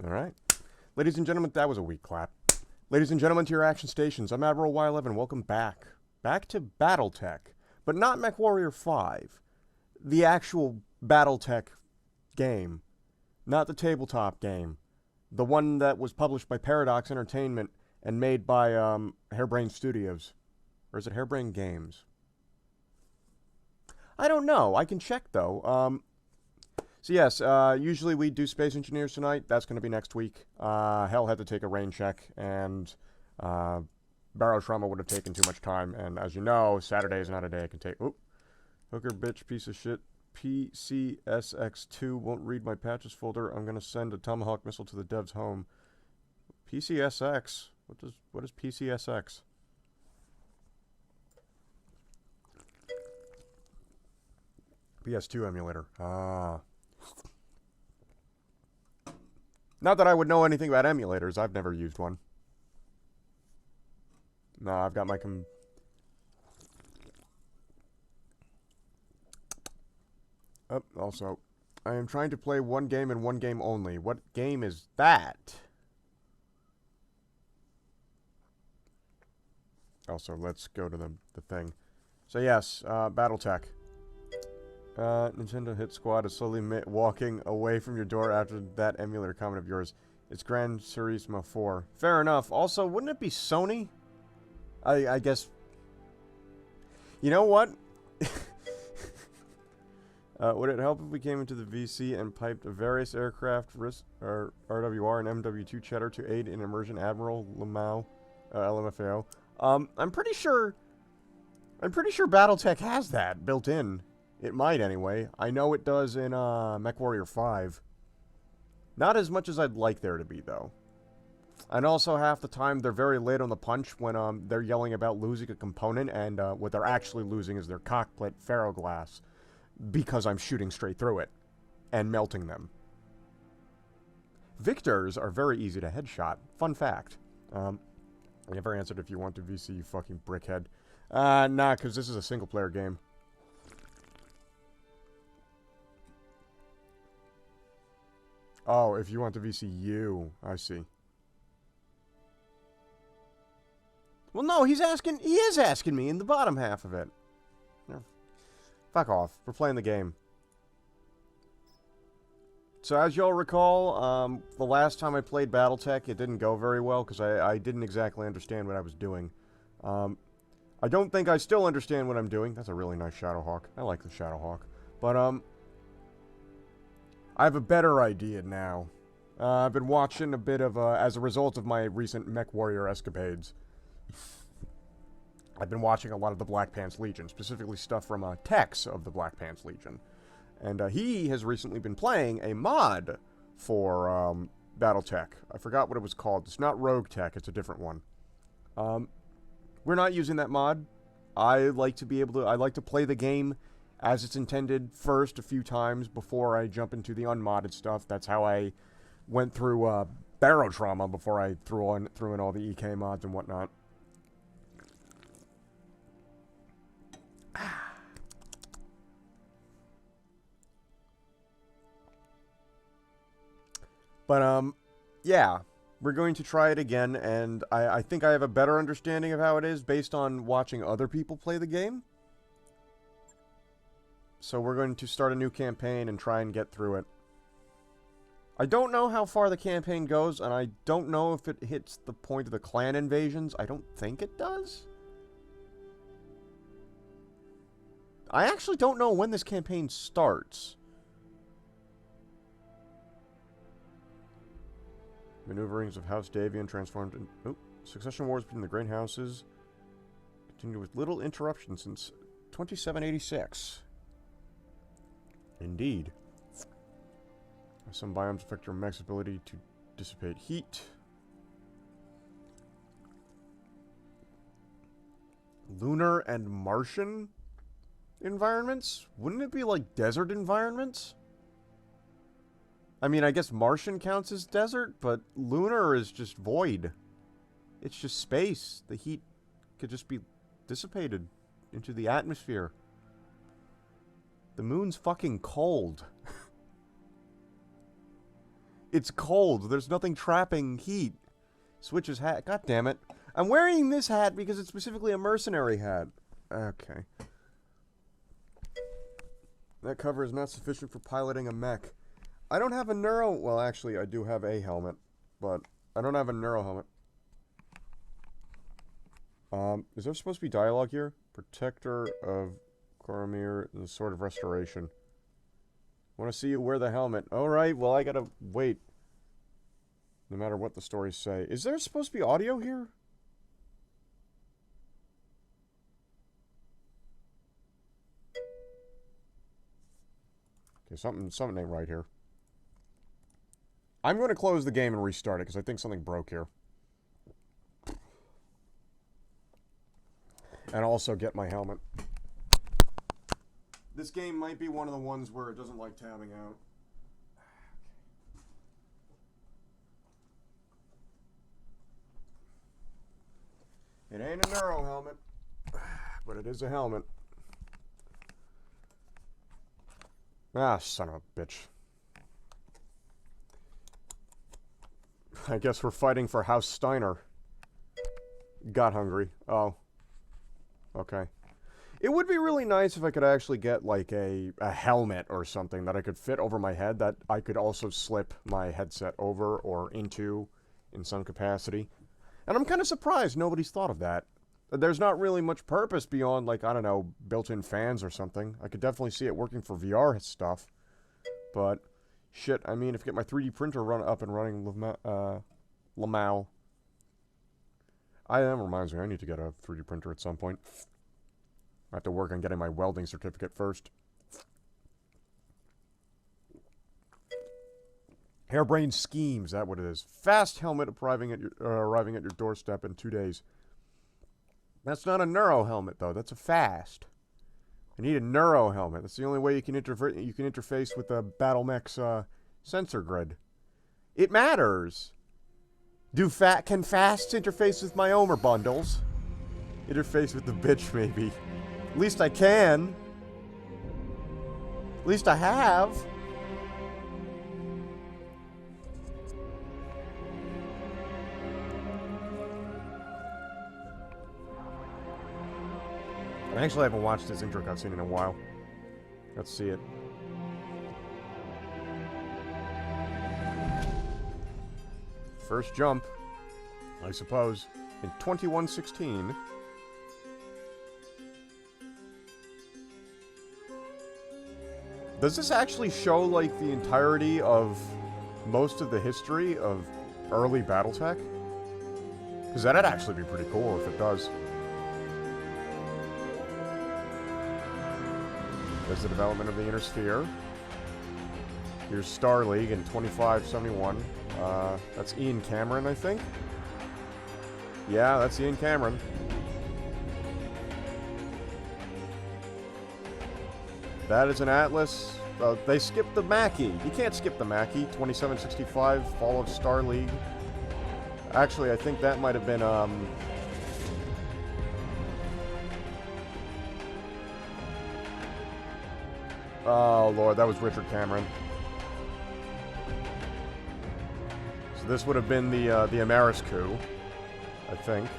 Alright. Ladies and gentlemen, that was a weak clap. Ladies and gentlemen, to your action stations, I'm Admiral Y11. Welcome back. Back to BattleTech. But not MechWarrior 5. The actual BattleTech game. Not the tabletop game. The one that was published by Paradox Entertainment and made by Harebrained Studios. Or is it Harebrained Games? I don't know. I can check, though. So yes, usually we do Space Engineers tonight. That's going to be next week. Hell had to take a rain check, and Barrow Trauma would have taken too much time. And as you know, Saturday is not a day I can take. Oop. Hooker bitch piece of shit. PCSX2 won't read my patches folder. I'm going to send a Tomahawk missile to the dev's home. PCSX? What is PCSX? PS2 emulator. Ah. Not that I would know anything about emulators. I've never used one. No, I've got my also, I am trying to play one game and one game only. What game is that? Also, let's go to the thing. So yes, BattleTech. Nintendo Hit Squad is slowly walking away from your door after that emulator comment of yours. It's Gran Turismo 4. Fair enough. Also, wouldn't it be Sony? I guess... You know what? Would it help if we came into the VC and piped various aircraft or RWR and MW2 cheddar to aid in immersion Admiral Lamau, LMFAO? I'm pretty sure BattleTech has that built in. It might, anyway. I know it does in MechWarrior 5. Not as much as I'd like there to be, though. And also, half the time, they're very late on the punch when they're yelling about losing a component, and what they're actually losing is their cockpit ferroglass. Because I'm shooting straight through it. And melting them. Victors are very easy to headshot. Fun fact. I never answered if you want to VC, you fucking brickhead. Nah, because this is a single-player game. Oh, if you want to VCU, I see. Well, no, he is asking me in the bottom half of it. Fuck off. We're playing the game. So, as y'all recall, the last time I played BattleTech, it didn't go very well, because I didn't exactly understand what I was doing. I don't think I still understand what I'm doing. That's a really nice Shadowhawk. I like the Shadowhawk. But, I have a better idea now. I've been watching a bit of, as a result of my recent MechWarrior escapades, I've been watching a lot of the Black Pants Legion, specifically stuff from, Tex of the Black Pants Legion. And, he has recently been playing a mod for, BattleTech. I forgot what it was called. It's not Rogue Tech, it's a different one. We're not using that mod. I like to play the game as it's intended first a few times before I jump into the unmodded stuff. That's how I went through Barrow Trauma before I threw in all the EK mods and whatnot. But, yeah. We're going to try it again, and I think I have a better understanding of how it is based on watching other people play the game. So we're going to start a new campaign and try and get through it. I don't know how far the campaign goes, and I don't know if it hits the point of the clan invasions. I don't think it does. I actually don't know when this campaign starts. Maneuverings of House Davian transformed in... Oh, succession wars between the great houses continue with little interruption since 2786. Indeed. Some biomes affect your mech's ability to dissipate heat. Lunar and Martian environments? Wouldn't it be like desert environments? I mean, I guess Martian counts as desert, but lunar is just void. It's just space. The heat could just be dissipated into the atmosphere. The moon's fucking cold. It's cold. There's nothing trapping heat. Switch his hat. God damn it. I'm wearing this hat because it's specifically a mercenary hat. Okay. That cover is not sufficient for piloting a mech. I don't have a neuro... Well, actually, I do have a helmet. But I don't have a neuro helmet. Is there supposed to be dialogue here? Protector of Coromir and the Sword of Restoration. Want to see you wear the helmet. Alright, well, I gotta wait. No matter what the stories say. Is there supposed to be audio here? Okay, something ain't right here. I'm going to close the game and restart it, because I think something broke here. And also get my helmet. This game might be one of the ones where it doesn't like tabbing out. It ain't a neuro helmet, but it is a helmet. Ah, son of a bitch. I guess we're fighting for House Steiner. Got hungry. Oh. Okay. It would be really nice if I could actually get, like, a helmet or something that I could fit over my head that I could also slip my headset over or into in some capacity. And I'm kind of surprised nobody's thought of that. There's not really much purpose beyond, like, I don't know, built-in fans or something. I could definitely see it working for VR stuff. But, shit, I mean, if I get my 3D printer up and running, Lamau. That reminds me, I need to get a 3D printer at some point. I have to work on getting my welding certificate first. Harebrained schemes, that's what it is. Fast helmet arriving at your doorstep in 2 days. That's not a neuro helmet, though. That's a fast. I need a neuro helmet. That's the only way you can interface with the BattleMechs sensor grid. It matters. Can fasts interface with my Omer bundles? Interface with the bitch, maybe. At least I can. At least I have. I actually haven't watched this intro cutscene in a while. Let's see it. First jump, I suppose, in 2116. Does this actually show, like, the entirety of most of the history of early BattleTech? Because that'd actually be pretty cool if it does. There's the development of the Inner Sphere. Here's Star League in 2571. That's Ian Cameron, I think. Yeah, that's Ian Cameron. That is an Atlas. They skipped the Mackie. You can't skip the Mackie. 2765, Fall of Star League. Actually, I think that might have been, oh, Lord, that was Richard Cameron. So this would have been the Amaris coup, I think.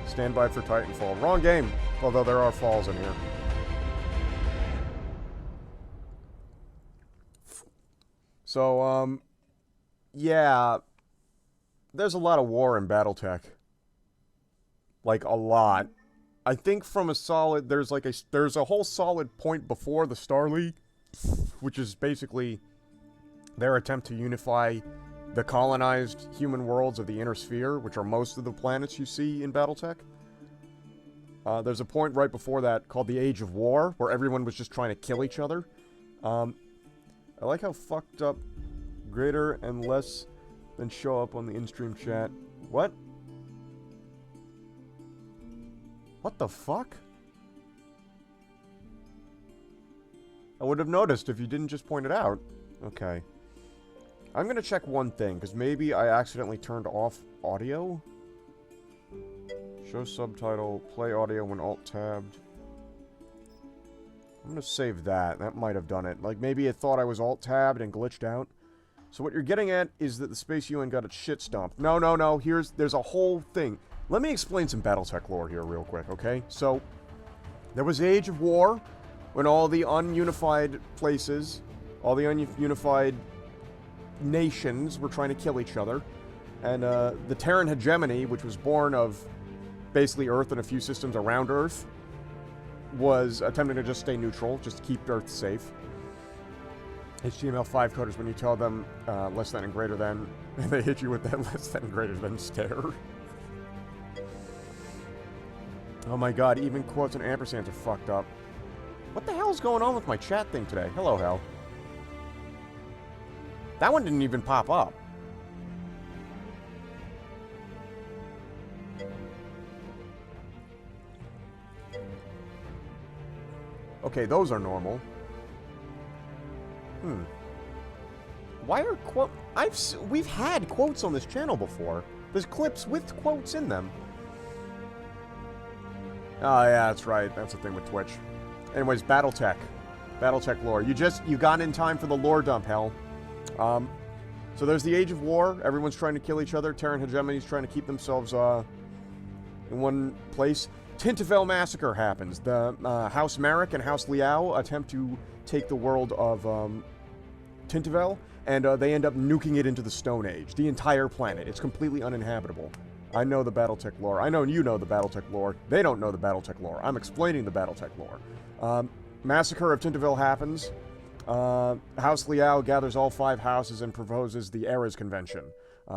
Stand by for Titanfall. Wrong game, although there are falls in here. So, yeah. There's a lot of war in BattleTech. Like, a lot. I think from a solid, there's a whole solid point before the Star League, which is basically their attempt to unify the colonized human worlds of the Inner Sphere, which are most of the planets you see in BattleTech. There's a point right before that called the Age of War, where everyone was just trying to kill each other. I like how fucked up greater and less than show up on the in-stream chat. What? What the fuck? I would have noticed if you didn't just point it out. Okay. I'm gonna check one thing, because maybe I accidentally turned off audio. Show subtitle, play audio when alt-tabbed. I'm gonna save that. That might have done it. Like, maybe it thought I was alt-tabbed and glitched out. So what you're getting at is that the Space UN got its shit stomped. No, no, no. There's a whole thing. Let me explain some BattleTech lore here real quick, okay? So, there was the Age of War, when all the ununified places, all the ununified nations were trying to kill each other. And the Terran hegemony, which was born of basically Earth and a few systems around Earth, was attempting to just stay neutral, just to keep Earth safe. HTML5 coders, when you tell them less than and greater than, and they hit you with that less than and greater than stare. Oh my god, even quotes and ampersands are fucked up. What the hell is going on with my chat thing today? Hello, hell. That one didn't even pop up. Okay, those are normal. Why are we've had quotes on this channel before. There's clips with quotes in them. Oh yeah, that's right. That's the thing with Twitch. Anyways, BattleTech. BattleTech lore. You got in time for the lore dump, hell. So there's the Age of War. Everyone's trying to kill each other. Terran hegemony's trying to keep themselves in one place. Tintavel Massacre happens. The House Marek and House Liao attempt to take the world of Tintavel, and they end up nuking it into the Stone Age. The entire planet. It's completely uninhabitable. I know the BattleTech lore. I know you know the BattleTech lore. They don't know the BattleTech lore. I'm explaining the BattleTech lore. Massacre of Tintavel happens. House Liao gathers all 5 houses and proposes the Eras Convention.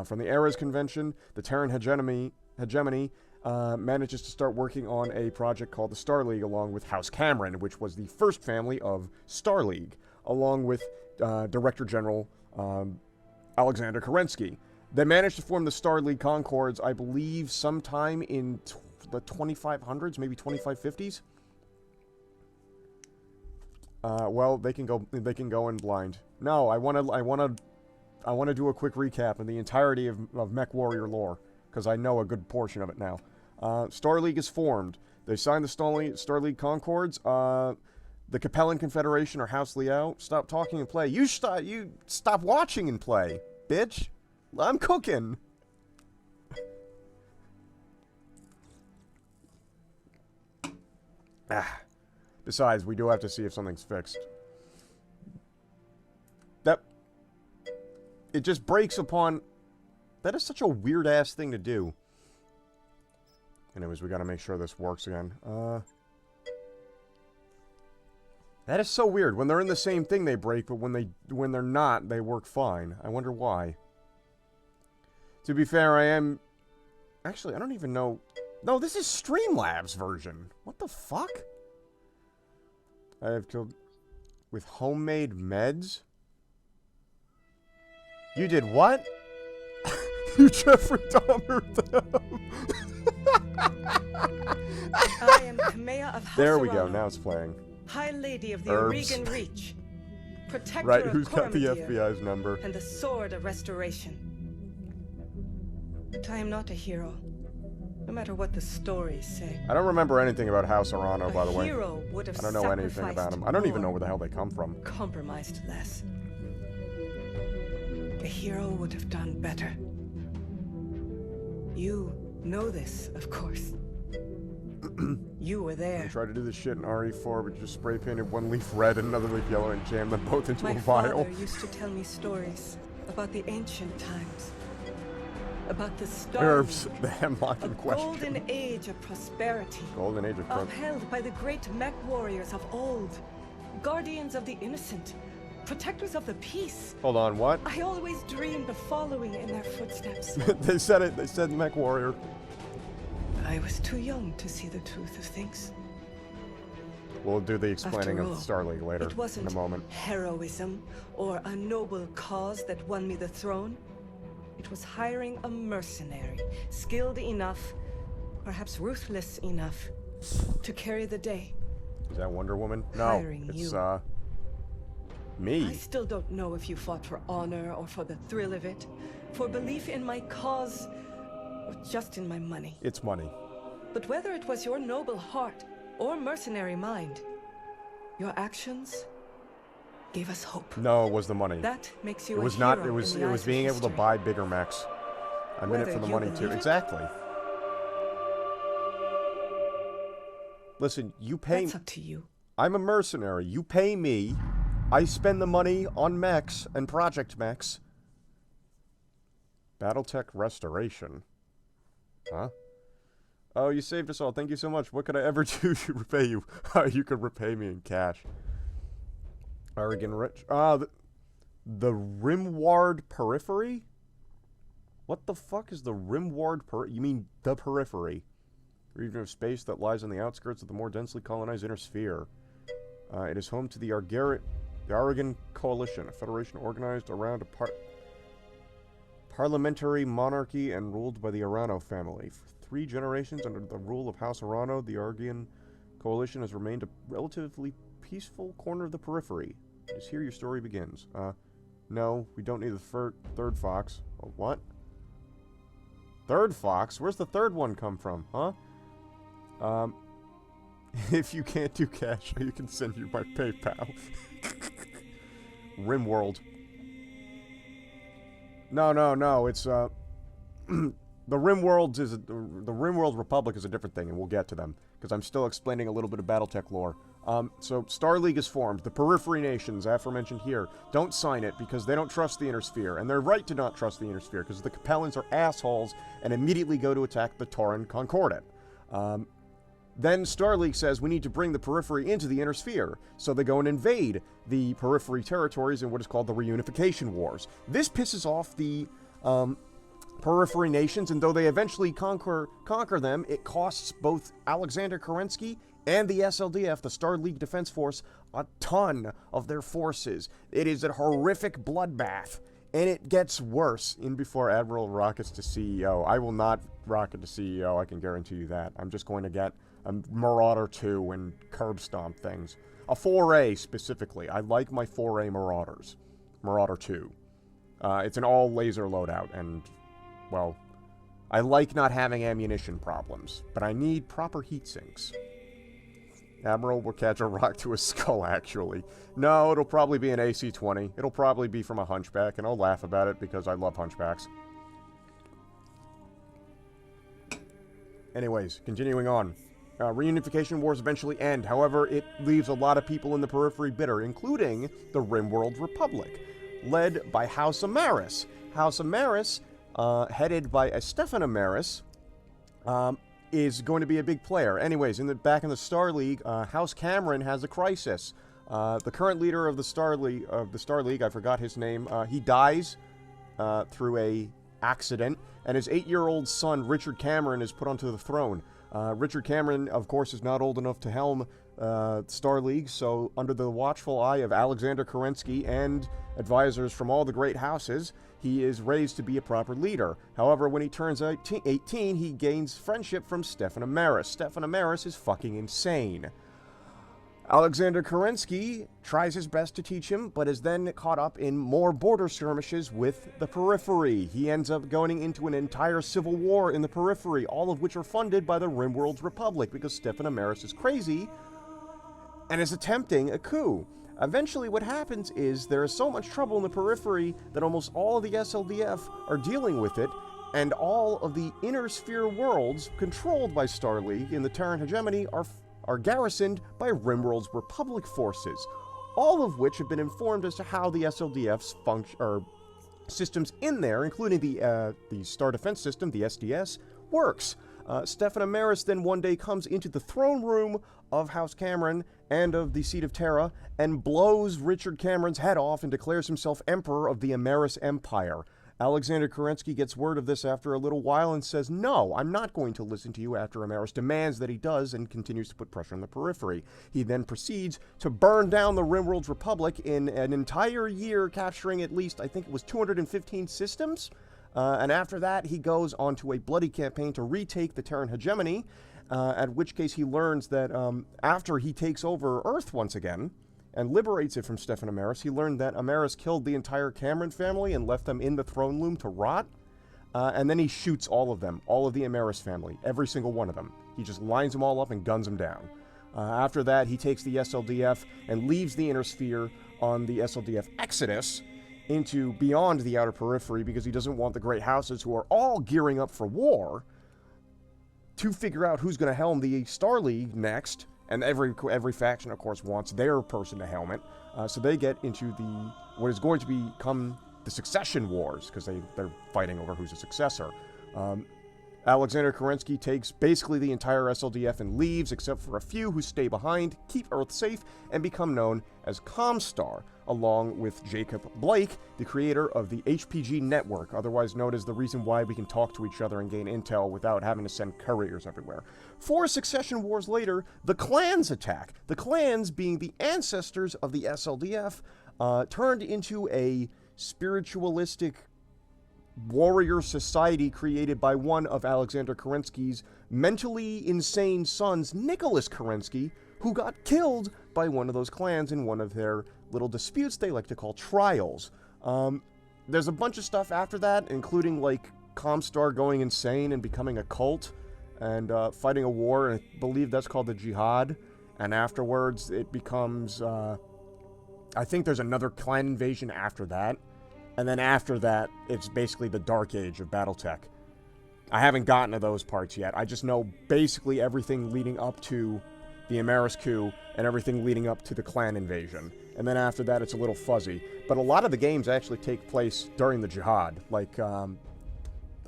From the Eras Convention, the Terran hegemony manages to start working on a project called the Star League along with House Cameron, which was the first family of Star League, along with Director General Alexander Kerensky. They managed to form the Star League Concords, I believe, sometime in the 2500s, maybe 2550s. Well, they can go in blind. No, I want to do a quick recap of the entirety of Mech Warrior lore, because I know a good portion of it now. Star League is formed. They signed the Star League Concords. The Capellan Confederation or House Liao. Stop talking and play. You stop watching and play, bitch. I'm cooking. Besides, we do have to see if something's fixed. It just breaks upon... That is such a weird-ass thing to do. Anyways, we gotta make sure this works again. That is so weird. When they're in the same thing, they break, but when they're not, they work fine. I wonder why. To be fair, I am... Actually, I don't even know... No, this is Streamlabs version. What the fuck? I have killed... With homemade meds? You did what? You Jeffrey Dahmer them. I am Kamea of House There we go, Arano, now it's playing. High Lady of the Herbs. Oregon Reach, Protector Right, of who's got the Coromandel, FBI's number? and the Sword of Restoration. But I am not a hero, no matter what the stories say. I don't remember anything about House Arano, by the way. A hero would have I don't know anything about him. I don't even know where the hell they come from. Compromised less. A hero would have done better. You know this, of course. You were there. I tried to do this shit in RE4, but just spray painted one leaf red and another leaf yellow and jammed them both into a My vial. father used to tell me stories about the ancient times. About the Star Herbs, League, the hemlock in a question. golden age of prosperity. Golden age of crime. Upheld by the great mech warriors of old. Guardians of the innocent. Protectors of the peace. Hold on, what? I always dreamed of following in their footsteps. They said it. They said Mech Warrior. I was too young to see the truth of things. We'll do the explaining After of all, the Star League later, it wasn't in a moment. heroism or a noble cause that won me the throne. It was hiring a mercenary, skilled enough, perhaps ruthless enough, to carry the day. Is that Wonder Woman? No, Hiring it's, you. me. I still don't know if you fought for honor or for the thrill of it, for belief in my cause, or just in my money. It's money. But whether it was your noble heart or mercenary mind, Your actions gave us hope. No, it was the money. That makes you It was a not. hero It was. in the It was eyes being of able to history. buy bigger mechs. I'm in it Whether for the you money too. believe it- Exactly. Listen, you pay. That's up to you. I'm a mercenary. You pay me. I spend the money on mechs and project mechs. BattleTech restoration. Huh? Oh, you saved us all. Thank you so much. What could I ever do to repay you? You could repay me in cash. Oregon Rich. The Rimward Periphery? What the fuck is the Rimward You mean the Periphery? Region of space that lies on the outskirts of the more densely colonized inner sphere. It is home to the Oregon Coalition, a federation organized around a parliamentary monarchy and ruled by the Arano family. For 3 generations under the rule of House Arano, the Oregon Coalition has remained a relatively peaceful corner of the periphery. It is here your story begins. No, we don't need the third fox. Oh, what? Third fox? Where's the third one come from, huh? If you can't do cash, you can send you my PayPal. Rimworld. No, it's, the Rimworld Republic is a different thing, and we'll get to them, because I'm still explaining a little bit of BattleTech lore. So, Star League is formed. The Periphery Nations, aforementioned here, don't sign it because they don't trust the Inner Sphere, and they're right to not trust the Inner Sphere, because the Capellans are assholes and immediately go to attack the Tauran Concordat. Then Star League says we need to bring the Periphery into the Inner Sphere, so they go and invade the Periphery territories in what is called the Reunification Wars. This pisses off the Periphery Nations, and though they eventually conquer them, it costs both Alexander Kerensky and the SLDF, the Star League Defense Force, a ton of their forces. It is a horrific bloodbath, and it gets worse. In before Admiral rockets to CEO. I will not rocket to CEO, I can guarantee you that. I'm just going to get a Marauder 2 and curb stomp things. A 4A specifically. I like my 4A Marauders. Marauder 2. It's an all laser loadout, and, well, I like not having ammunition problems, but I need proper heat sinks. Admiral will catch a rock to his skull, actually. No, it'll probably be an AC-20. It'll probably be from a hunchback, and I'll laugh about it because I love hunchbacks. Anyways, continuing on. Reunification wars eventually end. However, it leaves a lot of people in the periphery bitter, including the Rimworld Republic, led by House Amaris. House Amaris, headed by Stefan Amaris, is going to be a big player. Anyways, back in the Star League, House Cameron has a crisis. The current leader of the Star League, I forgot his name, he dies through a accident, and his 8-year-old son, Richard Cameron, is put onto the throne. Richard Cameron, of course, is not old enough to helm Star League, so under the watchful eye of Alexander Kerensky and advisors from all the great houses, he is raised to be a proper leader. However, when he turns 18, he gains friendship from Stefan Amaris. Stefan Amaris is fucking insane. Alexander Kerensky tries his best to teach him, but is then caught up in more border skirmishes with the Periphery. He ends up going into an entire civil war in the Periphery, all of which are funded by the Rimworld Republic, because Stefan Amaris is crazy and is attempting a coup. Eventually what happens is there is so much trouble in the Periphery that almost all of the SLDF are dealing with it, and all of the Inner Sphere worlds controlled by Star League in the Terran hegemony are garrisoned by Rimworld's Republic forces, all of which have been informed as to how the SLDF's systems in there, including the Star Defense System, the SDS, works. Stefan Amaris then one day comes into the throne room of House Cameron and of the Seat of Terra and blows Richard Cameron's head off and declares himself Emperor of the Amaris Empire. Alexander Kerensky gets word of this after a little while and says, no, I'm not going to listen to you, after Amaris demands that he does and continues to put pressure on the Periphery. He then proceeds to burn down the Rimworld Republic in an entire year, capturing at least, I think it was 215 systems. And after that, he goes on to a bloody campaign to retake the Terran hegemony, at which case he learns that after he takes over Earth once again, and liberates it from Stefan Amaris, he learned that Amaris killed the entire Cameron family and left them in the throne room to rot. And then he shoots all of them, all of the Amaris family, every single one of them. He just lines them all up and guns them down. After that, he takes the SLDF and leaves the inner sphere on the SLDF Exodus into beyond the outer periphery because he doesn't want the great houses, who are all gearing up for war, to figure out who's going to helm the Star League next. And every faction, of course, wants their person to helm it. So they get into what is going to become the succession wars, because they're fighting over who's a successor. Alexander Kerensky takes basically the entire SLDF and leaves, except for a few who stay behind, keep Earth safe, and become known as Comstar, along with Jacob Blake, the creator of the HPG network, otherwise known as the reason why we can talk to each other and gain intel without having to send couriers everywhere. 4 succession wars later, the clans attack. The clans, being the ancestors of the SLDF, turned into a spiritualistic warrior society created by one of Alexander Kerensky's mentally insane sons, Nicholas Kerensky, who got killed by one of those clans in one of their little disputes they like to call trials. There's a bunch of stuff after that, including, like, Comstar going insane and becoming a cult, and fighting a war, and I believe that's called the Jihad, and afterwards it becomes, I think there's another clan invasion after that. And then after that, it's basically the Dark Age of BattleTech. I haven't gotten to those parts yet. I just know basically everything leading up to the Amaris coup and everything leading up to the clan invasion. And then after that, it's a little fuzzy. But a lot of the games actually take place during the Jihad. Like, I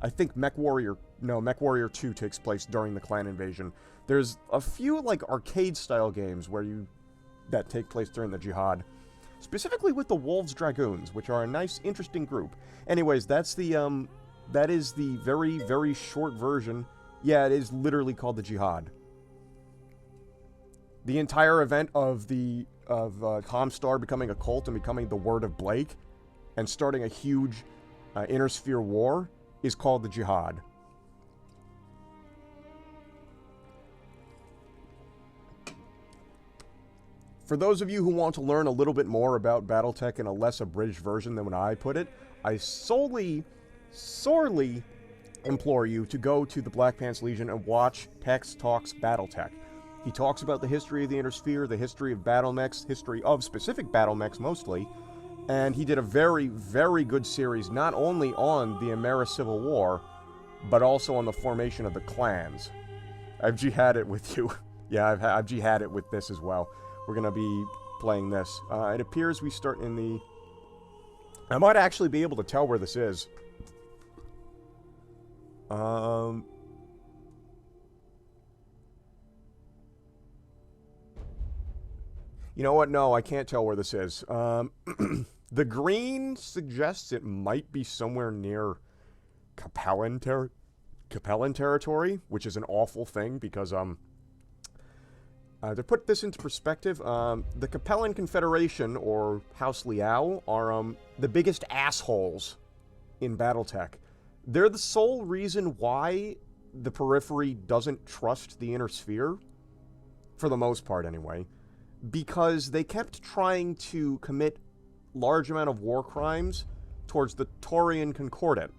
think MechWarrior 2 takes place during the clan invasion. There's a few, like, arcade-style games that take place during the Jihad. Specifically with the Wolves Dragoons, which are a nice, interesting group. Anyways, that is the very, very short version. Yeah, it is literally called the Jihad. The entire event of Comstar becoming a cult and becoming the Word of Blake and starting a huge inner sphere war is called the Jihad. For those of you who want to learn a little bit more about BattleTech in a less abridged version than when I put it, I sorely implore you to go to the Black Pants Legion and watch Tex Talks BattleTech. He talks about the history of the Inner Sphere, the history of battle mechs, history of specific battle mechs mostly, and he did a very, very good series not only on the Amaris Civil War, but also on the formation of the clans. I've jihaded with you. Yeah, I've jihaded with this as well. We're going to be playing this. It appears we start in the... I might actually be able to tell where this is. You know what? No, I can't tell where this is. The green suggests it might be somewhere near Capellan territory, which is an awful thing because, to put this into perspective, the Capellan Confederation, or House Liao, are the biggest assholes in BattleTech. They're the sole reason why the periphery doesn't trust the Inner Sphere, for the most part anyway, because they kept trying to commit large amount of war crimes towards the Taurian Concordat,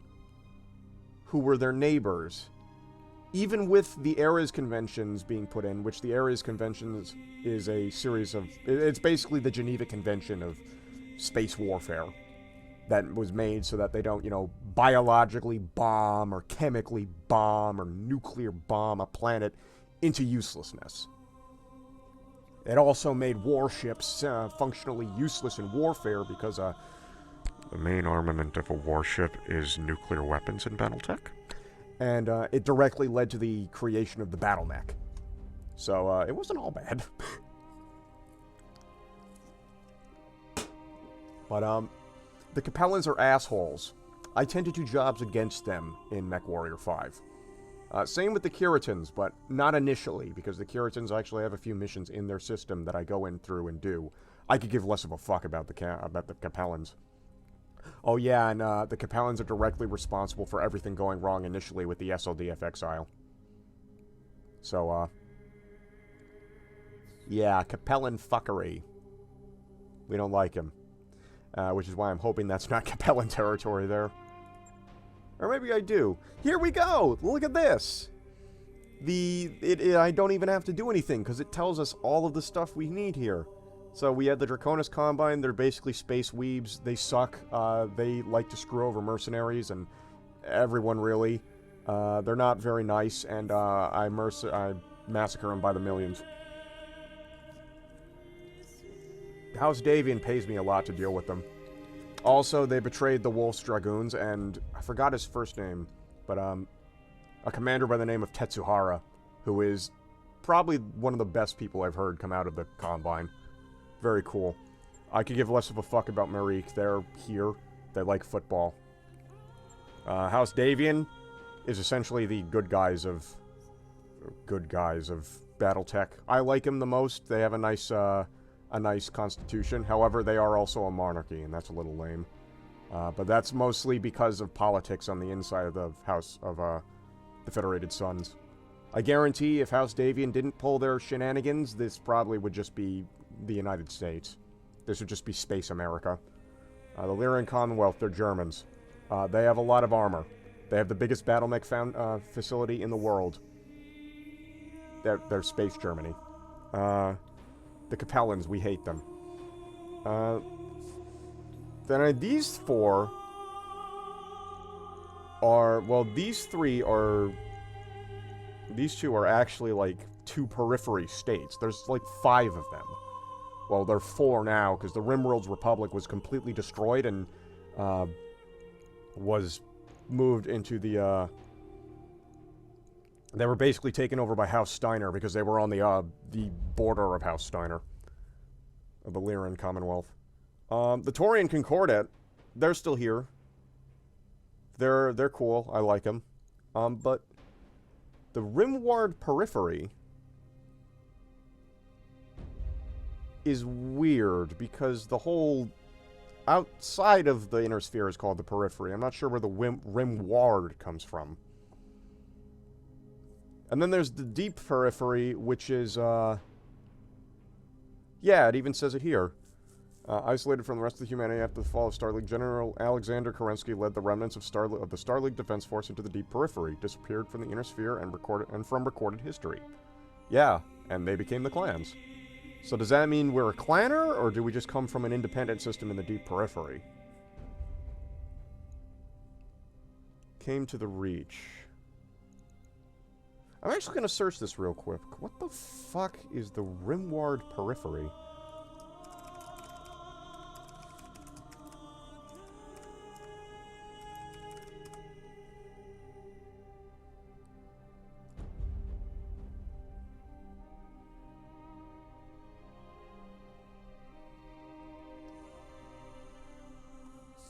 who were their neighbors. Even with the Ares Conventions being put in, which the Ares Conventions is a series of... It's basically the Geneva Convention of space warfare that was made so that they don't, you know, biologically bomb or chemically bomb or nuclear bomb a planet into uselessness. It also made warships functionally useless in warfare because the main armament of a warship is nuclear weapons in BattleTech. And it directly led to the creation of the battle mech. So it wasn't all bad. But the Capellans are assholes. I tend to do jobs against them in MechWarrior 5. Same with the Curitans, but not initially, because the Curitans actually have a few missions in their system that I go in through and do. I could give less of a fuck about the Capellans. Oh yeah, and the Capellans are directly responsible for everything going wrong initially with the SLDF Exile. So, yeah, Capellan fuckery. We don't like him. Which is why I'm hoping that's not Capellan territory there. Or maybe I do. Here we go! Look at this! I don't even have to do anything, because it tells us all of the stuff we need here. So we had the Draconis Combine. They're basically space weebs. They suck. They like to screw over mercenaries and everyone, really. They're not very nice, and I massacre them by the millions. House Davian pays me a lot to deal with them. Also, they betrayed the Wolf's Dragoons, and I forgot his first name, but a commander by the name of Tetsuhara, who is probably one of the best people I've heard come out of the Combine. Very cool. I could give less of a fuck about Marique. They're here. They like football. House Davian is essentially the good guys of BattleTech. I like him the most. They have a nice constitution. However, they are also a monarchy, and that's a little lame. But that's mostly because of politics on the inside of the House of the Federated Sons. I guarantee if House Davian didn't pull their shenanigans, this probably would just be the United States. This would just be Space America. The Lyrian Commonwealth, they're Germans. They have a lot of armor. They have the biggest battle mech facility in the world. They're Space Germany. The Capellans, we hate them. Then these four are... Well, these two are actually, like, 2 periphery states. There's, like, 5 of them. Well, there are 4 now, because the Rimworld's Republic was completely destroyed and, was moved into the, They were basically taken over by House Steiner, because they were on the border of House Steiner. Of the Lyrian Commonwealth. The Taurian Concordat, they're still here. They're cool. I like them. But the Rimward Periphery is weird, because the whole outside of the inner sphere is called the Periphery. I'm not sure where the Rimward comes from. And then there's the Deep Periphery, which is, yeah, it even says it here. Isolated from the rest of the humanity after the fall of Star League, General Alexander Kerensky led the remnants of the Star League Defense Force into the Deep Periphery, disappeared from the inner sphere and from recorded history. Yeah, and they became the clans. So does that mean we're a clanner, or do we just come from an independent system in the Deep Periphery? Came to the Reach. I'm actually going to search this real quick. What the fuck is the Rimward Periphery?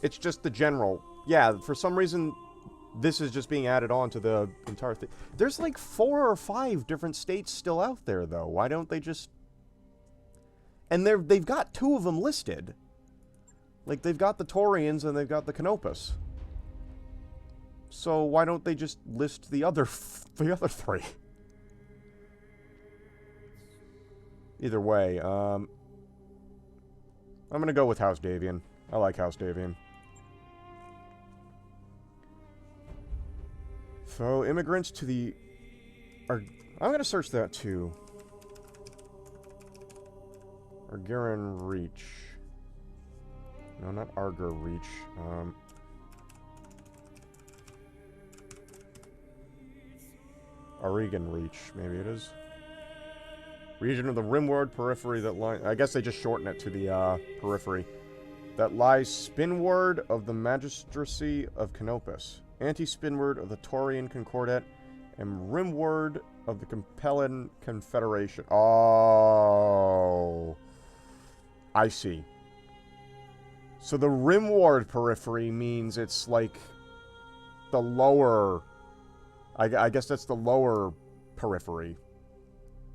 It's just the general. Yeah, for some reason, this is just being added on to the entire thing. There's like 4 or 5 different states still out there, though. Why don't they just... And they've got 2 of them listed. Like, they've got the Taurians and they've got the Canopus. So why don't they just list the other 3? Either way, I'm gonna go with House Davian. I like House Davian. So, immigrants to the... I'm going to search that, too. Argaran Reach. No, not Argar Reach. Arigan Reach, maybe it is. Region of the Rimward Periphery that lies... I guess they just shorten it to the, Periphery. That lies spinward of the Magistracy of Canopus. Anti-spinward of the Taurian Concordat, and rimward of the Capellan Confederation. Oh. I see. So the rimward periphery means it's like the lower... I guess that's the lower periphery.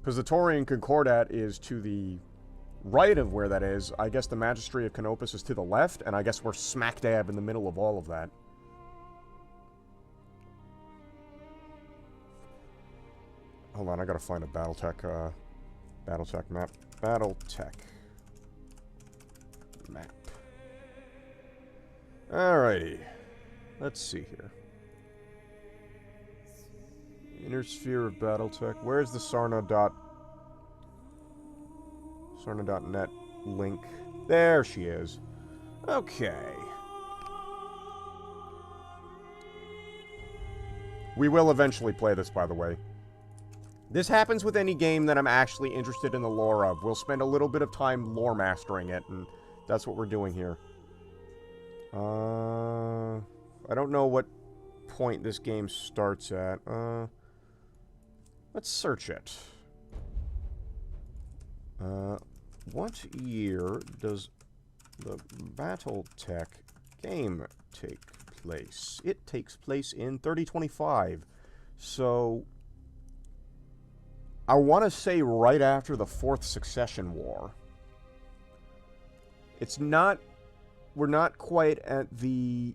Because the Taurian Concordat is to the right of where that is. I guess the Magistracy of Canopus is to the left, and I guess we're smack dab in the middle of all of that. Hold on, I gotta find a BattleTech, BattleTech map. BattleTech map. Alrighty. Let's see here. Inner sphere of BattleTech. Where's the Sarna.net link? There she is. Okay. We will eventually play this, by the way. This happens with any game that I'm actually interested in the lore of. We'll spend a little bit of time lore mastering it, and that's what we're doing here. I don't know what point this game starts at. Let's search it. What year does the BattleTech game take place? It takes place in 3025. So, I want to say right after the Fourth Succession War. It's not... We're not quite at the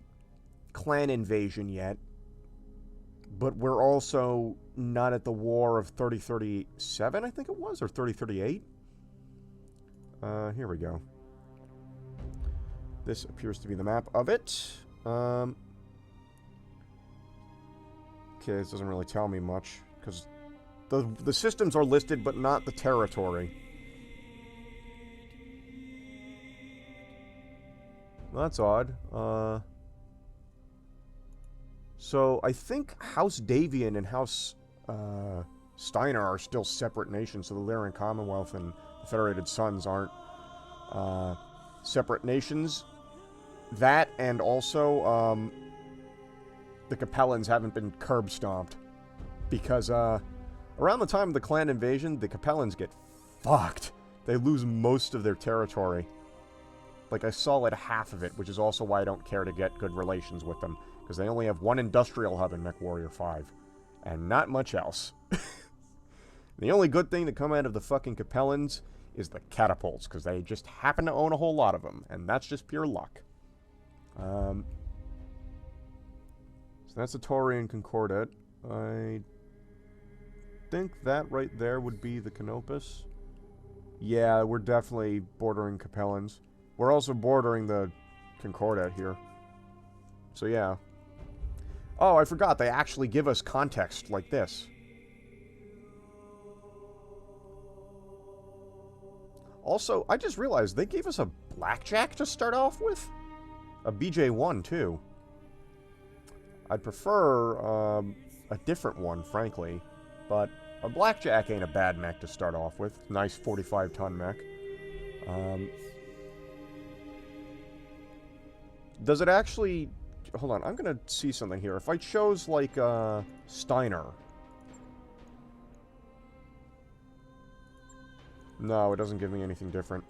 clan invasion yet. But we're also not at the War of 3037, I think it was, or 3038. Here we go. This appears to be the map of it. Okay, this doesn't really tell me much, because the systems are listed, but not the territory. Well, that's odd. So, I think House Davian and House Steiner are still separate nations, so the Lyrian Commonwealth and the Federated Sons aren't separate nations. That, and also, the Capellans haven't been curb-stomped. Because, around the time of the clan invasion, the Capellans get fucked. They lose most of their territory. Like a solid half of it, which is also why I don't care to get good relations with them. Because they only have one industrial hub in MechWarrior 5. And not much else. The only good thing to come out of the fucking Capellans is the catapults, because they just happen to own a whole lot of them. And that's just pure luck. So that's the Taurian Concordat. I think that right there would be the Canopus. Yeah, we're definitely bordering Capellans. We're also bordering the Concordat here. So yeah. Oh, I forgot. They actually give us context like this. Also, I just realized they gave us a blackjack to start off with. A BJ1, too. I'd prefer a different one, frankly. But a blackjack ain't a bad mech to start off with. Nice 45-ton mech. Does it actually... Hold on, I'm gonna see something here. If I chose, like, Steiner... No, it doesn't give me anything different.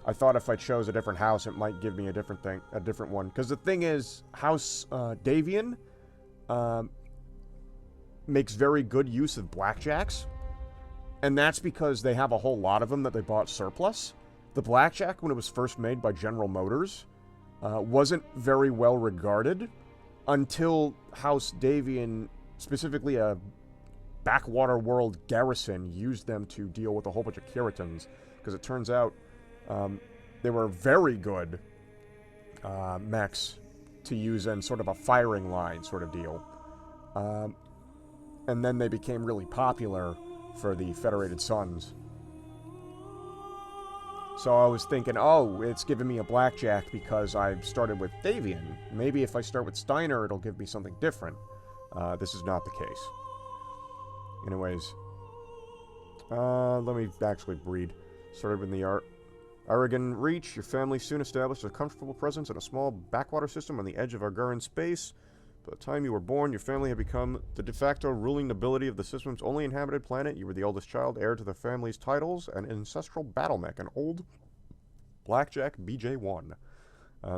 I thought if I chose a different house, it might give me a different thing, a different one. Because the thing is, House Davian makes very good use of blackjacks. And that's because they have a whole lot of them that they bought surplus. The blackjack, when it was first made by General Motors, wasn't very well regarded until House Davian, specifically a backwater world garrison, used them to deal with a whole bunch of Kiritans. Because it turns out they were very good mechs to use in sort of a firing line sort of deal. And then they became really popular for the Federated Sons. So I was thinking, oh, it's giving me a blackjack because I started with Davian. Maybe if I start with Steiner, it'll give me something different. This is not the case. Anyways. Let me actually breed. Started in the Aragon Reach. Your family soon established a comfortable presence in a small backwater system on the edge of Argaran space. By the time you were born, your family had become the de facto ruling nobility of the system's only inhabited planet. You were the oldest child, heir to the family's titles, and ancestral battle mech, an old blackjack BJ-1.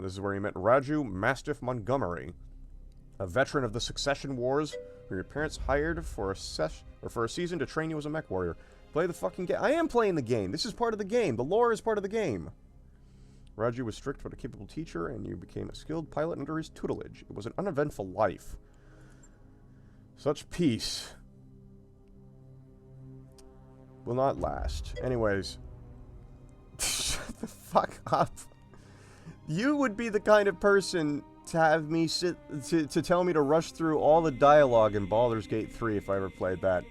This is where you met Raju Mastiff Montgomery, a veteran of the Succession Wars, who your parents hired for a season to train you as a mech warrior. Play the fucking game. I am playing the game. This is part of the game. The lore is part of the game. Raju was strict but a capable teacher, and you became a skilled pilot under his tutelage. It was an uneventful life. Such peace will not last. Anyways. Shut the fuck up. You would be the kind of person to have me to tell me to rush through all the dialogue in Baldur's Gate 3 if I ever played that.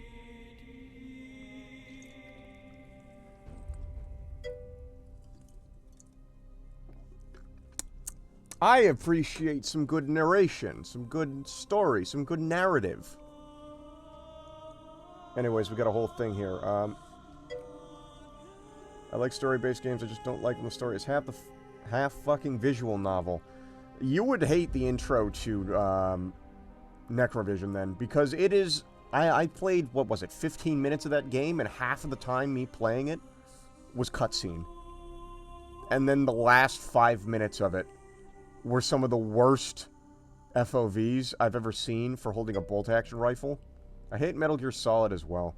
I appreciate some good narration, some good story, some good narrative. Anyways, we got a whole thing here. I like story-based games, I just don't like when the story is half fucking visual novel. You would hate the intro to Necrovision then, because it is... I played, what was it, 15 minutes of that game, and half of the time me playing it was cutscene. And then the last 5 minutes of it were some of the worst FOVs I've ever seen for holding a bolt-action rifle. I hate Metal Gear Solid as well.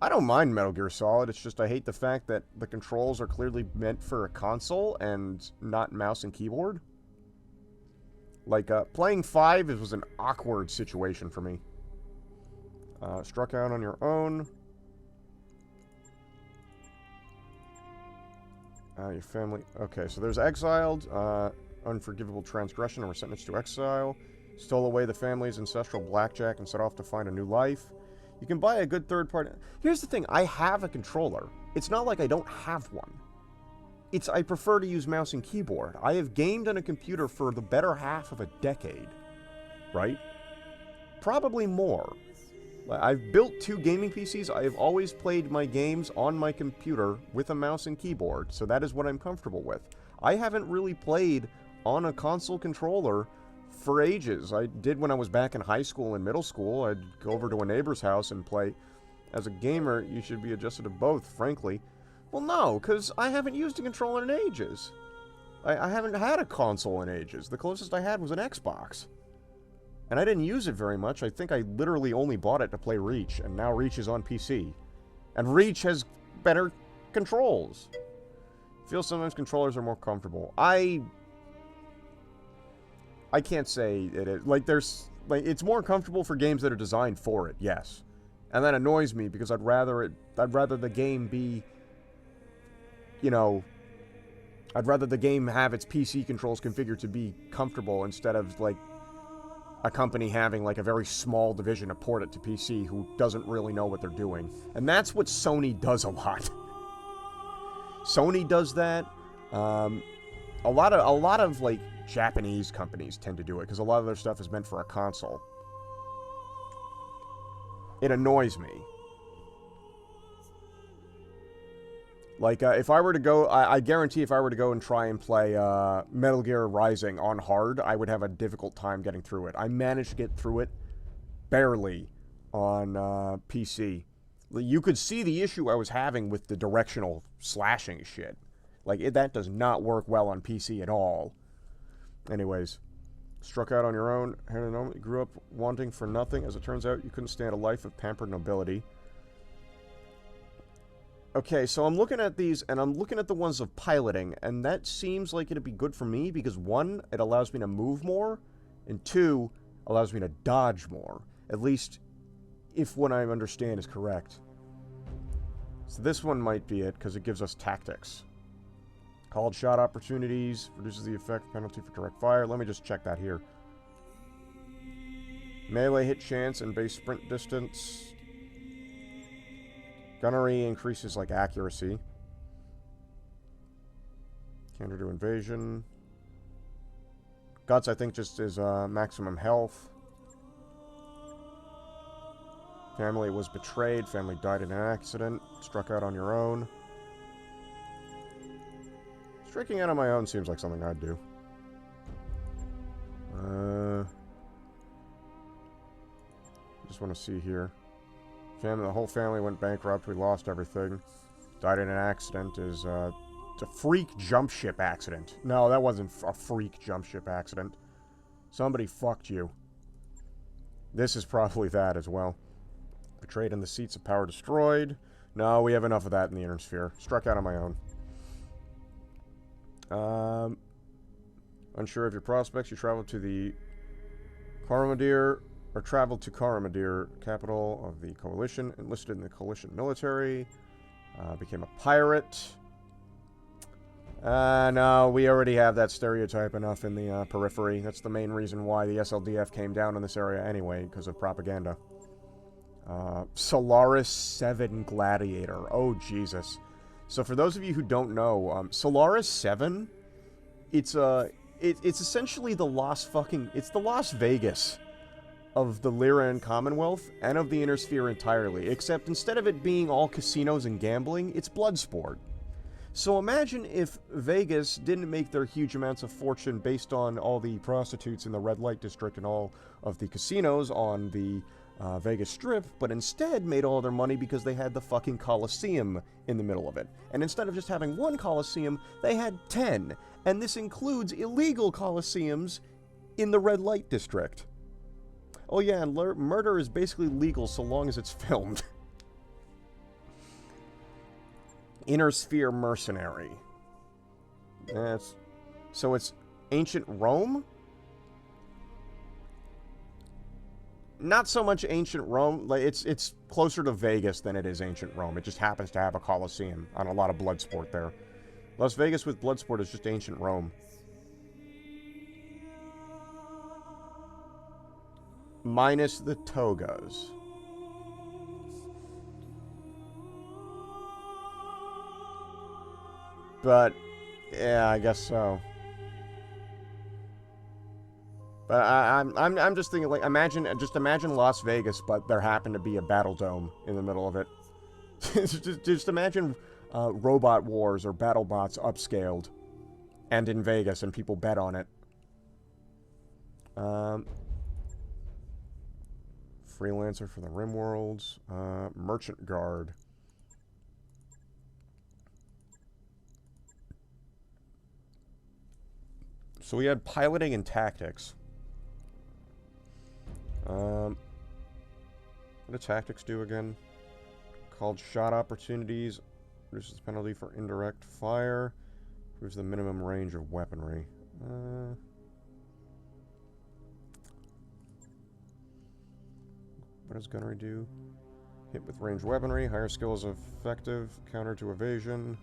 I don't mind Metal Gear Solid, it's just I hate the fact that the controls are clearly meant for a console and not mouse and keyboard. Like, playing 5 was an awkward situation for me. Struck out on your own. Your family... Okay, so there's exiled, unforgivable transgression, and were sentenced to exile. Stole away the family's ancestral blackjack and set off to find a new life. You can buy a good third-party... Here's the thing, I have a controller. It's not like I don't have one. I prefer to use mouse and keyboard. I have gamed on a computer for the better half of a decade. Right? Probably more. I've built 2 gaming PCs. I have always played my games on my computer with a mouse and keyboard, so that is what I'm comfortable with. I haven't really played on a console controller for ages. I did when I was back in high school and middle school. I'd go over to a neighbor's house and play. As a gamer, you should be adjusted to both, frankly. Well, no, because I haven't used a controller in ages. I haven't had a console in ages. The closest I had was an Xbox. And I didn't use it very much. I think I literally only bought it to play Reach, and now Reach is on PC. And Reach has better controls. I feel sometimes controllers are more comfortable. I can't say it is. Like, it's more comfortable for games that are designed for it, yes. And that annoys me, because I'd rather the game be, you know, I'd rather the game have its PC controls configured to be comfortable instead of, like, a company having, like, a very small division to port it to PC who doesn't really know what they're doing. And that's what Sony does a lot. Sony does that. A lot of, like, Japanese companies tend to do it, because a lot of their stuff is meant for a console. It annoys me. Like, if I were to go... I guarantee if I were to go and try and play Metal Gear Rising on hard, I would have a difficult time getting through it. I managed to get through it barely on PC. You could see the issue I was having with the directional slashing shit. Like, that does not work well on PC at all. Anyways, struck out on your own. You grew up wanting for nothing. As it turns out, you couldn't stand a life of pampered nobility. Okay, so I'm looking at these, and I'm looking at the ones of piloting, and that seems like it'd be good for me, because 1, it allows me to move more, and 2, allows me to dodge more. At least, if what I understand is correct. So this one might be it, because it gives us tactics. Called shot opportunities, reduces the effect penalty for direct fire. Let me just check that here. Melee hit chance and base sprint distance. Gunnery increases, like, accuracy. Counter to invasion. Guts, I think, just is maximum health. Family was betrayed. Family died in an accident. Struck out on your own. Striking out on my own seems like something I'd do. Just want to see here. The whole family went bankrupt. We lost everything. Died in an accident is, it's a freak jump ship accident. No, that wasn't a freak jump ship accident. Somebody fucked you. This is probably that as well. Betrayed in the seats of power destroyed. No, we have enough of that in the inner sphere. Struck out on my own. Unsure of your prospects, you traveled to the Coromandel, or traveled to Coromandel, capital of the Coalition, enlisted in the Coalition military, became a pirate. No, we already have that stereotype enough in the periphery. That's the main reason why the SLDF came down in this area anyway, because of propaganda. Solaris 7 Gladiator. Oh, Jesus. So for those of you who don't know, Solaris 7, it's essentially the it's the Las Vegas of the Lyran Commonwealth and of the Inner Sphere entirely, except instead of it being all casinos and gambling, it's blood sport. So imagine if Vegas didn't make their huge amounts of fortune based on all the prostitutes in the red light district and all of the casinos on the Vegas Strip, but instead made all their money because they had the fucking Coliseum in the middle of it. And instead of just having one Coliseum, they had 10. And this includes illegal Coliseums in the red light district. Oh yeah, and murder is basically legal so long as it's filmed. Inner Sphere Mercenary. So it's ancient Rome? Not so much ancient Rome. Like it's closer to Vegas than it is ancient Rome. It just happens to have a Colosseum on a lot of blood sport there. Las Vegas with blood sport is just ancient Rome. Minus the togas. But yeah, I guess so. But I'm just thinking, like, imagine Las Vegas, but there happened to be a battle dome in the middle of it. just imagine Robot Wars or BattleBots upscaled, and in Vegas, and people bet on it. Freelancer for the RimWorlds, Merchant Guard. So we had piloting and tactics. What do tactics do again? Called shot opportunities. Reduces the penalty for indirect fire. Improves the minimum range of weaponry. What does gunnery do? Hit with ranged weaponry. Higher skills effective. Counter to evasion.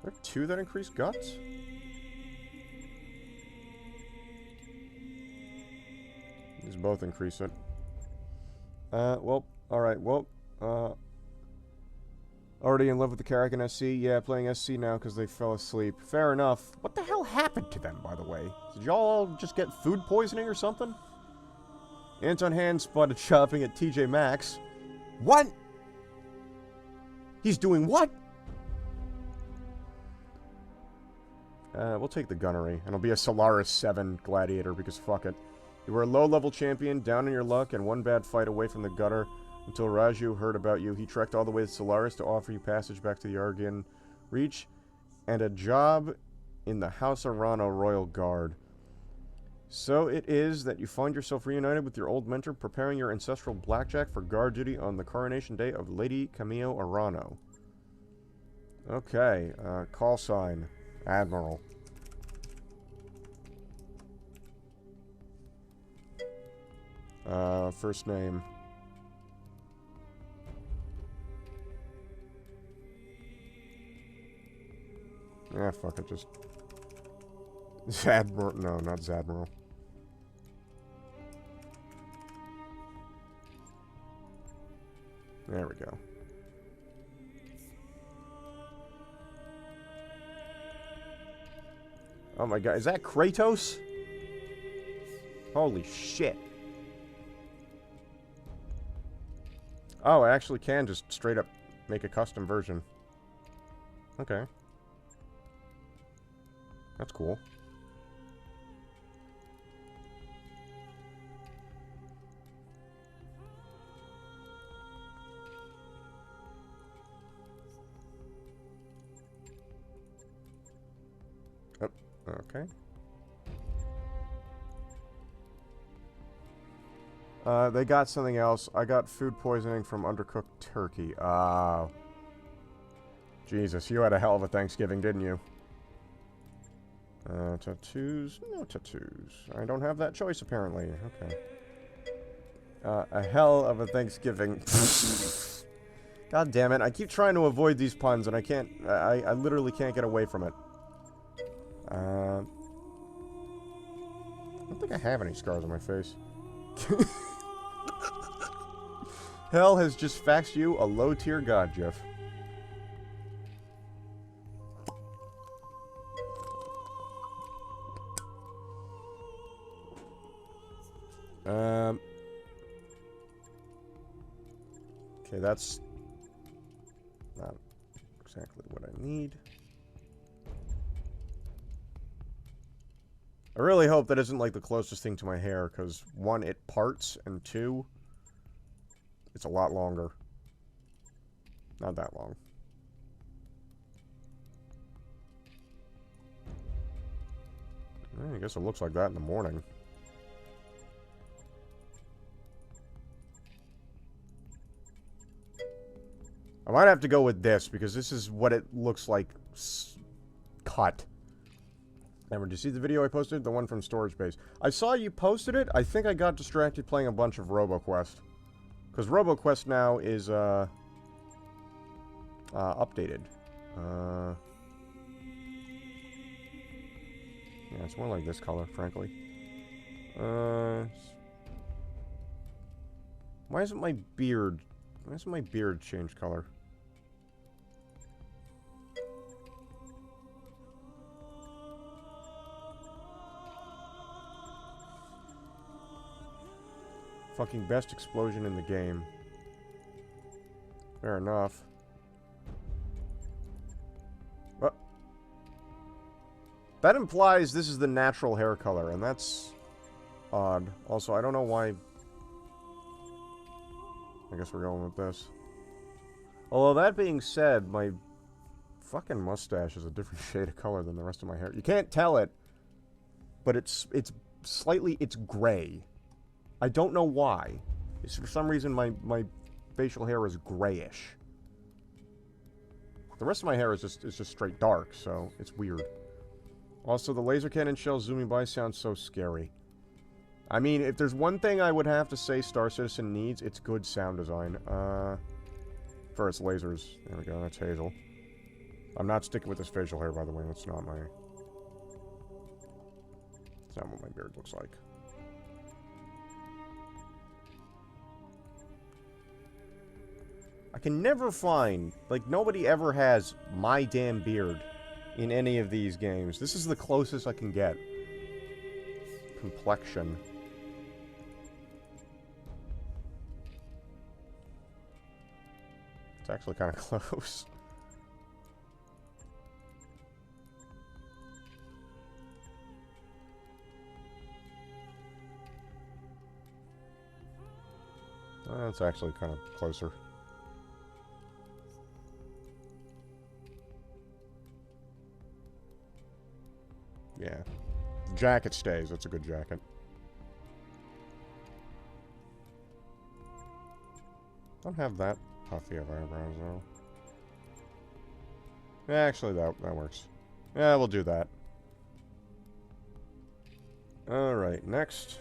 Are there two that increase guts? These both increase it. Well, alright, well, already in love with the Karakin SC? Yeah, playing SC now because they fell asleep. Fair enough. What the hell happened to them, by the way? Did y'all just get food poisoning or something? Anton Hand spotted shopping at TJ Maxx. What? He's doing what? We'll take the gunnery, and it'll be a Solaris 7 Gladiator, because fuck it. You were a low-level champion, down in your luck, and one bad fight away from the gutter, until Raju heard about you. He trekked all the way to Solaris to offer you passage back to the Argan Reach, and a job in the House Arano Royal Guard. So it is that you find yourself reunited with your old mentor, preparing your ancestral blackjack for guard duty on the coronation day of Lady Camille Arano. Okay, call sign. Admiral. First name. Yeah, fuck it, just... Zadmiral. No, not Zadmiral. There we go. Oh my god, is that Kratos? Holy shit. Oh, I actually can just straight up make a custom version. Okay. That's cool. Oh, okay. They got something else. I got food poisoning from undercooked turkey. Jesus, you had a hell of a Thanksgiving, didn't you? Tattoos? No tattoos. I don't have that choice, apparently. Okay. A hell of a Thanksgiving. God damn it, I keep trying to avoid these puns and I can't, I literally can't get away from it. I don't think I have any scars on my face. Hell has just faxed you a low-tier god, Jeff. Okay, that's not exactly what I need. I really hope that isn't like the closest thing to my hair, because one, it parts, and two, it's a lot longer. Not that long. I guess it looks like that in the morning. I might have to go with this, because this is what it looks like cut. Remember, did you see the video I posted? The one from Storage Base. I saw you posted it. I think I got distracted playing a bunch of RoboQuest. Because RoboQuest now is, updated. Yeah, it's more like this color, frankly. Why isn't my beard change color? Fucking best explosion in the game. Fair enough. But that implies this is the natural hair color, and that's odd. Also, I don't know why. I guess we're going with this. Although, that being said, my fucking mustache is a different shade of color than the rest of my hair. You can't tell it, but it's gray. I don't know why. It's for some reason my facial hair is grayish. The rest of my hair is just straight dark, so it's weird. Also, the laser cannon shells zooming by sounds so scary. I mean, if there's one thing I would have to say Star Citizen needs, it's good sound design. For its lasers. There we go, that's Hazel. I'm not sticking with this facial hair, by the way. That's not what my beard looks like. I can never find, like, nobody ever has my damn beard in any of these games. This is the closest I can get. Complexion. It's actually kind of close. That's actually kind of closer. Yeah. Jacket stays. That's a good jacket. Don't have that puffy of eyebrows, though. Yeah, actually, that works. Yeah, we'll do that. Alright, next.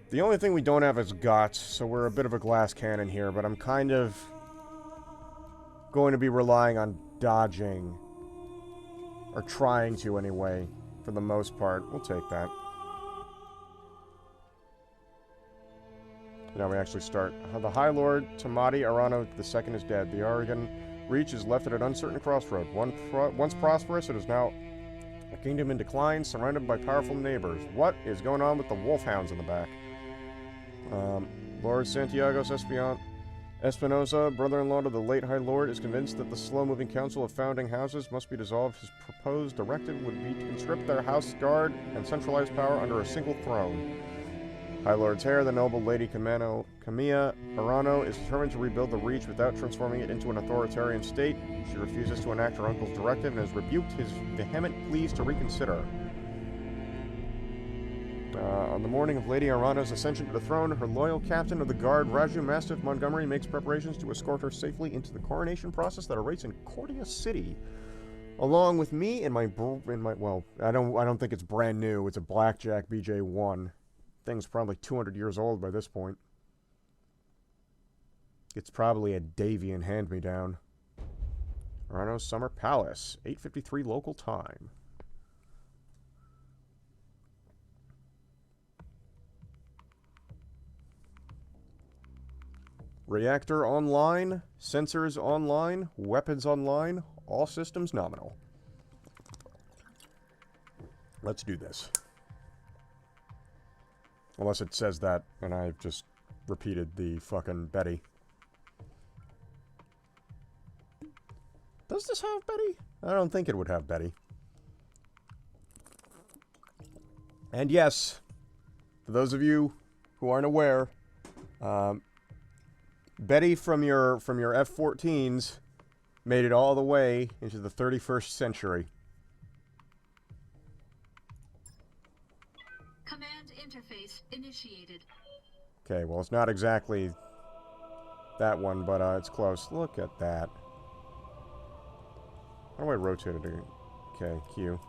The only thing we don't have is guts, so we're a bit of a glass cannon here, but I'm kind of going to be relying on dodging. Or trying to, anyway, for the most part. We'll take that. Now we actually start. The High Lord, Tamati Arano II is dead. The Oregon Reach is left at an uncertain crossroad. Once prosperous, it is now a kingdom in decline, surrounded by powerful neighbors. What is going on with the wolfhounds in the back? Lord Santiago Espinosa, brother-in-law to the late High Lord, is convinced that the slow-moving council of founding houses must be dissolved. His proposed directive would be to conscript their house guard and centralize power under a single throne. High Lord's heir, the noble Lady Camilla Arano, is determined to rebuild the Reach without transforming it into an authoritarian state. She refuses to enact her uncle's directive and has rebuked his vehement pleas to reconsider. On the morning of Lady Arano's ascension to the throne, her loyal captain of the guard, Raju Mastiff Montgomery, makes preparations to escort her safely into the coronation process that awaits in Cordia City. Along with me and well, I don't think it's brand new. It's a Blackjack BJ-1. Thing's probably 200 years old by this point. It's probably a Davian hand-me-down. Toronto Summer Palace, 8:53 local time. Reactor online, sensors online, weapons online, all systems nominal. Let's do this. Unless it says that, and I've just repeated the fucking Betty. Does this have Betty? I don't think it would have Betty. And yes, for those of you who aren't aware, Betty from your F-14s made it all the way into the 31st century. Command interface initiated. Okay, well, it's not exactly that one, but it's close. Look at that. How do I rotate it again? Okay, Q.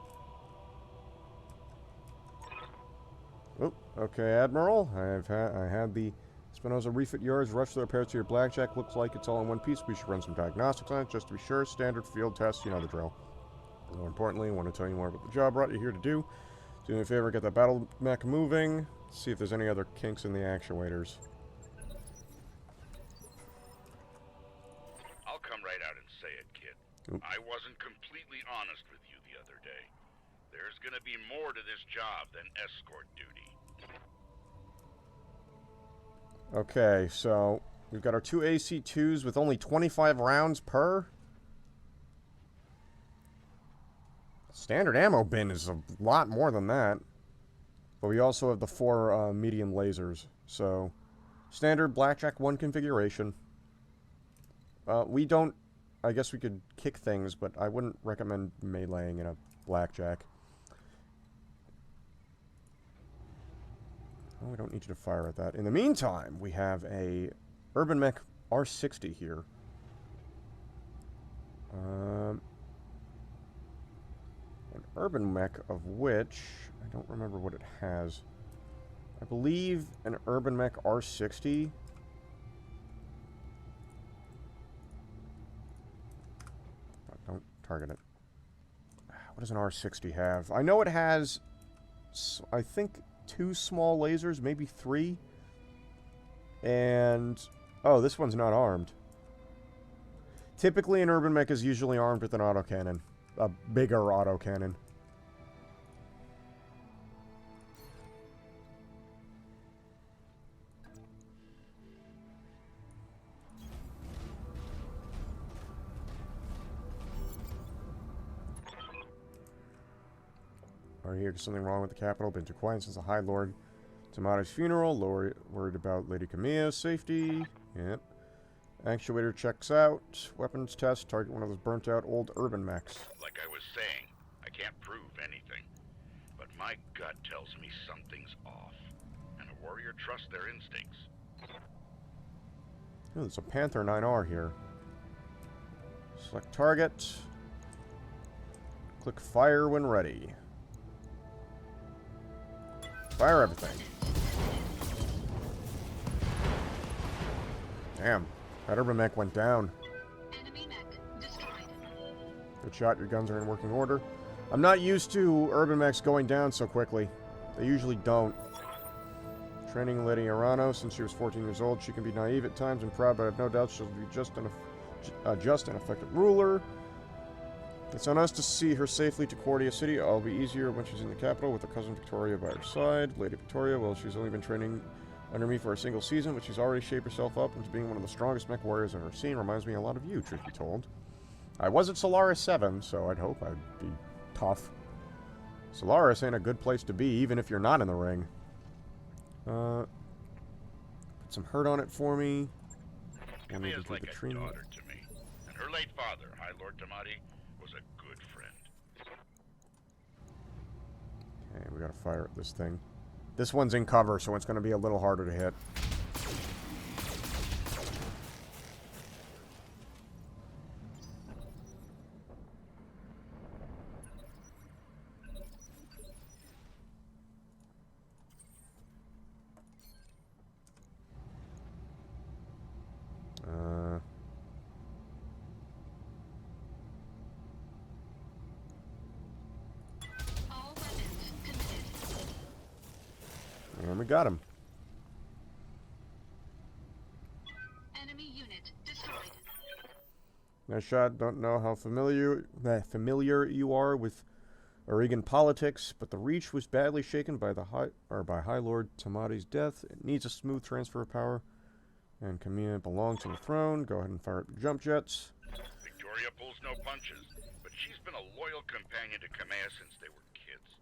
Oh, okay, Admiral. I had the Spinoza refit yards rush the repairs to your blackjack. Looks like it's all in one piece. We should run some diagnostics on it just to be sure. Standard field tests, you know the drill. More importantly, I want to tell you more about the job brought you here to do. Do me a favor, get that battle mech moving. See if there's any other kinks in the actuators. I'll come right out and say it, kid. Oop. I wasn't completely honest with you the other day. There's gonna be more to this job than escort duty. Okay, so we've got our two AC-2s with only 25 rounds per. Standard ammo bin is a lot more than that. But we also have the 4 medium lasers. So, standard Blackjack 1 configuration. We don't... I guess we could kick things, but I wouldn't recommend meleeing in a Blackjack. Oh, we don't need you to fire at that. In the meantime, we have a Urban Mech R60 here. An Urban Mech of which... I don't remember what it has. I believe an Urban Mech R60... Don't target it. What does an R60 have? I know it has... I think 2 small lasers, maybe 3. And... oh, this one's not armed. Typically, an Urban Mech is usually armed with an autocannon. A bigger autocannon. Are you here? Something wrong with the capital? Been too quiet since the High Lord Tamati's funeral. Worried about Lady Camilla's safety. Yep. Actuator checks out. Weapons test. Target one of those burnt out old Urban Mechs. Like I was saying, I can't prove anything. But my gut tells me something's off. And a warrior trusts their instincts. Oh, there's a Panther 9R here. Select target. Click fire when ready. Fire everything. Damn. That Urban Mech went down. Enemy mech destroyed. Good shot. Your guns are in working order. I'm not used to Urban Mechs going down so quickly. They usually don't. Training Lady Arano. Since she was 14 years old, she can be naive at times and proud, but I have no doubt she'll be just an effective ruler. It's on us to see her safely to Cordia City. It'll be easier when she's in the capital with her cousin Victoria by her side. Lady Victoria, well, she's only been training under me for a single season, but she's already shaped herself up into being one of the strongest mech warriors I've ever seen. Reminds me a lot of you, truth be told. I was at Solaris 7, so I'd hope I'd be tough. Solaris ain't a good place to be, even if you're not in the ring. Put some hurt on it for me. Camilla's like a daughter to me. And her late father, High Lord Tamati, was a good friend. Okay, we gotta fire at this thing. This one's in cover, so it's gonna be a little harder to hit. got him. Enemy unit destroyed. Nice shot. Don't know how familiar you are with Oregon politics, but the Reach was badly shaken by High Lord Tamati's death. It needs a smooth transfer of power, and Camilla belongs to the throne. Go ahead and fire up the jump jets. Victoria pulls no punches, but she's been a loyal companion to Kamea since they were kids.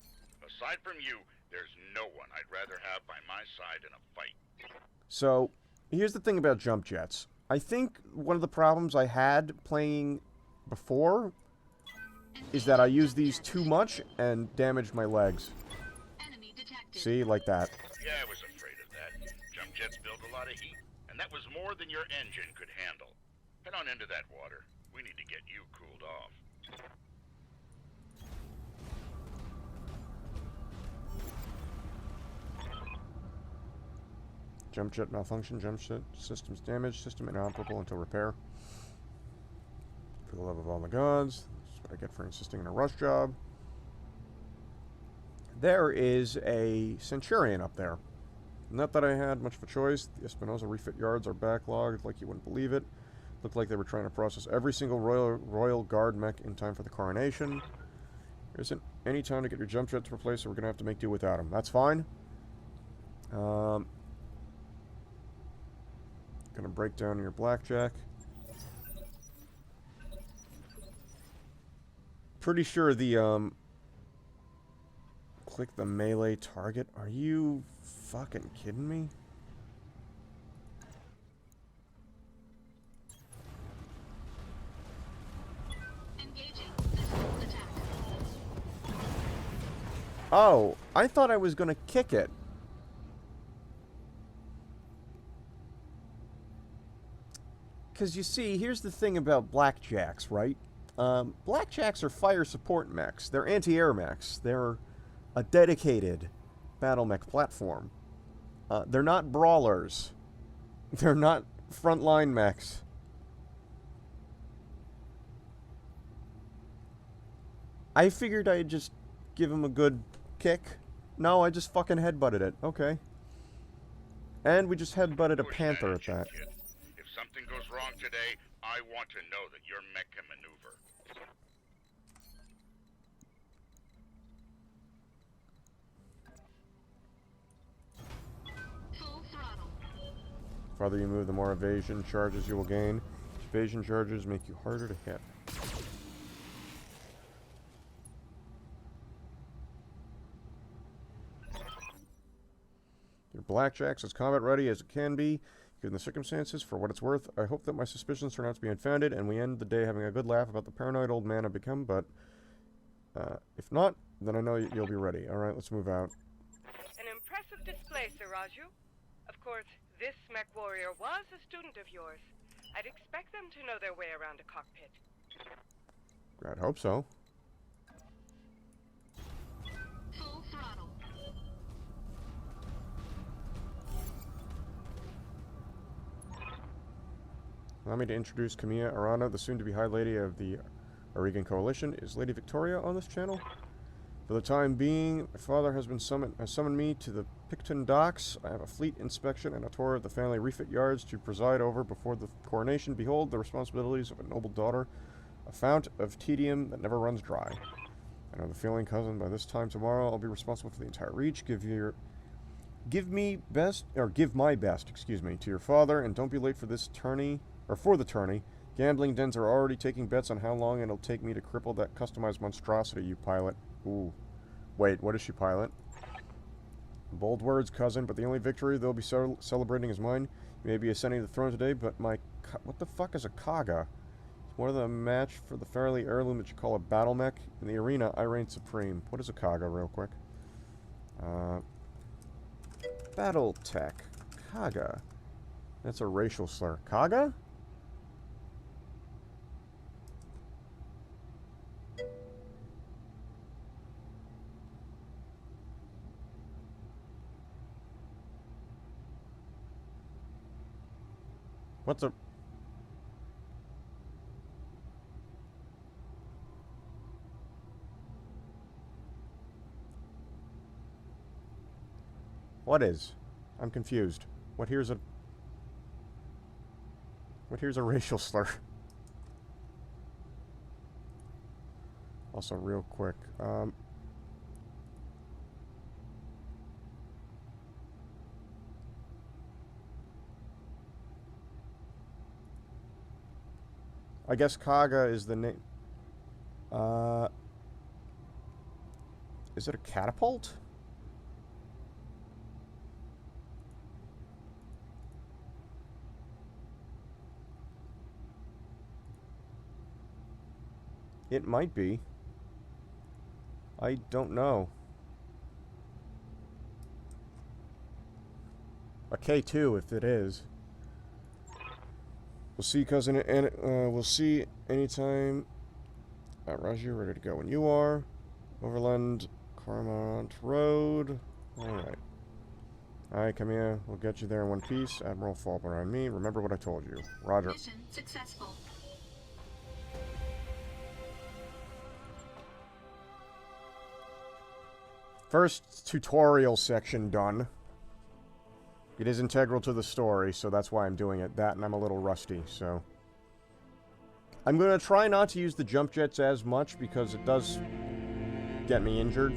Aside from you, there's no one I'd rather have by my side in a fight. So, here's the thing about jump jets. I think one of the problems I had playing before is that I used these too much and damaged my legs. Enemy detected. See, like that. Yeah, I was afraid of that. Jump jets build a lot of heat, and that was more than your engine could handle. Head on into that water. We need to get you cooled off. Jump jet malfunction, jump jet systems damaged, system inoperable until repair. For the love of all the gods, that's what I get for insisting on a rush job. There is a Centurion up there. Not that I had much of a choice. The Espinosa refit yards are backlogged like you wouldn't believe it. Looked like they were trying to process every single Royal Guard mech in time for the coronation. There isn't any time to get your jump jet to replace, so we're going to have to make do without them. That's fine. Gonna break down your blackjack. Pretty sure the, click the melee target. Are you fucking kidding me? Engaging missile attack. Oh, I thought I was gonna kick it. Because you see, here's the thing about blackjacks, right? Blackjacks are fire support mechs. They're anti-air mechs. They're a dedicated battle mech platform. They're not brawlers. They're not frontline mechs. I figured I'd just give him a good kick. No, I just fucking headbutted it. Okay. And we just headbutted a Push panther at engine, that. kid. If something goes wrong today, I want to know that your mech can maneuver. Full throttle. The farther you move, the more evasion charges you will gain. Evasion charges make you harder to hit. Your blackjack's as combat ready as it can be, given the circumstances. For what it's worth, I hope that my suspicions turn out to be unfounded, and we end the day having a good laugh about the paranoid old man I've become, but if not, then I know you'll be ready. Alright, let's move out. An impressive display, Sir Raju. Of course, this mech warrior was a student of yours. I'd expect them to know their way around a cockpit. I'd hope so. Full throttle. Allow me to introduce Camilla Arana, the soon-to-be High Lady of the Oregon Coalition. Is Lady Victoria on this channel? For the time being, my father has summoned me to the Picton docks. I have a fleet inspection and a tour of the family refit yards to preside over before the coronation. Behold the responsibilities of a noble daughter, a fount of tedium that never runs dry. I know the feeling, cousin. By this time tomorrow, I'll be responsible for the entire Reach. Give my best, excuse me, to your father, and don't be late for this tourney. Or for the tourney. Gambling dens are already taking bets on how long it'll take me to cripple that customized monstrosity you pilot. Ooh. Wait, what does she pilot? Bold words, cousin, but the only victory they'll be celebrating is mine. You may be ascending the throne today, but my... What the fuck is a Kaga? It's more than a match for the fairly heirloom that you call a battle mech. In the arena, I reign supreme. What is a Kaga, real quick? BattleTech. Kaga. That's a racial slur. Kaga? What's a... What is? I'm confused. What here's a racial slur? Also, real quick, I guess Kaga is the name. Is it a catapult? It might be. I don't know. A K2 if it is. We'll see, cousin, and we'll see anytime. Roger, ready to go when you are. Overland, Carmont Road. Alright. Alright, come here. We'll get you there in one piece. Admiral, fall behind me. Remember what I told you. Roger. Mission successful. First tutorial section done. It is integral to the story, so that's why I'm doing it. That, and I'm a little rusty, so... I'm going to try not to use the jump jets as much, because it does get me injured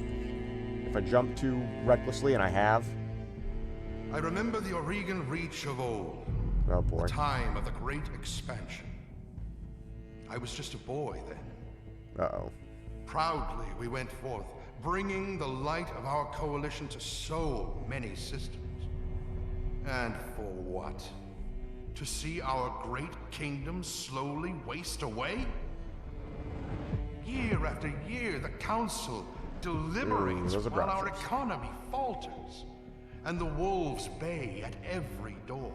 if I jump too recklessly, and I have. I remember the Oregon Reach of old. Oh boy. The time of the Great Expansion. I was just a boy then. Uh-oh. Proudly we went forth, bringing the light of our coalition to so many systems. And for what? To see our great kingdom slowly waste away? Year after year, the Council deliberates those are while our breakfast. economy falters, and the wolves bay at every door,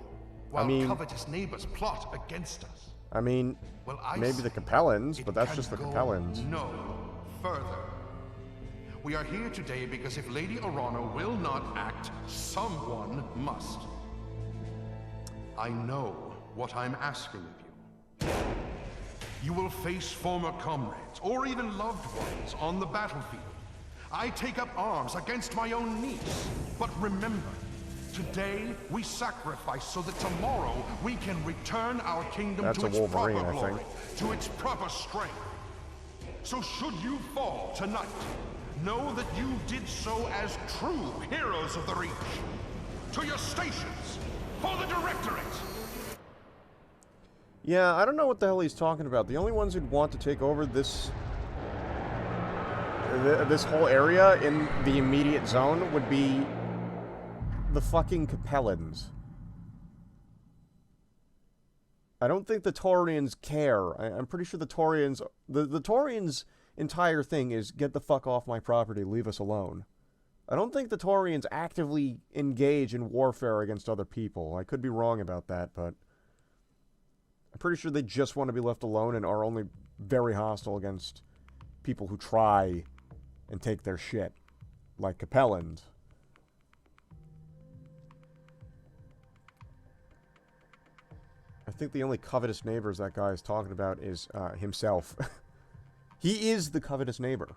while mean- covetous neighbors plot against us. I mean, Well, I maybe say the Capellans, it but that's can just the go Capellans. no further. We are here today because if Lady Arana will not act, someone must. I know what I'm asking of you. You will face former comrades, or even loved ones, on the battlefield. I take up arms against my own niece. But remember, today we sacrifice so that tomorrow we can return our kingdom That's to a its Wolverine, proper I glory, think. to its proper strength. So should you fall tonight, know that you did so as true heroes of the Reach. To your stations, for the Directorate! Yeah, I don't know what the hell he's talking about. The only ones who'd want to take over this whole area in the immediate zone would be the fucking Capellans. I don't think the Taurians care. I'm pretty sure the Taurians... The Taurians' entire thing is, get the fuck off my property, leave us alone. I don't think the Taurians actively engage in warfare against other people. I could be wrong about that, but... I'm pretty sure they just want to be left alone and are only very hostile against people who try and take their shit. Like Capellans. I think the only covetous neighbors that guy is talking about is himself. He is the covetous neighbor.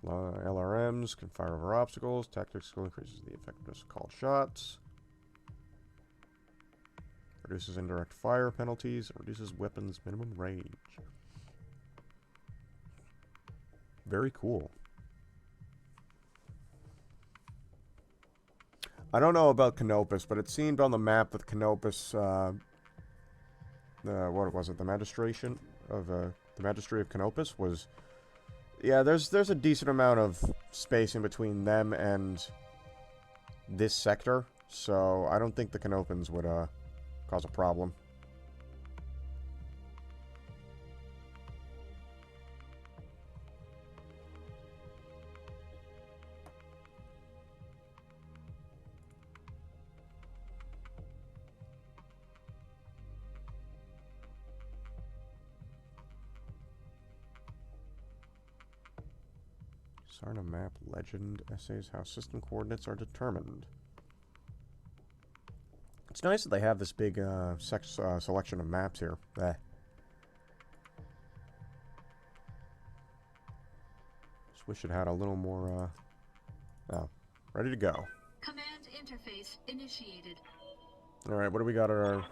LRMs can fire over obstacles. Tactics increases the effectiveness of called shots. Reduces indirect fire penalties. Reduces weapons minimum range. Very cool. I don't know about Canopus, but it seemed on the map that Canopus, what was it? The magistration of the Magistracy of Canopus was. Yeah, there's a decent amount of space in between them and this sector, so I don't think the Canopans would cause a problem. Sarna map legend essays how system coordinates are determined. It's nice that they have this big selection of maps here. Just wish it had a little more, oh, ready to go. Command interface initiated. Alright, what do we got at our...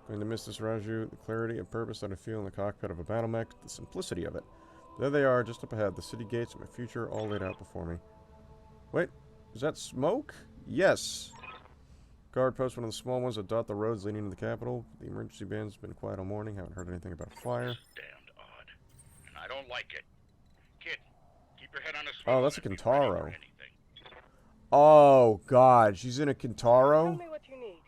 Going to miss this, Raju. The clarity and purpose that I feel in the cockpit of a battle mech. The simplicity of it. There they are, just up ahead. The city gates of my future all laid out before me. Wait, is that smoke? Yes. Guard post, one of the small ones that dot the roads leading to the capital. The emergency band's been quiet all morning. Haven't heard anything about a fire. Damned odd. And I don't like it. Kid, keep your head on a swivel. Oh, that's a and be ready for Kintaro. anything. Oh, God. She's in a Tell Kintaro? me what you need.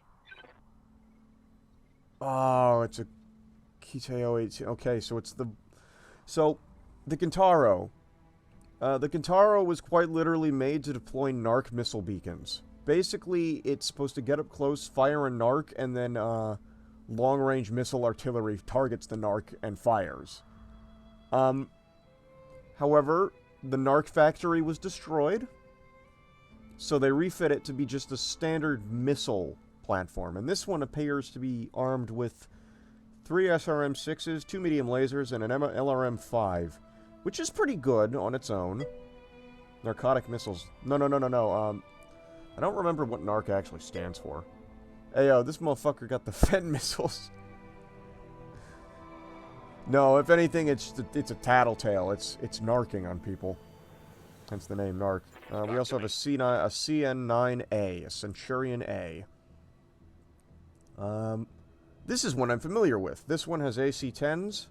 Oh, it's a Kiteo 18. Okay, so it's the... So, the Kintaro. The Kintaro was quite literally made to deploy Narc missile beacons. Basically, it's supposed to get up close, fire a Narc, and then long-range missile artillery targets the Narc and fires. However, the Narc factory was destroyed, so they refit it to be just a standard missile platform. And this one appears to be armed with 3 SRM-6s, 2 medium lasers, and an LRM-5, which is pretty good on its own. Narcotic missiles. No. I don't remember what NARC actually stands for. Hey, this motherfucker got the Fen missiles. No, if anything, it's a tattletale. It's narking on people. Hence the name Narc. We also have a CN9A, a Centurion A. This is one I'm familiar with. This one has AC-10s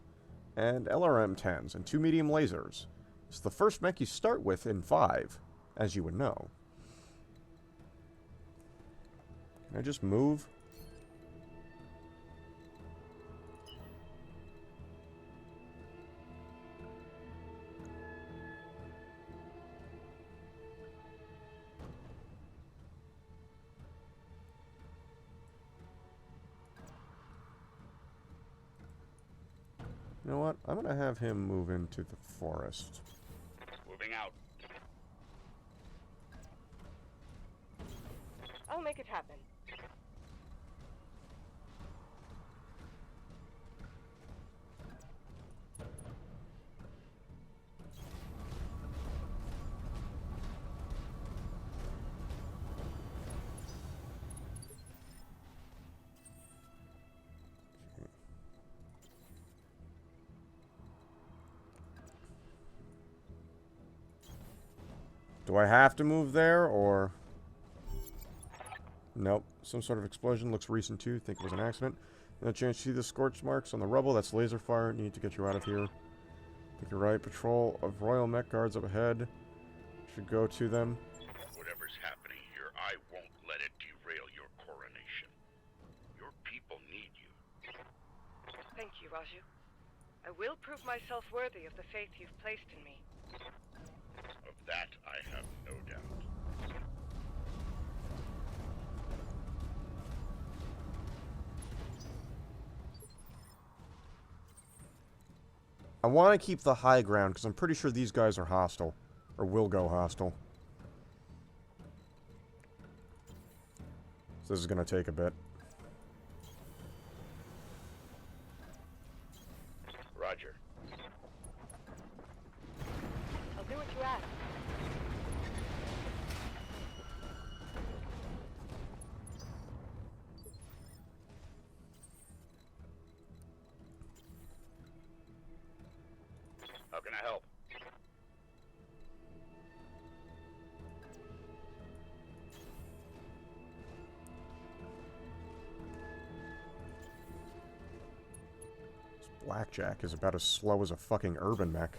and LRM-10s and 2 medium lasers. It's the first mech you start with in 5, as you would know. Can I just move? You know what? I'm gonna have him move into the forest. Moving out. I'll make it happen. Do I have to move there, or... Nope. Some sort of explosion. Looks recent, too. Think it was an accident. No chance to see the scorch marks on the rubble. That's laser fire. Need to get you out of here. Think you're right. Patrol of Royal Mech guards up ahead. Should go to them. Whatever's happening here, I won't let it derail your coronation. Your people need you. Thank you, Raju. I will prove myself worthy of the faith you've placed in me. Of that, I have no doubt. I want to keep the high ground, because I'm pretty sure these guys are hostile. Or will go hostile. So this is going to take a bit. Roger. I'll do what you ask. How can I help? This Blackjack is about as slow as a fucking urban mech.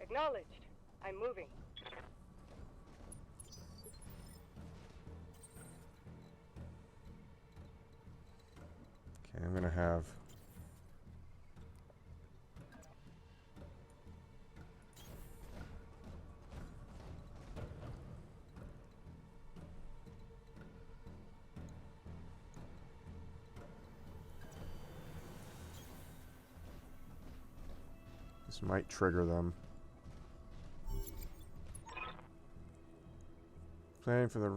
Acknowledged. I'm moving. Okay, I'm gonna have... This might trigger them. Planning for the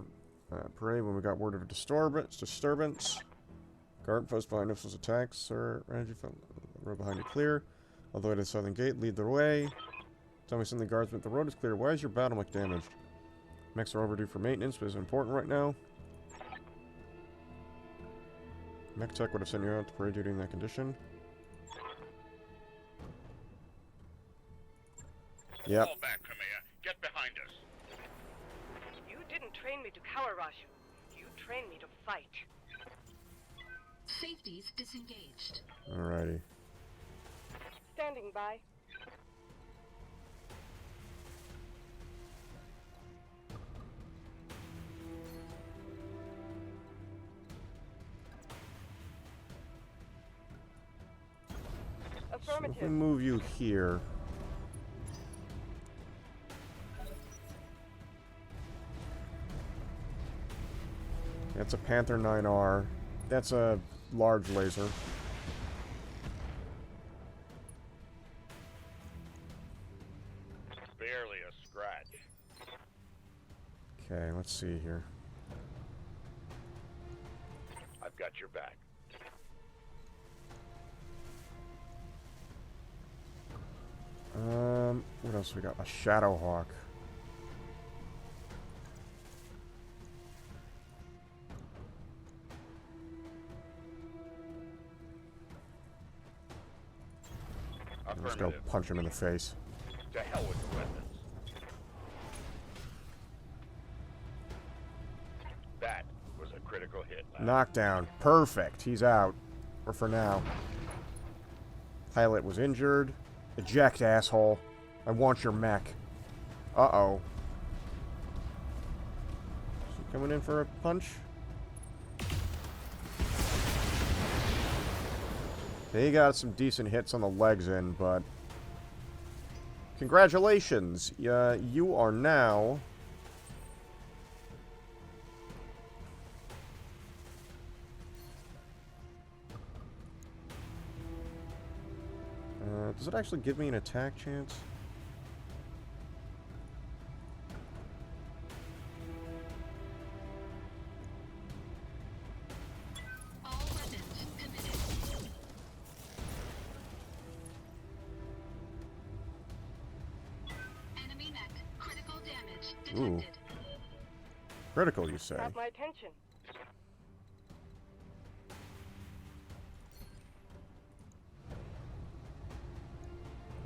parade when we got word of a disturbance. Guard post behind us was attacked, sir. Road behind you clear. All the way to the southern gate. Lead the way. Tell me something, guardsman. The road is clear. Why is your battle mech damaged? Mechs are overdue for maintenance, but is it important right now? Mech Tech would have sent you out to parade duty in that condition. Yep. Fall back, Kamea. Get behind us. You didn't train me to cower, Raju. You trained me to fight. Safeties disengaged. Alrighty. Standing by. So if we Affirmative. move you here. That's a Panther 9R. That's a large laser. Barely a scratch. Okay, let's see here. I've got your back. What else we got? A Shadowhawk. Let's go Affirmative. punch him in the face. To hell with the weapons. That was a critical hit, lad. Knockdown. Perfect. He's out. Or for now. Pilot was injured. Eject, asshole. I want your mech. Uh-oh. Is he coming in for a punch? He got some decent hits on the legs in, but... Congratulations! You are now... does it actually give me an attack chance? All weapons committed. Enemy mech. Critical damage detected. Ooh. Critical, you say? Have my attention.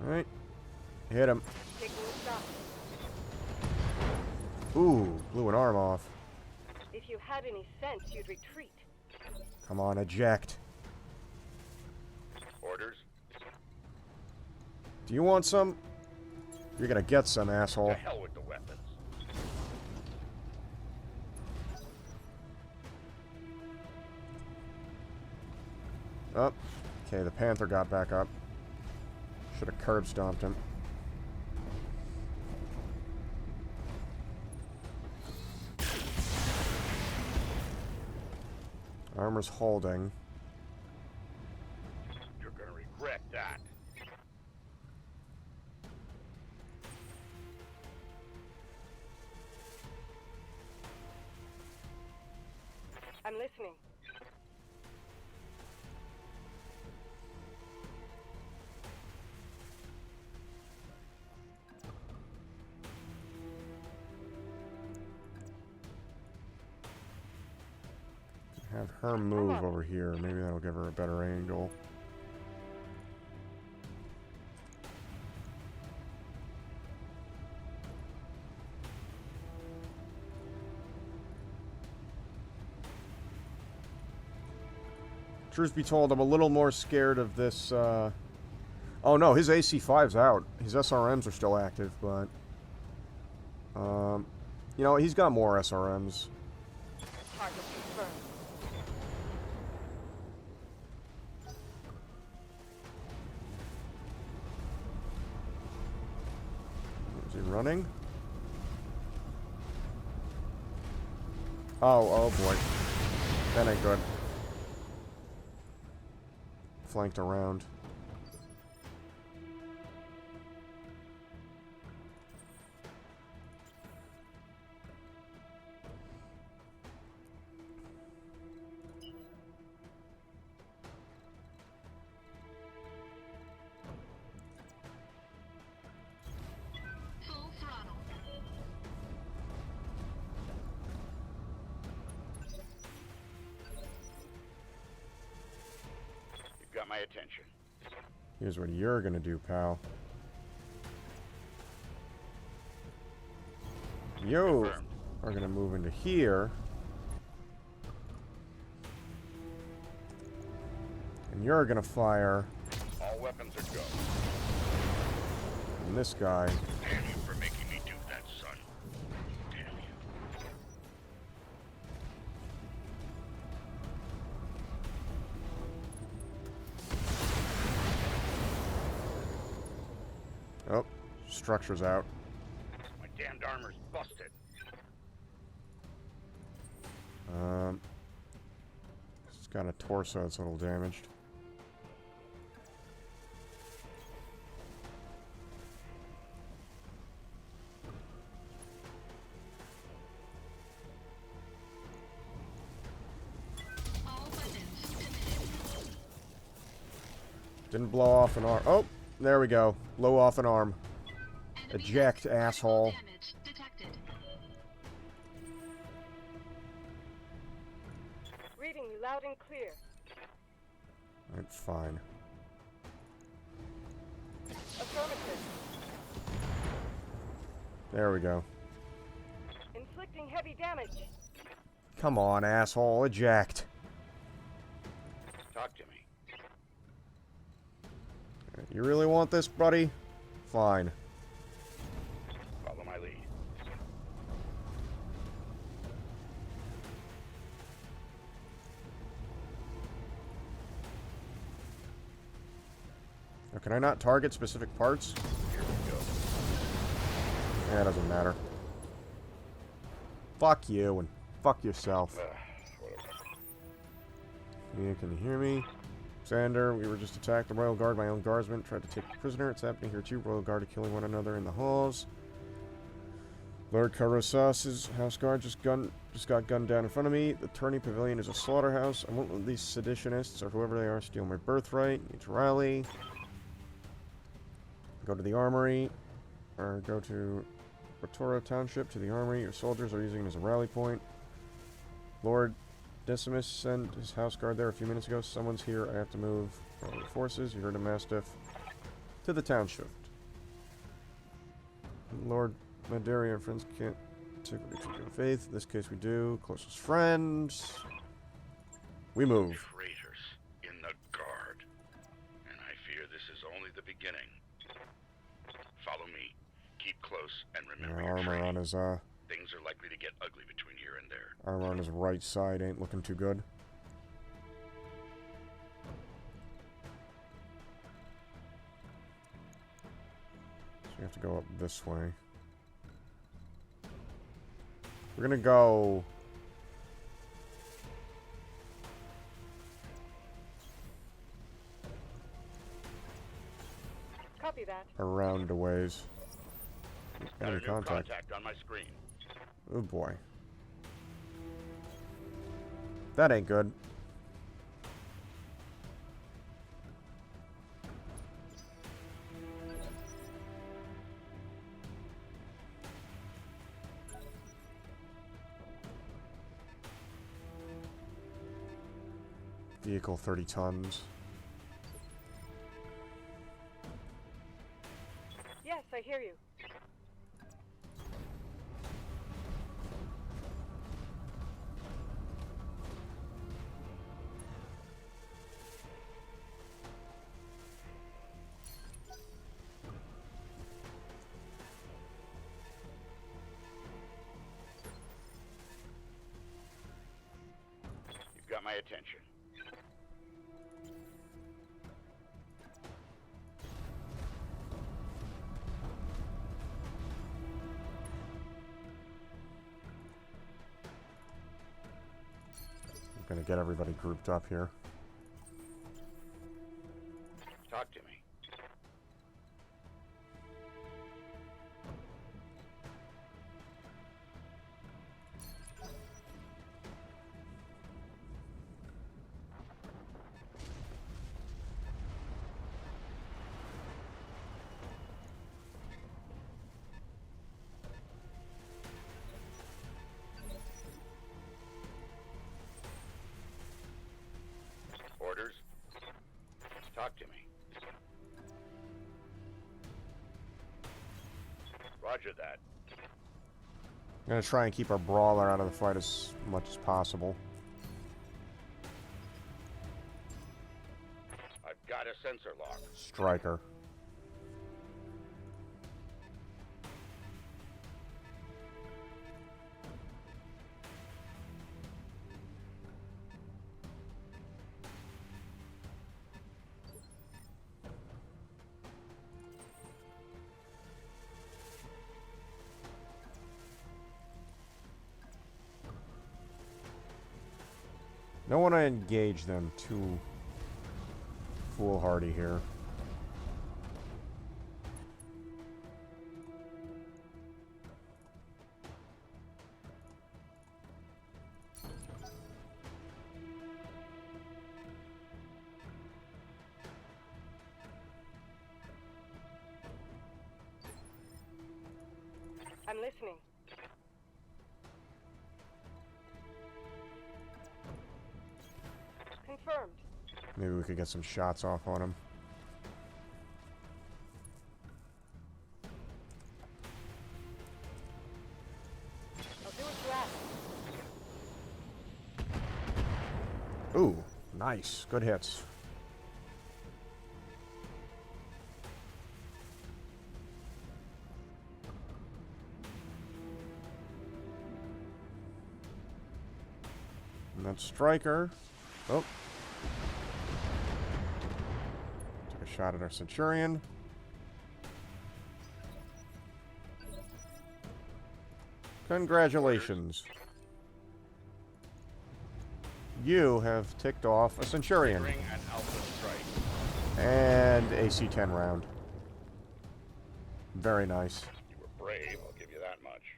Alright. Hit him. Taking a shot. Ooh, blew an arm off. If you had any sense, you'd retreat. Come on, eject. Orders? Do you want some? You're gonna get some, asshole. To hell with the weapons. Oh. Okay, the Panther got back up. Should have curb stomped him. Armor's holding. You're gonna regret that. I'm listening. Have her move over here. Maybe that'll give her a better angle. Truth be told, I'm a little more scared of this, Oh no, his AC-5's out. His SRMs are still active, but... you know, he's got more SRMs. Target confirmed. Is he running? Oh boy. That ain't good. Flanked around. my attention. Here's what you're gonna do, pal. You Confirmed. are gonna move into here. And you're gonna fire All weapons are go. on this guy. Damn you for making me do that, son. Damn you. Oh, structure's out. My damned armor's busted. It's got a torso that's a little damaged. All weapons committed. Didn't blow off an arm. Oh, there we go. Blow off an arm. Enemy Eject, critical asshole. damage detected. Reading you loud and clear. Alright, fine. Affirmative. There we go. Inflicting heavy damage. Come on, asshole. Eject. Talk to me. You really want this, buddy? Fine. Follow my lead. Now, can I not target specific parts? Here we go. Yeah, it doesn't matter. Fuck you and fuck yourself. Whatever. Yeah, can you hear me? Xander, we were just attacked. The Royal Guard, my own guardsmen, tried to take a prisoner. It's happening here too. Royal Guard are killing one another in the halls. Lord Karosas's house guard just got gunned down in front of me. The tourney pavilion is a slaughterhouse. I won't let these seditionists or whoever they are steal my birthright. Need to rally. Go to the armory. Or go to Retry Township to the armory. Your soldiers are using it as a rally point. Lord Decimus sent his house guard there a few minutes ago. Someone's here. I have to move the forces. You heard a mastiff. To the township. Lord Maderia and friends can't take what they treat in faith. In this case we do. Closest friends. We move. Traitors in the guard. And I fear this is only the beginning. Follow me. Keep close and remember your Armor training. on his Things are likely to get ugly between here and there. armor on his right side ain't looking too good. So we have to go up this way. We're gonna go Copy that. around a ways. Got a Enemy new contact. contact on my screen. Oh boy. That ain't good. Vehicle 30 tons. Yes, I hear you. You've got my attention. I'm gonna get everybody grouped up here. Talk to me. Roger that. I'm gonna try and keep our brawler out of the fight as much as possible. I've got a sensor lock. Striker. Don't want to engage them too foolhardy here. I'm listening. Confirmed. Maybe we could get some shots off on him. I'll do what you ask. Ooh, nice. Good hits. And that striker. Oh. Took a shot at our Centurion. Congratulations. You have ticked off a Centurion. Triggering an Alpha strike. And AC-10 round. Very nice. You were brave, I'll give you that much.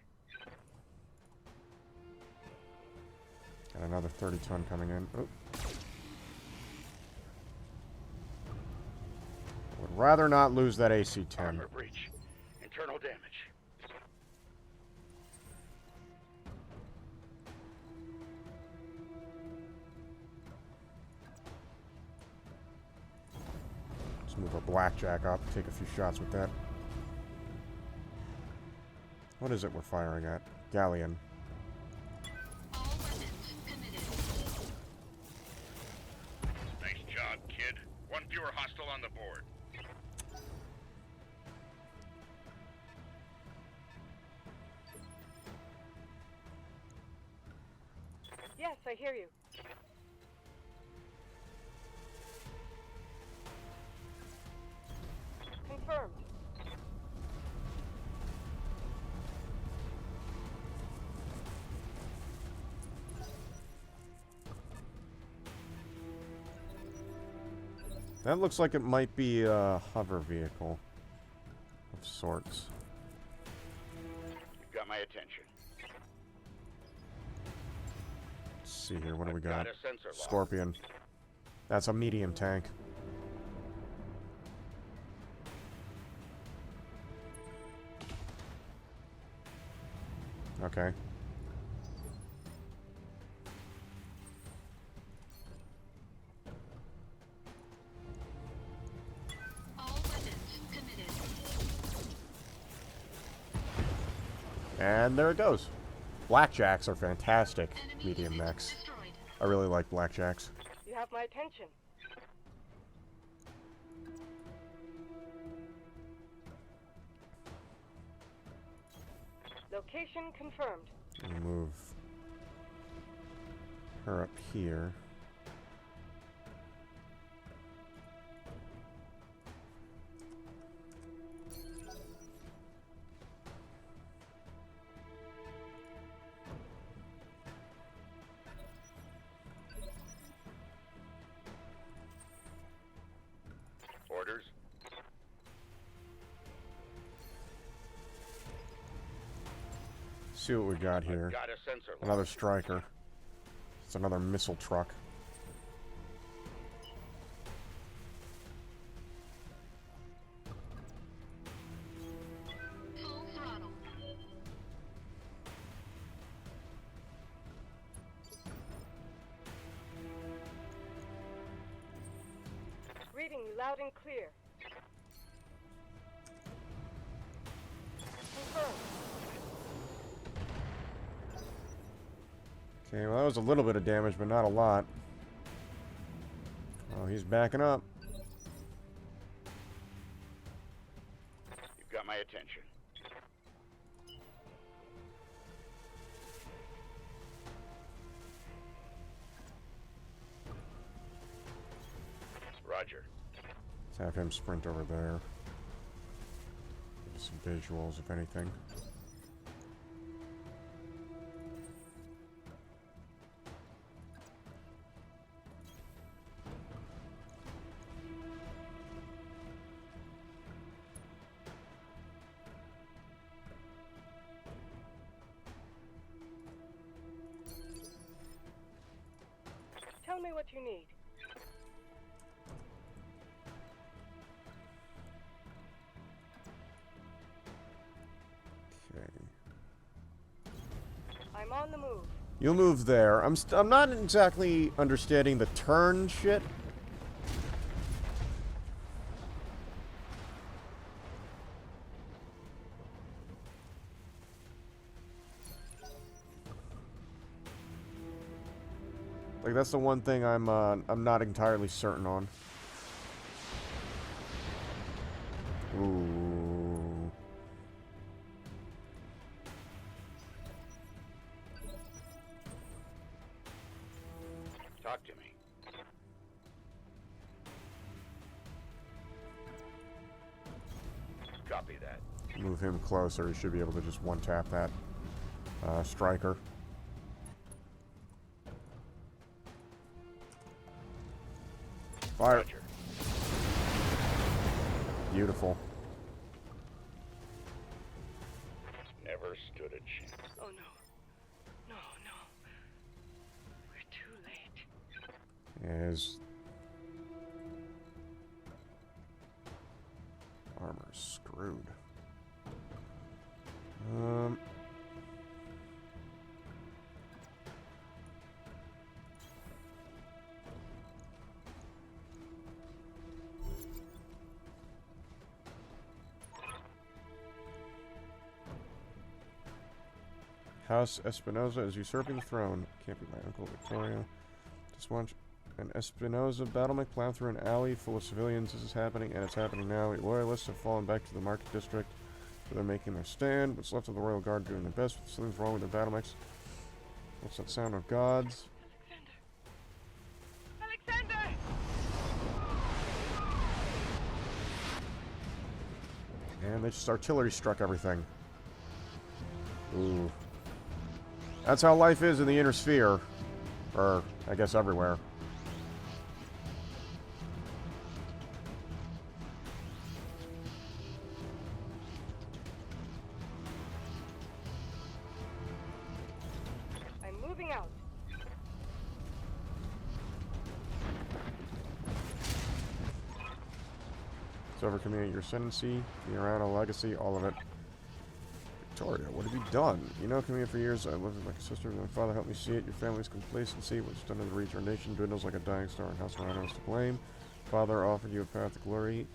Got another 30-ton coming in. Oop. Would rather not lose that AC-10. Armor breach. Internal damage. Let's move our blackjack up. Take a few shots with that. What is it we're firing at? Galleon. All weapons committed. Nice job, kid. One fewer hostile on the board. Yes, I hear you. Confirmed. That looks like it might be a hover vehicle of sorts. You've got my attention. Let's see here. What do we I've got? got a sensor lock. Scorpion. That's a medium tank. Okay. All weapons committed. And there it goes. Blackjacks are fantastic Enemy medium unit mechs. destroyed. I really like blackjacks. You have my attention. Location confirmed. We'll move her up here. Orders. See what we got here. I've got a sensor lock. Another striker. It's another missile truck. Full throttle. Reading you loud and clear. Okay, well that was a little bit of damage, but not a lot. Oh, he's backing up. You've got my attention. Roger. Let's have him sprint over there. Get some visuals, if anything. Tell me what you need. Okay. I'm on the move. You'll move there. I'm not exactly understanding the turn shit. Like that's the one thing I'm not entirely certain on. Ooh. Talk to me. Copy that. Move him closer. He should be able to just one-tap that striker. Fire. Roger. Beautiful. Never stood a chance. Oh no. No, no. We're too late. His armor's screwed. House Espinosa is usurping the throne. Can't be my uncle Victoria. Just watch an Espinosa battle mech plow through an alley full of civilians. This is happening, and it's happening now. Loyalists have fallen back to the market district, so they're making their stand. What's left of the royal guard doing their best. Something's wrong with their battle mechs. What's that sound of gods? Alexander! And they just artillery struck everything. Ooh. That's how life is in the inner sphere. Or, I guess, everywhere. I'm moving out. It's over community, your ascendancy, the Arano legacy, all of it. Victoria, what have you done? You know, coming here for years, I lived with my sister, my father helped me see it. Your family's complacency, what's done to the reach our nation, dwindles like a dying star, and House Rhino is to blame. Father offered you a path to glory.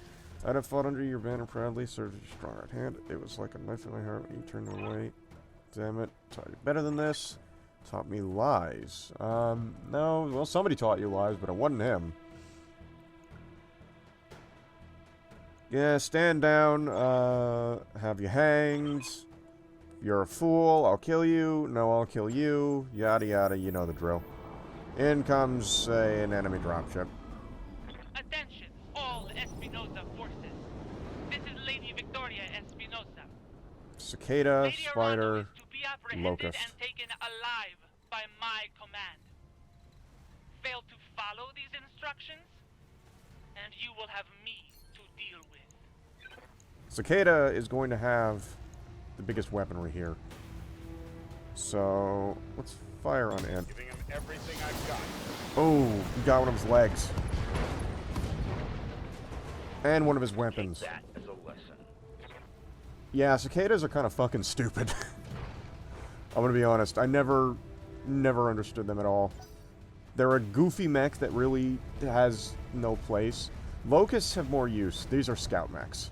I'd have fought under your banner proudly, served as your strong right hand. It was like a knife in my heart when you turned away. Damn it. Taught you better than this. Taught me lies. No, well, somebody taught you lies, but it wasn't him. Yeah, stand down, have you hanged. You're a fool, I'll kill you. No, I'll kill you. Yada yada, you know the drill. In comes an enemy dropship. Attention, all Espinosa forces. This is Lady Victoria Espinosa. Cicada, Lady Arano spider, is to be apprehended locust. and taken alive by my command. Fail to follow these instructions, and you will have me to deal with. Cicada is going to have the biggest weaponry here. So, let's fire on it. Giving him everything I've got. Oh, he got one of his legs. And one of his weapons. Take that as a lesson. Yeah, cicadas are kind of fucking stupid. I'm gonna be honest. I never understood them at all. They're a goofy mech that really has no place. Locusts have more use. These are scout mechs.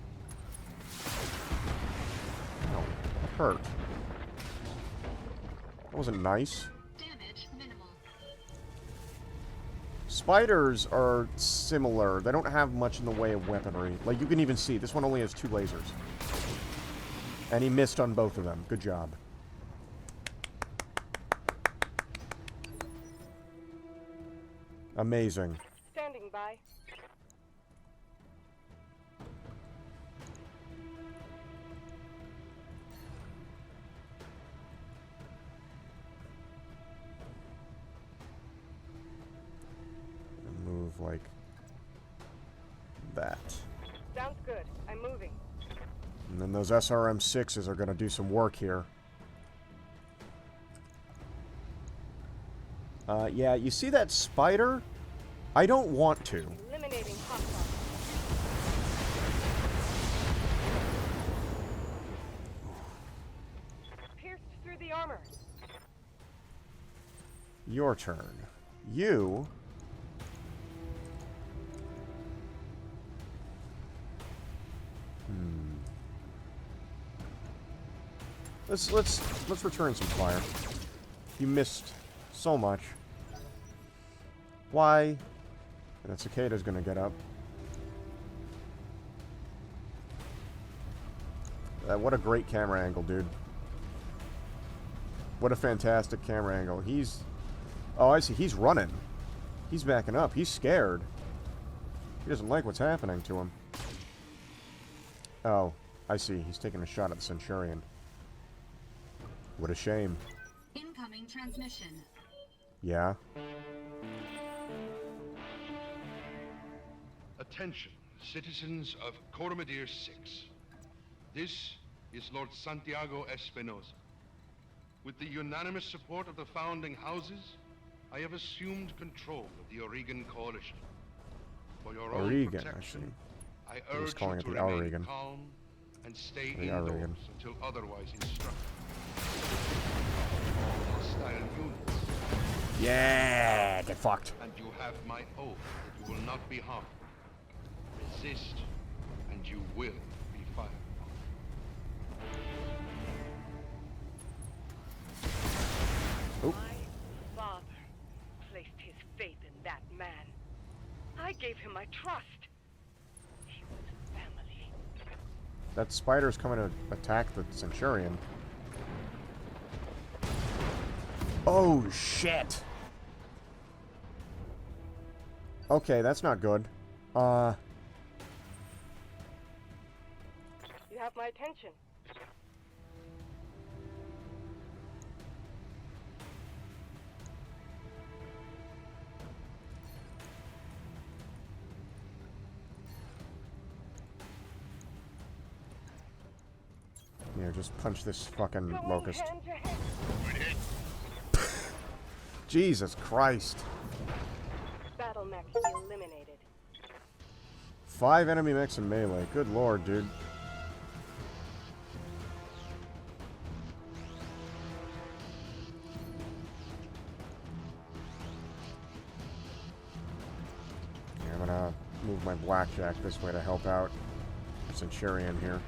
Oh, hurt. That wasn't nice. Damage minimal. Spiders are similar. They don't have much in the way of weaponry. Like, you can even see, this one only has 2 lasers. And he missed on both of them. Good job. Amazing. Standing by. Move like that. Sounds good. I'm moving. And then those SRM-6s are going to do some work here. Yeah, you see that spider? I don't want to. Eliminating hostiles. Pierced through the armor. Your turn. You... Let's return some fire. You missed so much. Why? And that cicada's gonna get up. What a great camera angle, dude. What a fantastic camera angle. He's... Oh, I see. He's running. He's backing up. He's scared. He doesn't like what's happening to him. Oh, I see. He's taking a shot at the Centurion. What a shame. Incoming transmission. Yeah? Attention, citizens of Coromadir 6. This is Lord Santiago Espinosa. With the unanimous support of the founding houses, I have assumed control of the Oregon Coalition. For your own Oregon, protection, I He was urge calling you it to the remain Oregon. calm and stay The indoors Oregon. until otherwise instructed. All hostile units, Yeah! Get fucked. and you have my oath that you will not be harmed. Resist, and you will be fired upon. Oop. My father placed his faith in that man. I gave him my trust. He was family. That spider's coming to attack the Centurion. Oh, shit! Okay, that's not good. You have my attention. Here, just punch this fucking Going locust. hand to hand. Jesus Christ. Battle mechs eliminated. 5 enemy mechs in melee. Good lord, dude. Yeah, I'm gonna move my blackjack this way to help out Centurion here.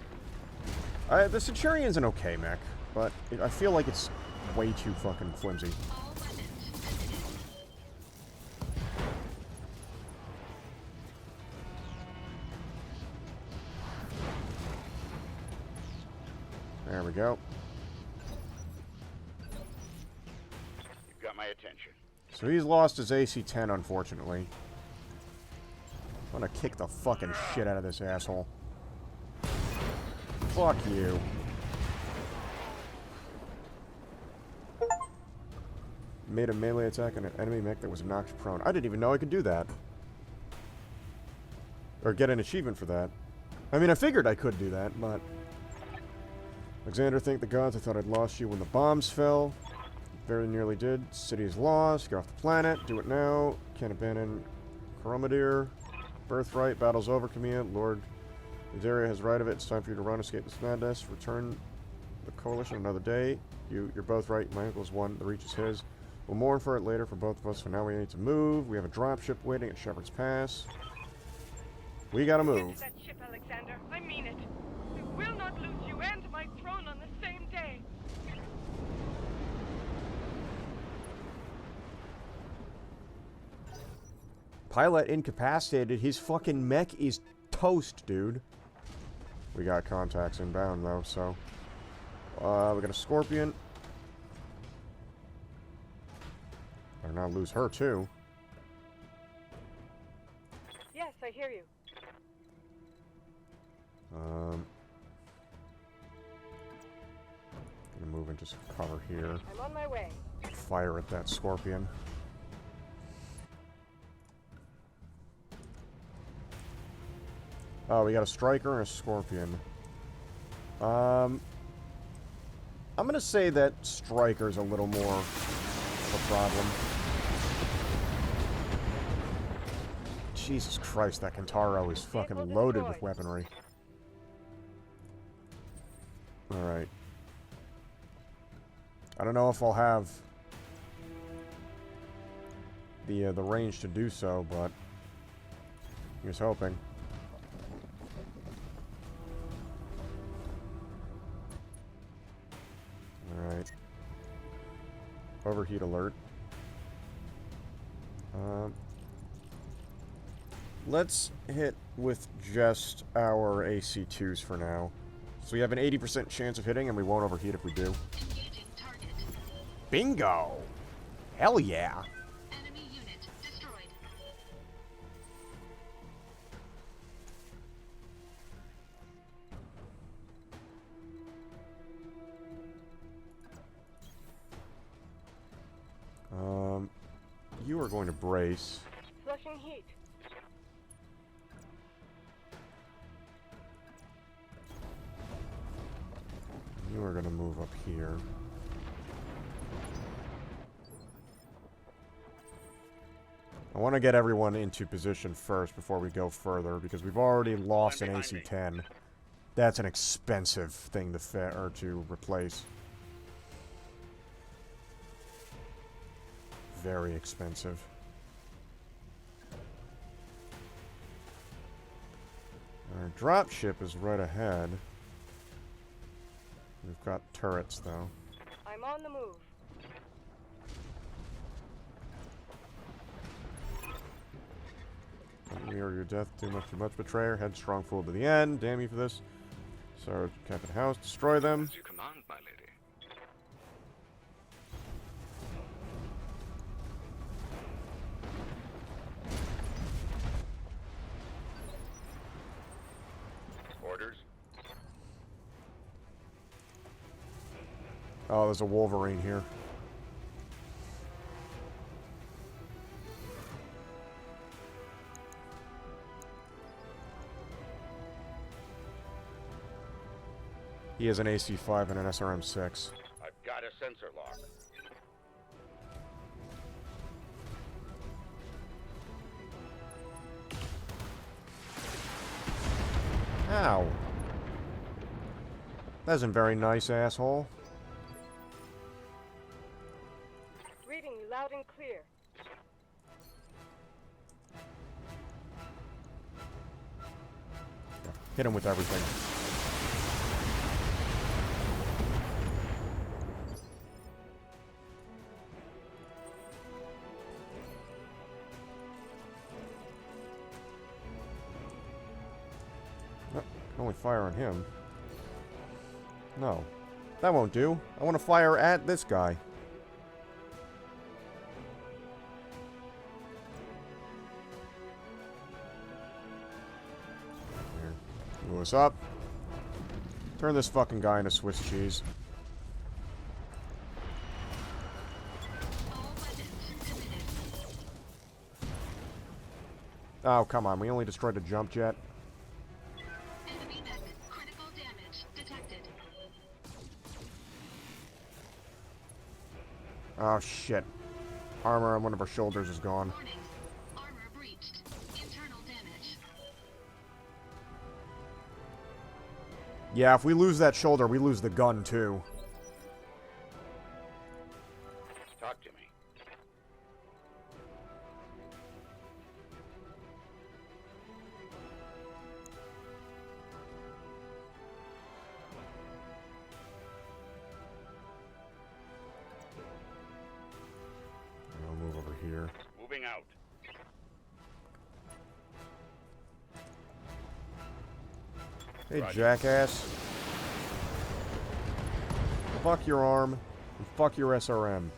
The Centurion's an okay mech, but I feel like it's way too fucking flimsy. All weapons committed. There we go. You've got my attention. So he's lost his AC-10, unfortunately. I'm gonna kick the fucking shit out of this asshole. Fuck you. Made a melee attack on an enemy mech that was knocked prone. I didn't even know I could do that. Or get an achievement for that. I mean, I figured I could do that, but... Alexander, thank the gods. I thought I'd lost you when the bombs fell. Very nearly did. City is lost. Get off the planet. Do it now. Can't abandon Coromadir. Birthright. Battle's over, Camilla. Lord Azaria has right of it. It's time for you to run. Escape this madness. Return the coalition another day. You're both right. My uncle's won. The reach is his. We'll mourn for it later for both of us. For now, we need to move. We have a dropship waiting at Shepherd's Pass. We gotta move. That ship, Alexander. I mean it. We will not lose you and my throne on the same day. Pilot incapacitated. His fucking mech is toast, dude. We got contacts inbound, though, so... we got a Scorpion. Better not lose her, too. Yes, I hear you. Gonna move into some cover here. I'm on my way. Fire at that Scorpion. Oh, we got a Striker and a Scorpion. I'm gonna say that Striker's a little more of a problem. Jesus Christ, that Kentaro is fucking loaded with weaponry. Alright. I don't know if I'll have the range to do so, but here's hoping. Alright. Overheat alert. Let's hit with just our AC2s for now. So we have an 80% chance of hitting, and we won't overheat if we do. Engaging target. Bingo! Hell yeah! Enemy unit destroyed. You are going to brace. Flushing heat. You are going to move up here. I want to get everyone into position first before we go further, because we've already lost an AC-10. That's an expensive thing to replace. Very expensive. Our dropship is right ahead. We've got turrets, though. I'm on the move. We are your death, too much betrayer, headstrong fool to the end. Damn you for this. So, Captain House, destroy them. As you command, my lady. Orders? Oh, there's a Wolverine here. He has an AC-5 and an SRM-6. I've got a sensor lock. Ow. That isn't very nice, asshole. Reading you loud and clear. Hit him with everything. No, can only fire on him. No. That won't do. I want to fire at this guy. Here. Move us up. Turn this fucking guy into Swiss cheese. All weapons committed. Oh, come on. We only destroyed a jump jet. Enemy mech. Critical damage detected. Oh, shit. Armor on one of our shoulders is gone. Warning. Armor breached. Internal damage. Yeah, if we lose that shoulder, we lose the gun, too. Talk to me. I'll move over here. Moving out. Hey, Roger. jackass. Fuck your arm, and fuck your SRM.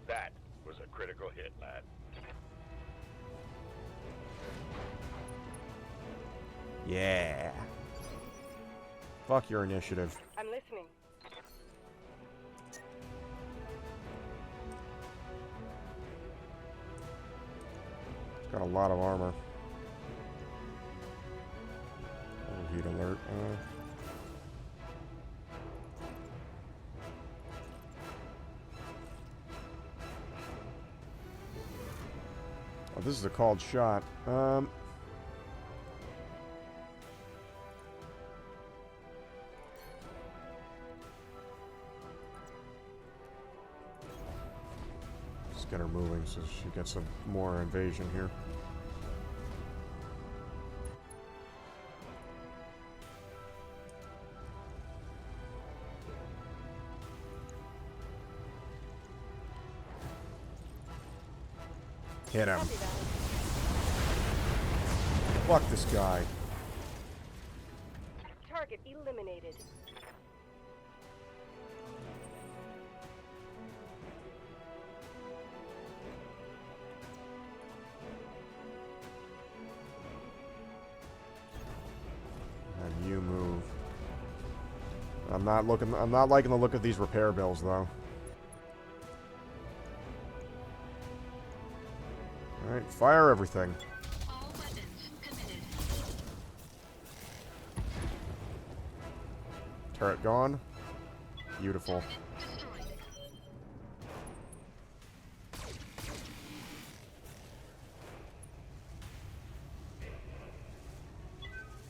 That was a critical hit, lad. Yeah. Fuck your initiative. I'm listening. It's got a lot of armor. Overheat alert. Oh, this is a called shot. Just get her moving so she gets some more invasion here. Hit him. Copy that. Fuck this guy. Target eliminated. And you move. I'm not liking the look of these repair bills though. Alright, fire everything. All weapons committed. Turret gone. Beautiful. Destroyed.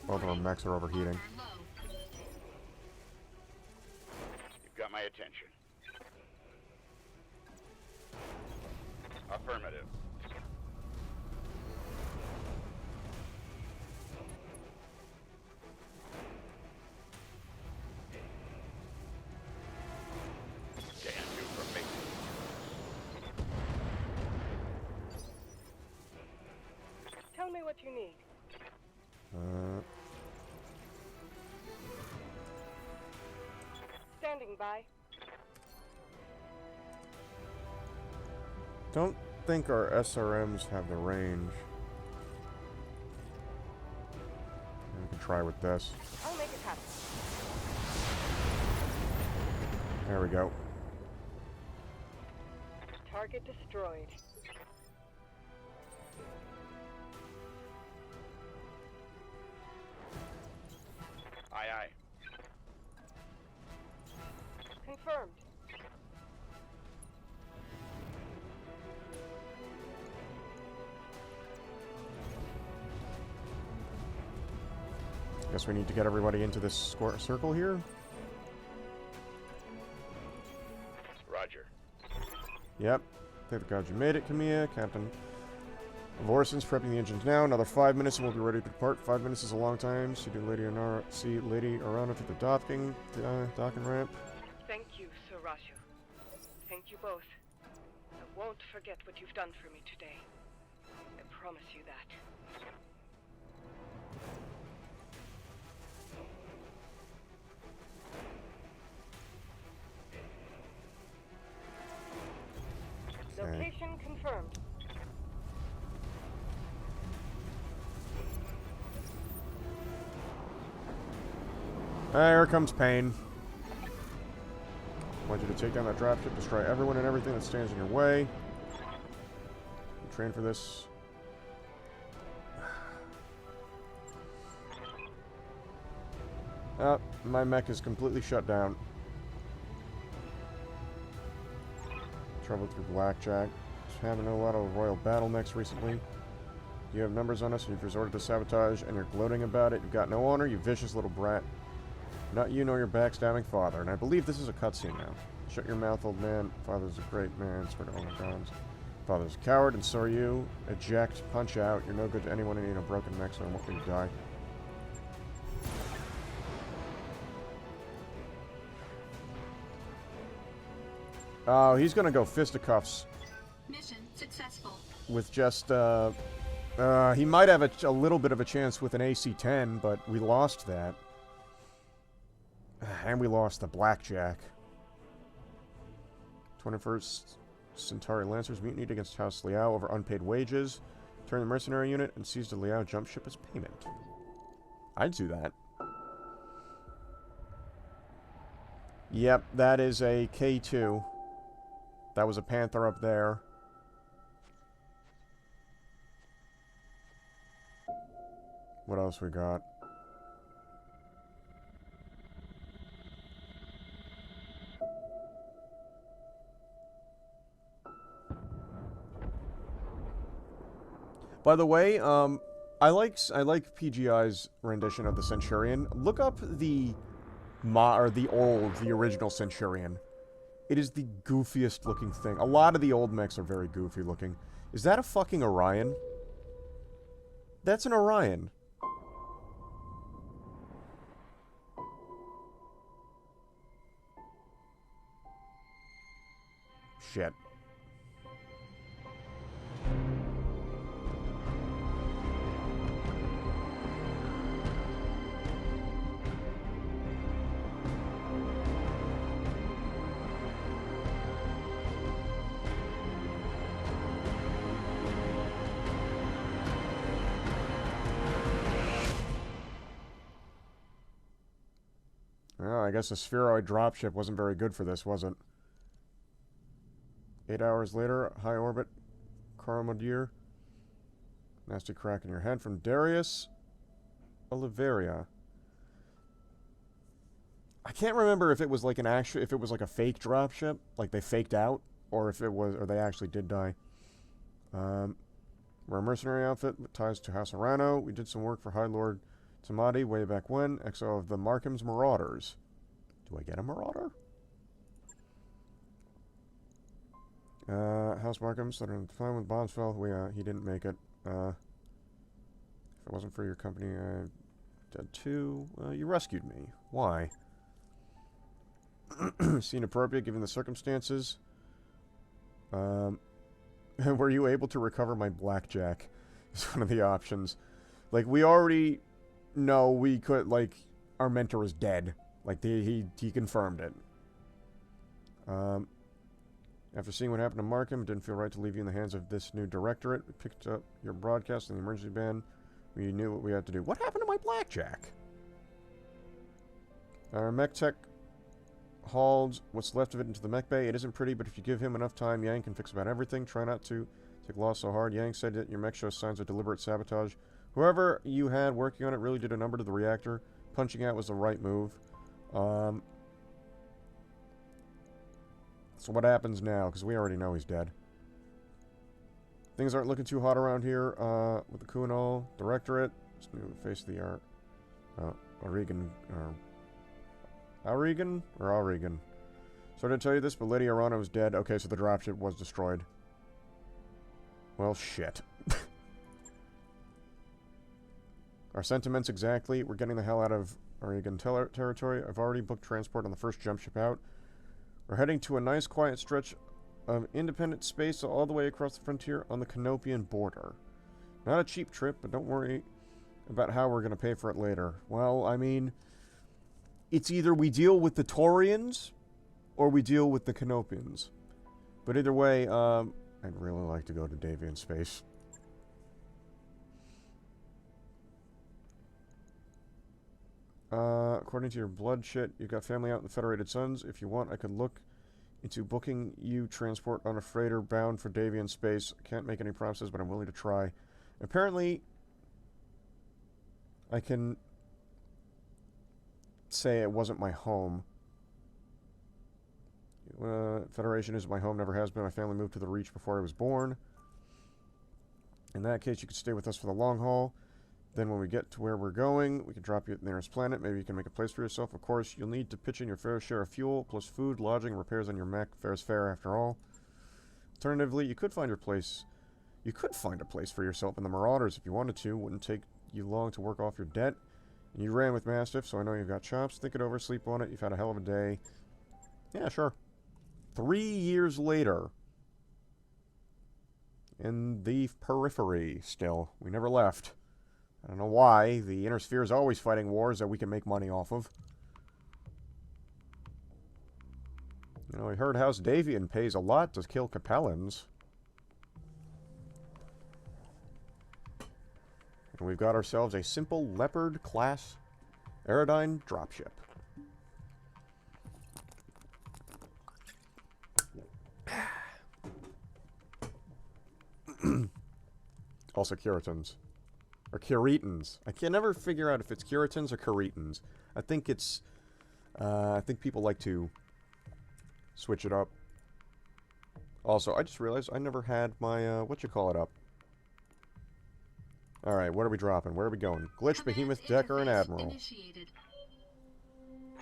Both of our mechs are overheating. Armor low. You've got my attention. Affirmative. Stand to from me. Tell me what you need. Standing by. Don't think our SRMs have the range. We can try with this. I'll make it happen. There we go. Target destroyed. Aye, aye. Confirmed. Guess we need to get everybody into this square circle here. Roger. Yep. Thank God you made it, Kamiya. Captain Vorson's prepping the engines now. Another 5 minutes and we'll be ready to depart. 5 minutes is a long time. See Lady Arana to the docking ramp. Thank you, Sir Raju. Thank you both. I won't forget what you've done for me today. I promise you that. Location confirmed. Here comes Pain. I want you to take down that dropship, destroy everyone and everything that stands in your way. Train for this. Oh, my mech is completely shut down. Trouble through Blackjack. Just haven't a lot of Royal Battle Mechs recently. You have numbers on us and you've resorted to sabotage and you're gloating about it. You've got no honor, you vicious little brat. Not you nor your backstabbing father. And I believe this is a cutscene now. Shut your mouth, old man. Father's a great man. Swear to all my gods. Father's a coward, and so are you. Eject, punch out. You're no good to anyone in a broken mech, so I want you to die. Oh, he's gonna go fisticuffs Mission successful. with just, he might have a little bit of a chance with an AC-10, but we lost that. And we lost the Blackjack. 21st Centauri Lancers mutinied against House Liao over unpaid wages. Turned the mercenary unit and seized a Liao jump ship as payment. I'd do that. Yep, that is a K2. That was a Panther up there. What else we got? By the way, I like PGI's rendition of the Centurion. Look up the original Centurion. It is the goofiest looking thing. A lot of the old mechs are very goofy looking. Is that a fucking Orion? That's an Orion. Shit. Well, I guess the spheroid dropship wasn't very good for this, was it? 8 hours later, high orbit, Caramodir. Nasty crack in your head from Darius Oliveria. I can't remember if it was like if it was like a fake dropship, like they faked out, or if it was, or they actually did die. We're a mercenary outfit with ties to House Arano. We did some work for High Lord Tamati way back when. XO of the Markham's Marauders. Do I get a Marauder? House Markham started to find when bombs fell. He didn't make it. If it wasn't for your company, I'd dead too. You rescued me. Why? Seemed appropriate given the circumstances. Were you able to recover my blackjack? Is one of the options. Like, we already know we could, like, our mentor is dead. Like, he confirmed it. After seeing what happened to Markham, it didn't feel right to leave you in the hands of this new directorate. We picked up your broadcast in the emergency band. We knew what we had to do. What happened to my blackjack? Our mech tech hauled what's left of it into the mech bay. It isn't pretty, but if you give him enough time, Yang can fix about everything. Try not to take loss so hard. Yang said that your mech shows signs of deliberate sabotage. Whoever you had working on it really did a number to the reactor. Punching out was the right move. So what happens now? Because we already know he's dead. Things aren't looking too hot around here with the coup and all. Directorate. This new face of the art. Aurigan. Aurigan? Or Aurigan. Sorry to tell you this, but Lady Arano is dead. Okay, so the dropship was destroyed. Well, shit. Our sentiments exactly. We're getting the hell out of Aurigan territory. I've already booked transport on the first jump ship out. We're heading to a nice quiet stretch of independent space all the way across the frontier on the Canopian border. Not a cheap trip, but don't worry about how we're going to pay for it later. Well, I mean, it's either we deal with the Taurians or we deal with the Canopians. But either way, I'd really like to go to Davian space. According to your blood shit, you've got family out in the Federated Suns. If you want, I could look into booking you transport on a freighter bound for Davian space. I can't make any promises, but I'm willing to try. Apparently, I can say it wasn't my home. Federation is my home, never has been. My family moved to the Reach before I was born. In that case, you could stay with us for the long haul. Then when we get to where we're going, we can drop you at the nearest planet. Maybe you can make a place for yourself. Of course, you'll need to pitch in your fair share of fuel, plus food, lodging, repairs on your mech. Fair's fair, after all. Alternatively, you could find your place. You could find a place for yourself in the Marauders if you wanted to. Wouldn't take you long to work off your debt. And you ran with Mastiff, so I know you've got chops. Think it over, sleep on it. You've had a hell of a day. Yeah, sure. 3 years later. In the periphery, still. We never left. I don't know why. The Inner Sphere is always fighting wars that we can make money off of. You know, I heard House Davian pays a lot to kill Capellans. And we've got ourselves a simple Leopard-class Aerodyne dropship. Also Curitans. Or Curitans. I can never figure out if it's Curitans or Curitans. I think it's... I think people like to switch it up. Also, I just realized I never had my, whatchamacallit up. Alright, what are we dropping? Where are we going? Glitch, Behemoth, Decker, and Admiral. Initiated.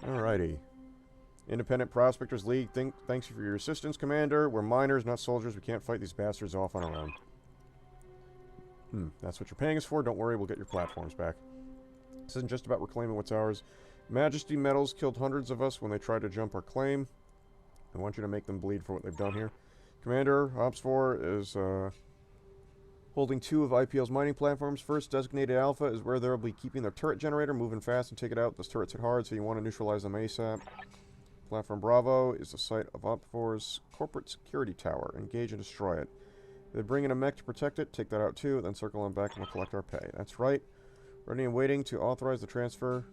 Alrighty. Independent Prospectors League, thanks for your assistance, Commander. We're miners, not soldiers. We can't fight these bastards off on our own. That's what you're paying us for. Don't worry, we'll get your platforms back. This isn't just about reclaiming what's ours. Majesty Metals killed hundreds of us when they tried to jump our claim. I want you to make them bleed for what they've done here. Commander, Ops 4 is holding 2 of IPL's mining platforms. First, designated Alpha is where they'll be keeping their turret generator, moving fast and take it out. Those turrets hit hard, so you want to neutralize them ASAP. Platform Bravo is the site of Ops 4's corporate security tower. Engage and destroy it. They bring in a mech to protect it, take that out too, then circle on back and we'll collect our pay. That's right. Ready and waiting to authorize the transfer.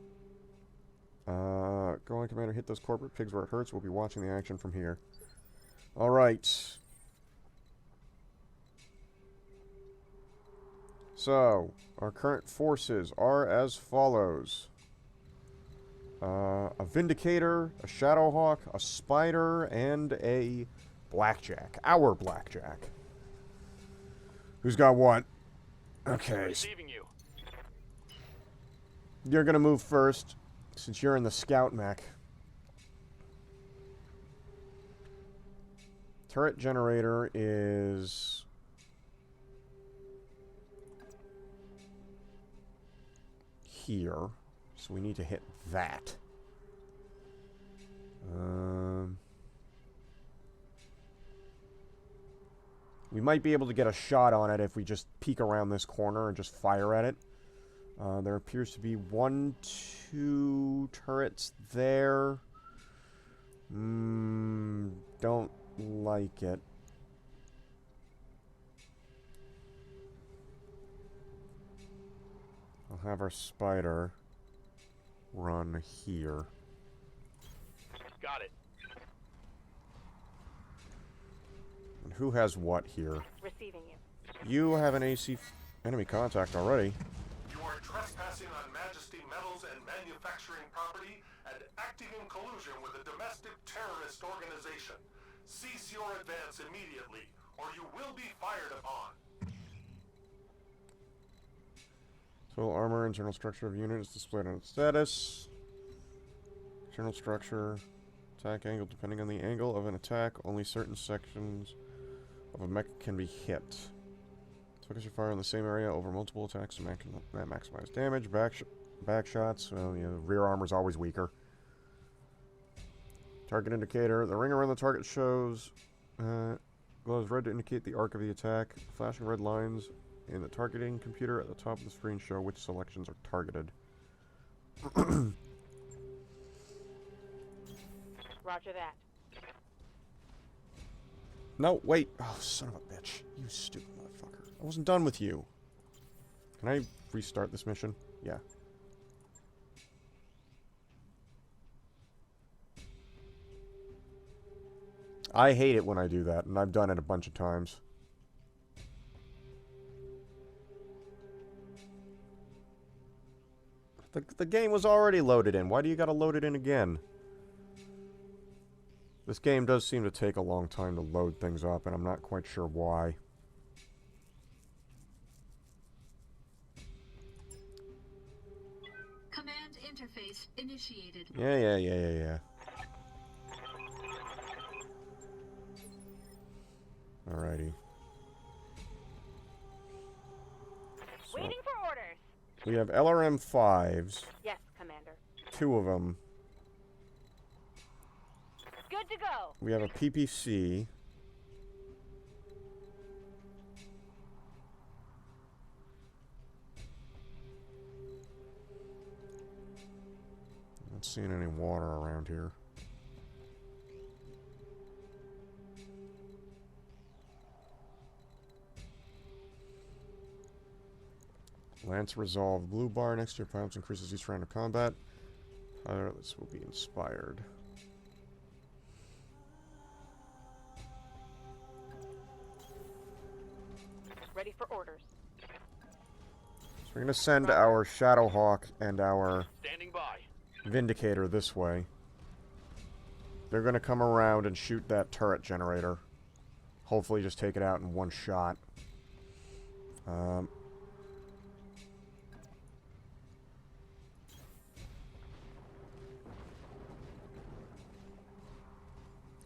Go on, Commander, hit those corporate pigs where it hurts. We'll be watching the action from here. Alright. So, our current forces are as follows. A Vindicator, a Shadowhawk, a Spider, and a Blackjack. Our Blackjack. Who's got what? Okay. Receiving you. You're gonna move first, since you're in the scout mech. Turret generator is... here. So we need to hit that. We might be able to get a shot on it if we just peek around this corner and just fire at it. There appears to be 1, 2 turrets there. Don't like it. I'll have our Spider run here. Got it. And who has what here? Receiving you. You have an AC enemy contact already. You are trespassing on Majesty Metals and manufacturing property and acting in collusion with a domestic terrorist organization. Cease your advance immediately, or you will be fired upon. Total armor, internal structure of unit is displayed on its status. Internal structure, attack angle, depending on the angle of an attack, only certain sections of a mech can be hit. Focus your fire on the same area over multiple attacks to maximize damage. Back shots, well, you know, the rear armor is always weaker. Target indicator. The ring around the target shows glows red to indicate the arc of the attack. Flashing red lines in the targeting computer at the top of the screen show which selections are targeted. Roger that. No, wait. Oh, son of a bitch. You stupid motherfucker. I wasn't done with you. Can I restart this mission? Yeah. I hate it when I do that, and I've done it a bunch of times. The game was already loaded in. Why do you gotta load it in again? This game does seem to take a long time to load things up, and I'm not quite sure why. Command interface initiated. Yeah. Alrighty. So, Waiting for orders. we have LRM-5s. Yes, Commander. 2 of them. Good to go. We have a PPC. Not seeing any water around here. Lance resolve. Blue bar next to your pilots increases each round of combat. Pilots will be inspired. Ready for orders. So we're going to send our Shadowhawk and our Standing by. Vindicator this way. They're going to come around and shoot that turret generator. Hopefully just take it out in one shot.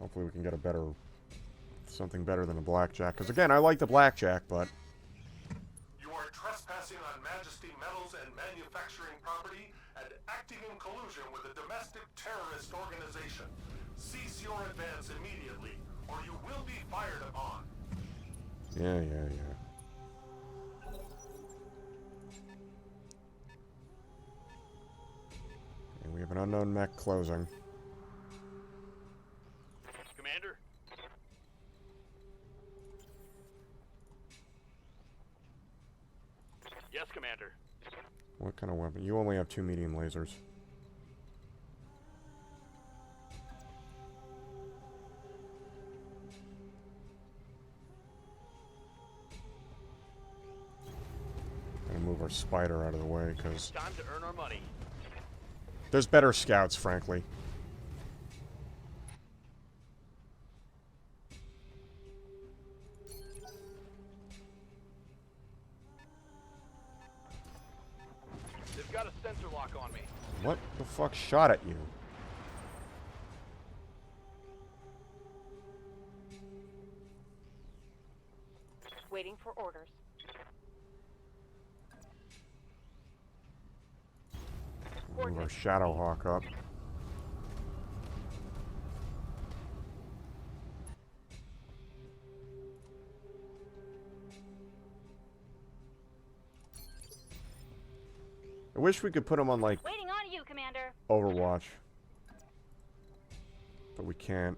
Hopefully we can get a better... something better than a blackjack. Because again, I like the blackjack, but... You are trespassing on Majesty Metals and manufacturing property and acting in collusion with a domestic terrorist organization. Cease your advance immediately, or you will be fired upon. Yeah. And we have an unknown mech closing. Commander? Yes, Commander. What kind of weapon? You only have 2 medium lasers. Gonna move our spider out of the way, because Time to earn our money. there's better scouts, frankly. They've got a sensor lock on me. What the fuck shot at you? Waiting for orders. Move our Shadowhawk up. I wish we could put him on, like, Waiting on you, Commander. Overwatch. But we can't.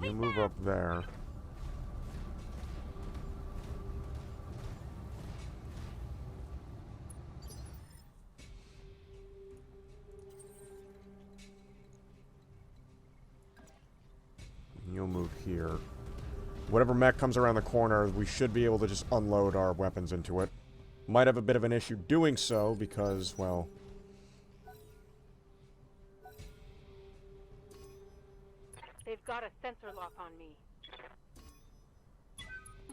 You move up there. You'll move here. Whatever mech comes around the corner, we should be able to just unload our weapons into it. Might have a bit of an issue doing so because, well... They've got a sensor lock on me.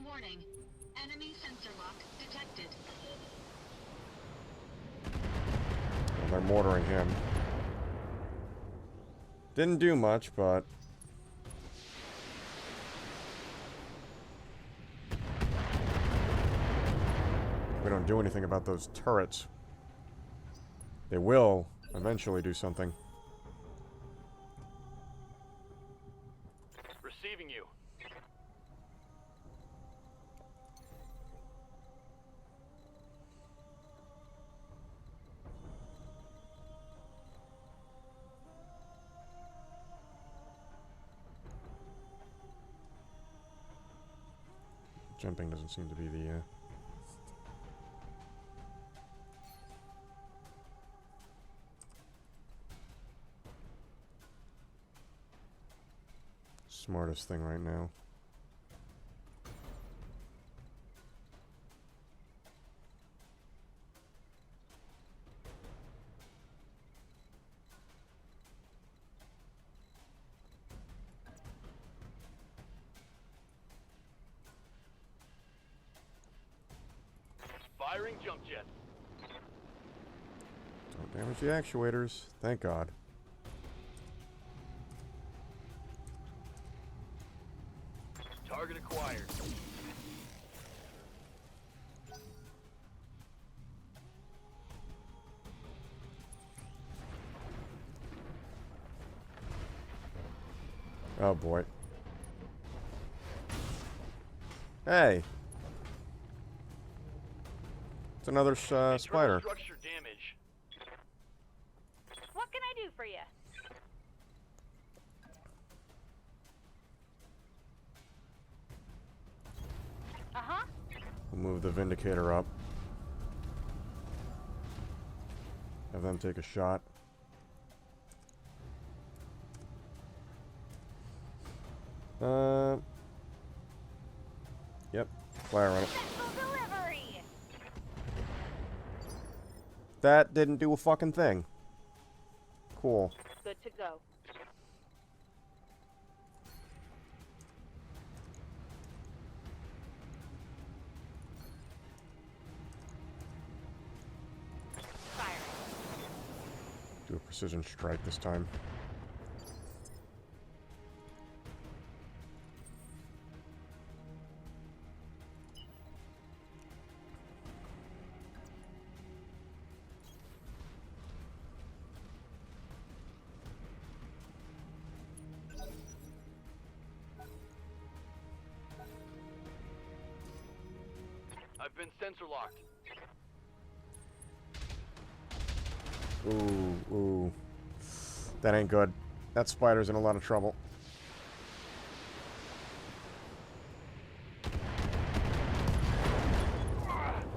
Warning. Enemy sensor lock detected. Well, they're mortaring him. Didn't do much, but... we don't do anything about those turrets. They will eventually do something. Receiving you. Jumping doesn't seem to be the, smartest thing right now. Firing jump jets. Don't damage the actuators. Thank God. Target acquired. Oh boy. Hey. It's another Internal spider. structure damage. What can I do for you? Uh-huh. We'll move the Vindicator up. Have them take a shot. Yep. Fire on it. Central delivery. That didn't do a fucking thing. Cool. Good to go. Firing. Do a precision strike this time. I've been sensor locked. Ooh, ooh. That ain't good. That spider's in a lot of trouble.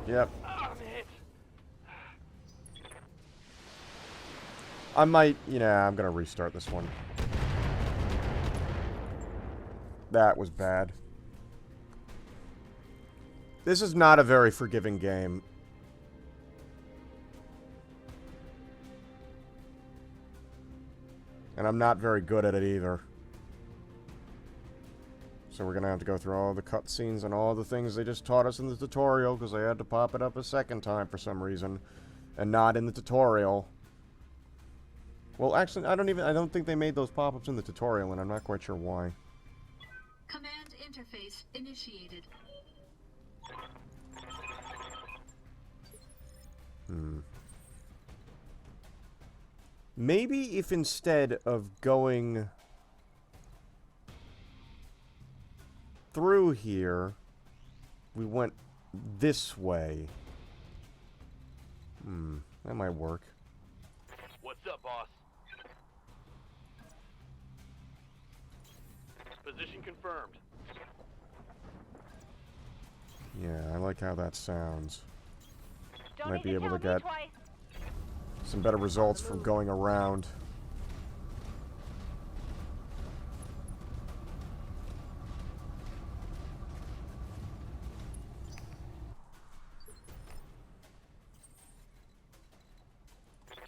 Yep. I'm hit. I might, I'm gonna restart this one. That was bad. This is not a very forgiving game. And I'm not very good at it either. So we're gonna have to go through all the cutscenes and all the things they just taught us in the tutorial, because I had to pop it up a second time for some reason. And not in the tutorial. Well, actually, I don't think they made those pop-ups in the tutorial, and I'm not quite sure why. Command interface initiated. Maybe if instead of going through here, we went this way. That might work. What's up, boss? Position confirmed. Yeah, I like how that sounds. Don't Might be need to able to tell me get twice. some better results from going around.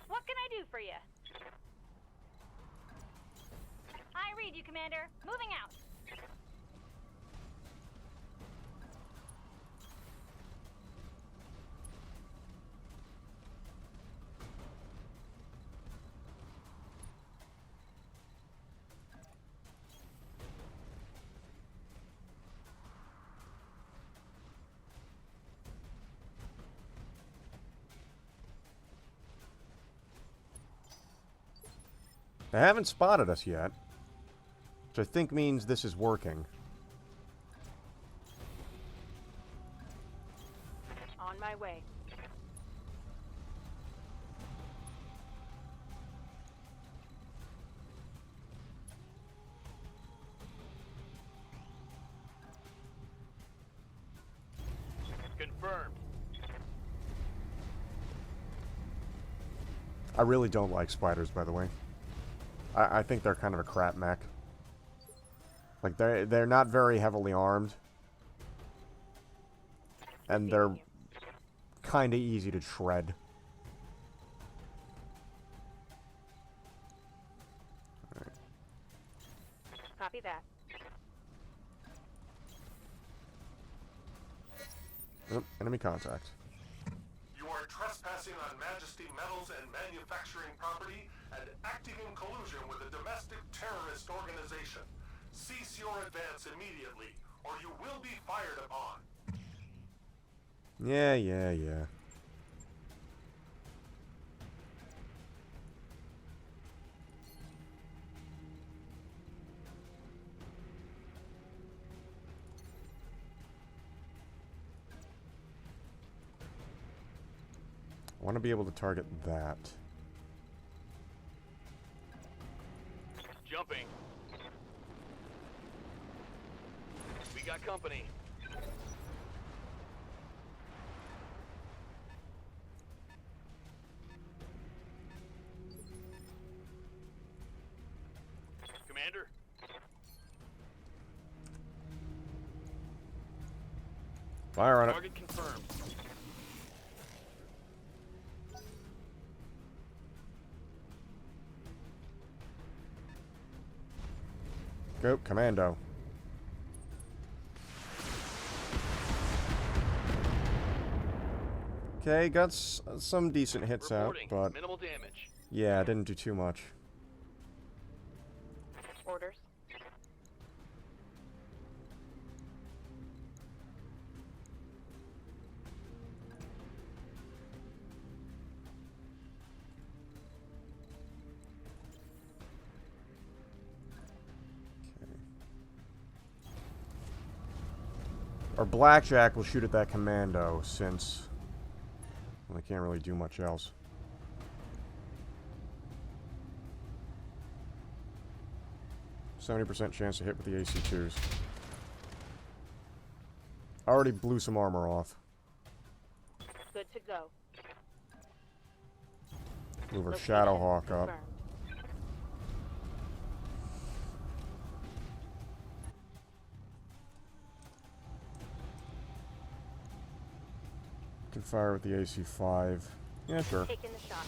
What can I do for you? I read you, Commander. Moving out. They haven't spotted us yet, which I think means this is working. On my way. Confirmed. I really don't like spiders, by the way. I think they're kind of a crap mech. Like, they're not very heavily armed. And they're kind of easy to shred. Copy that. Oh, enemy contact. You are trespassing on Majesty Metals and manufacturing property and acting in collusion with a domestic terrorist organization. Cease your advance immediately, or you will be fired upon. Yeah. I want to be able to target that. Jumping. We got company. Commander? Fire on it. Target confirmed. Go, commando. Okay, got some decent hits out, Reporting. but Minimal damage. yeah, didn't do too much. Orders. Our blackjack will shoot at that commando, since well, they can't really do much else. %70 chance to hit with the AC2s. Already blew some armor off. Good to go. Move our Location Shadowhawk up. confirmed. Can fire with the AC5. Yeah, sure. Taking the shot.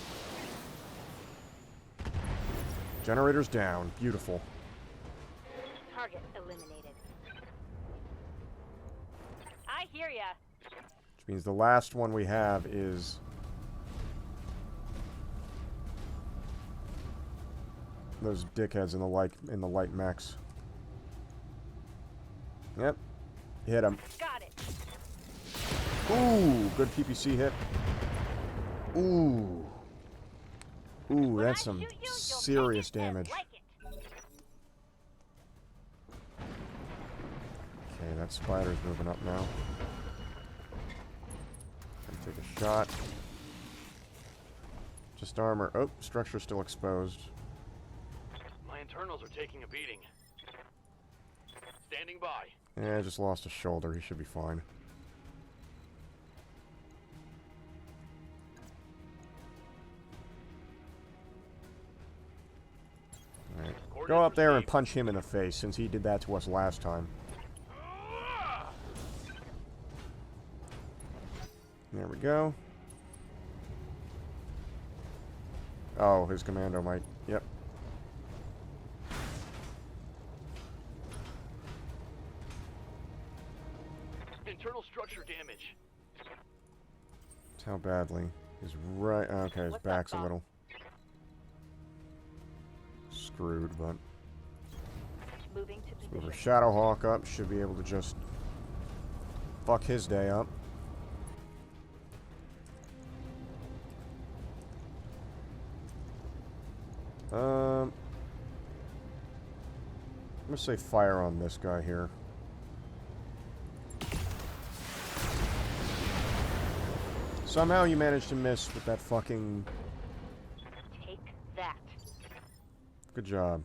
Generator's down. Beautiful. Target eliminated. I hear ya. Which means the last one we have is those dickheads in the light mechs. Yep. Hit him. Got it. Ooh, good PPC hit. Ooh. Ooh, When that's I some shoot you, you'll serious take it and damage. like it. Okay, that spider's moving up now. Gonna take a shot. Just armor. Oh, structure's still exposed. My internals are taking a beating. Standing by. Yeah, I just lost a shoulder. He should be fine. Alright. Go up there and punch him in the face, since he did that to us last time. There we go. Oh, his commando might... Yep. Internal structure damage. How badly? He's right... Okay, his What's back's up, a Bob? little... screwed, but... Moving to Move our position. Shadowhawk up. Should be able to just... fuck his day up. I'm gonna say fire on this guy here. Somehow you managed to miss with that fucking... Take that. Good job.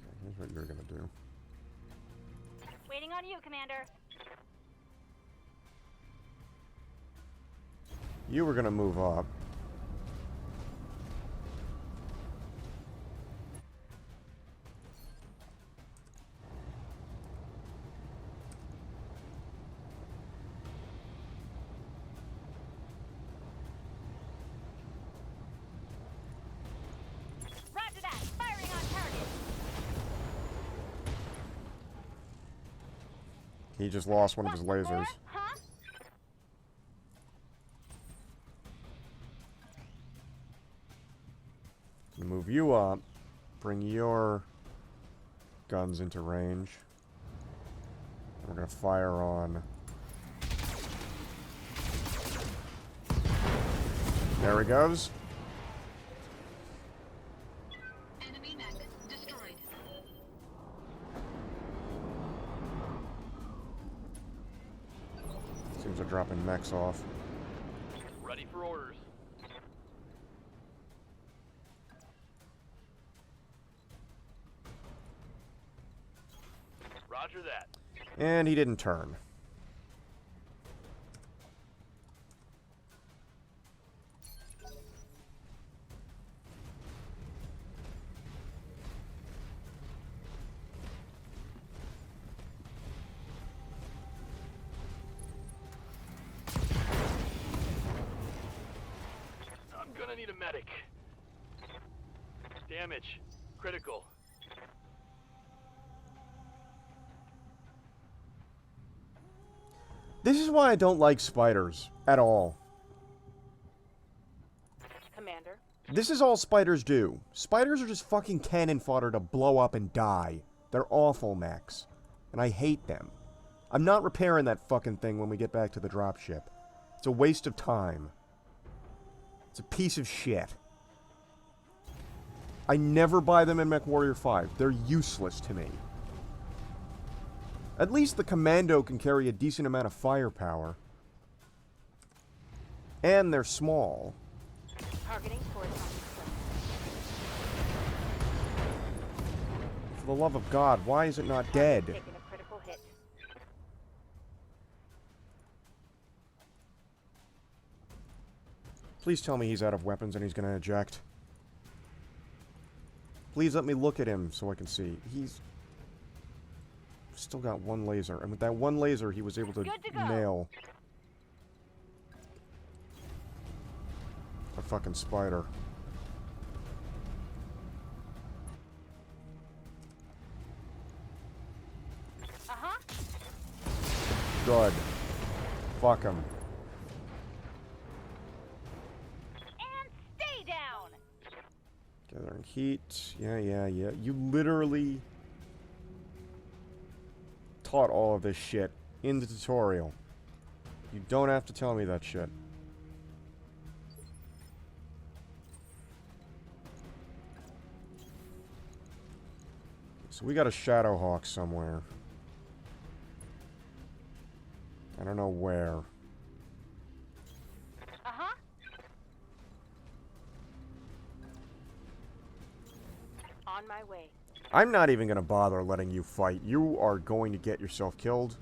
Okay, here's what you're gonna do. Waiting on you, Commander. You were gonna move up. Roger that. Firing on target. He just lost one of his Want some more, lasers. huh? Move you up. Bring your guns into range. And we're gonna fire on... There he goes. Enemy as they're dropping mechs off. Ready for orders. Roger that. And he didn't turn. I'm gonna need a medic. Damage. Critical. This is why I don't like spiders at all. Commander. This is all spiders do. Spiders are just fucking cannon fodder to blow up and die. They're awful mechs. And I hate them. I'm not repairing that fucking thing when we get back to the dropship. It's a waste of time. It's a piece of shit. I never buy them in MechWarrior 5. They're useless to me. At least the Commando can carry a decent amount of firepower. And they're small. Targeting towards For the love of God, why is it not dead? taking a critical hit. Please tell me he's out of weapons and he's gonna eject. Please let me look at him so I can see. He's still got one laser, and with that one laser he was able to nail a fucking spider. Uh-huh. Good. Fuck him. And stay down. Gathering heat. Yeah. You literally taught all of this shit in the tutorial. You don't have to tell me that shit. So we got a Shadowhawk somewhere. I don't know where. Uh-huh. On my way. I'm not even going to bother letting you fight. You are going to get yourself killed.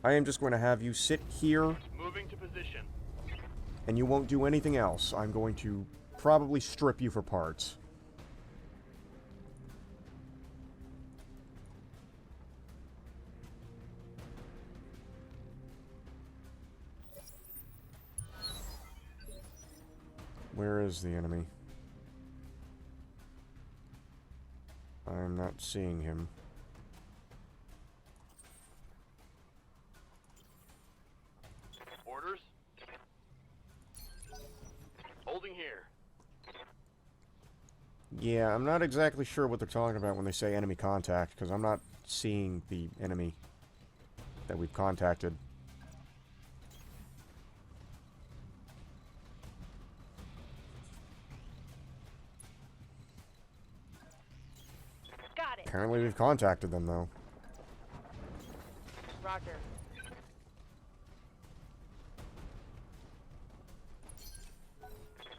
I am just going to have you sit here. Moving to position. And you won't do anything else. I'm going to probably strip you for parts. Where is the enemy? I'm not seeing him. Orders. Holding here. Yeah, I'm not exactly sure what they're talking about when they say enemy contact, because I'm not seeing the enemy that we've contacted. Got it. Apparently we've contacted them, though. Roger.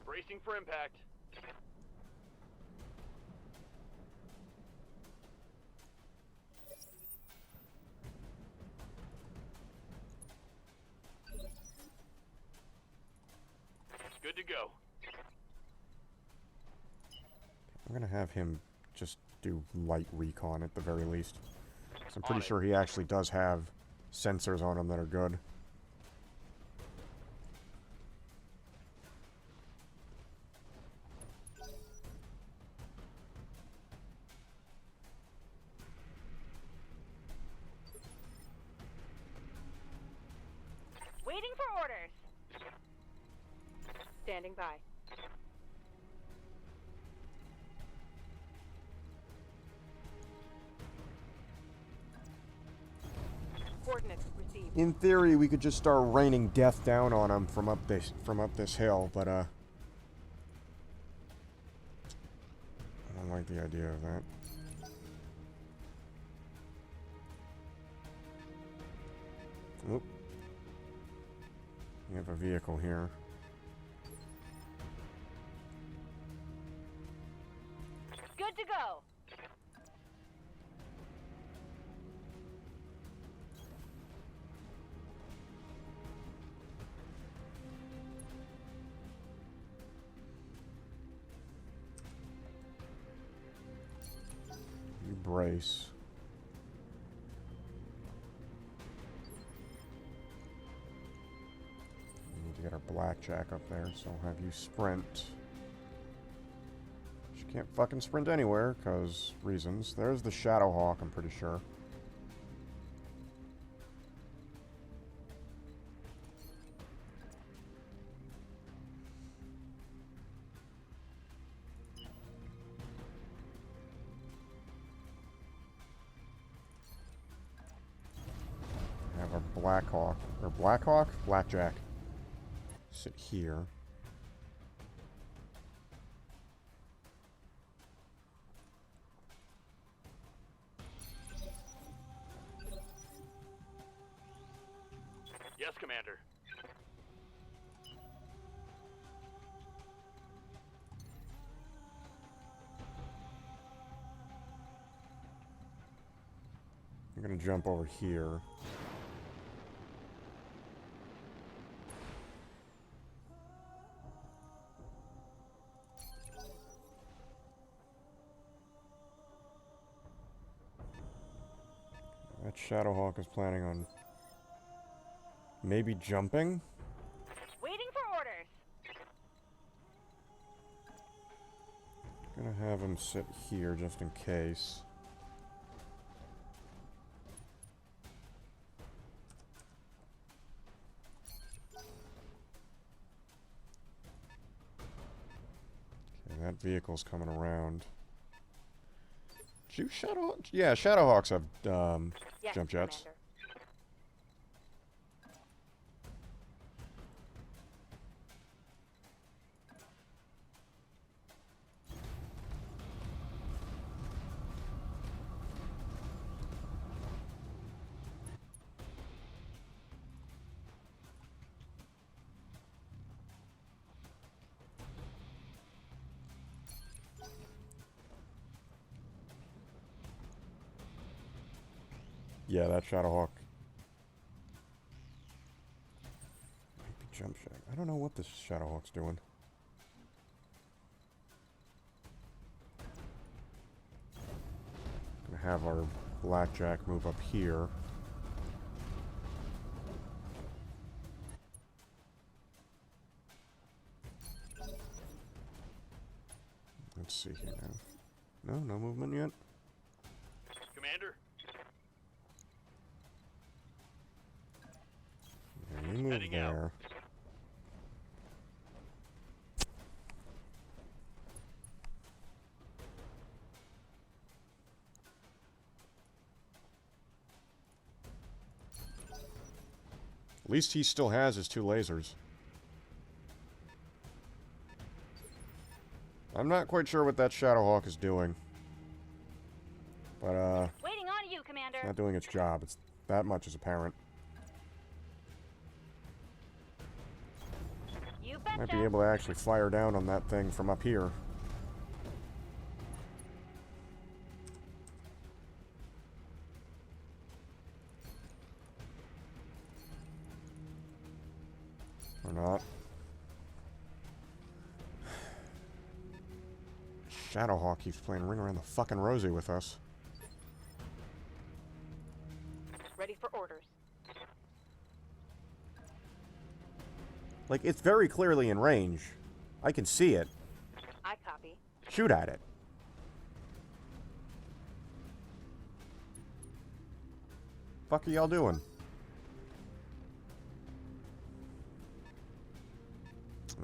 Bracing for impact. Good to go. I'm gonna have him just do light recon at the very least. 'Cause I'm pretty sure he actually does have sensors on him that are good. Waiting for orders. Standing by. Coordinates received. In theory, we could just start raining death down on him from up this hill, but I don't like the idea of that. Oop. You have a vehicle here. Good to go. You brace. We need to get our blackjack up there, so I'll have you sprint. She can't fucking sprint anywhere, because reasons. There's the Shadowhawk, I'm pretty sure. Have our Blackhawk, or Blackhawk? Blackjack. Sit here. Yes, Commander. I'm gonna jump over here. That Shadowhawk is planning on maybe jumping. Waiting for orders. Gonna have him sit here just in case. Okay, that vehicle's coming around. Do Shadowhawks? Yeah, Shadowhawks have Yes, jump jets. Commander. Yeah, that Shadowhawk. Might be jump shack. I don't know what this Shadowhawk's doing. Gonna have our Blackjack move up here. Let's see here now. No, no movement yet. Commander? Yeah, you move Heading out. there. At least he still has his 2 lasers. I'm not quite sure what that Shadowhawk is doing. But, Waiting on you, Commander. it's not doing its job. It's that much is apparent. You betcha. Might be able to actually fire down on that thing from up here. Or not. Shadowhawk keeps playing Ring Around the fucking Rosie with us. Ready for orders. Like, it's very clearly in range. I can see it. I copy. Shoot at it. Fuck are y'all doing?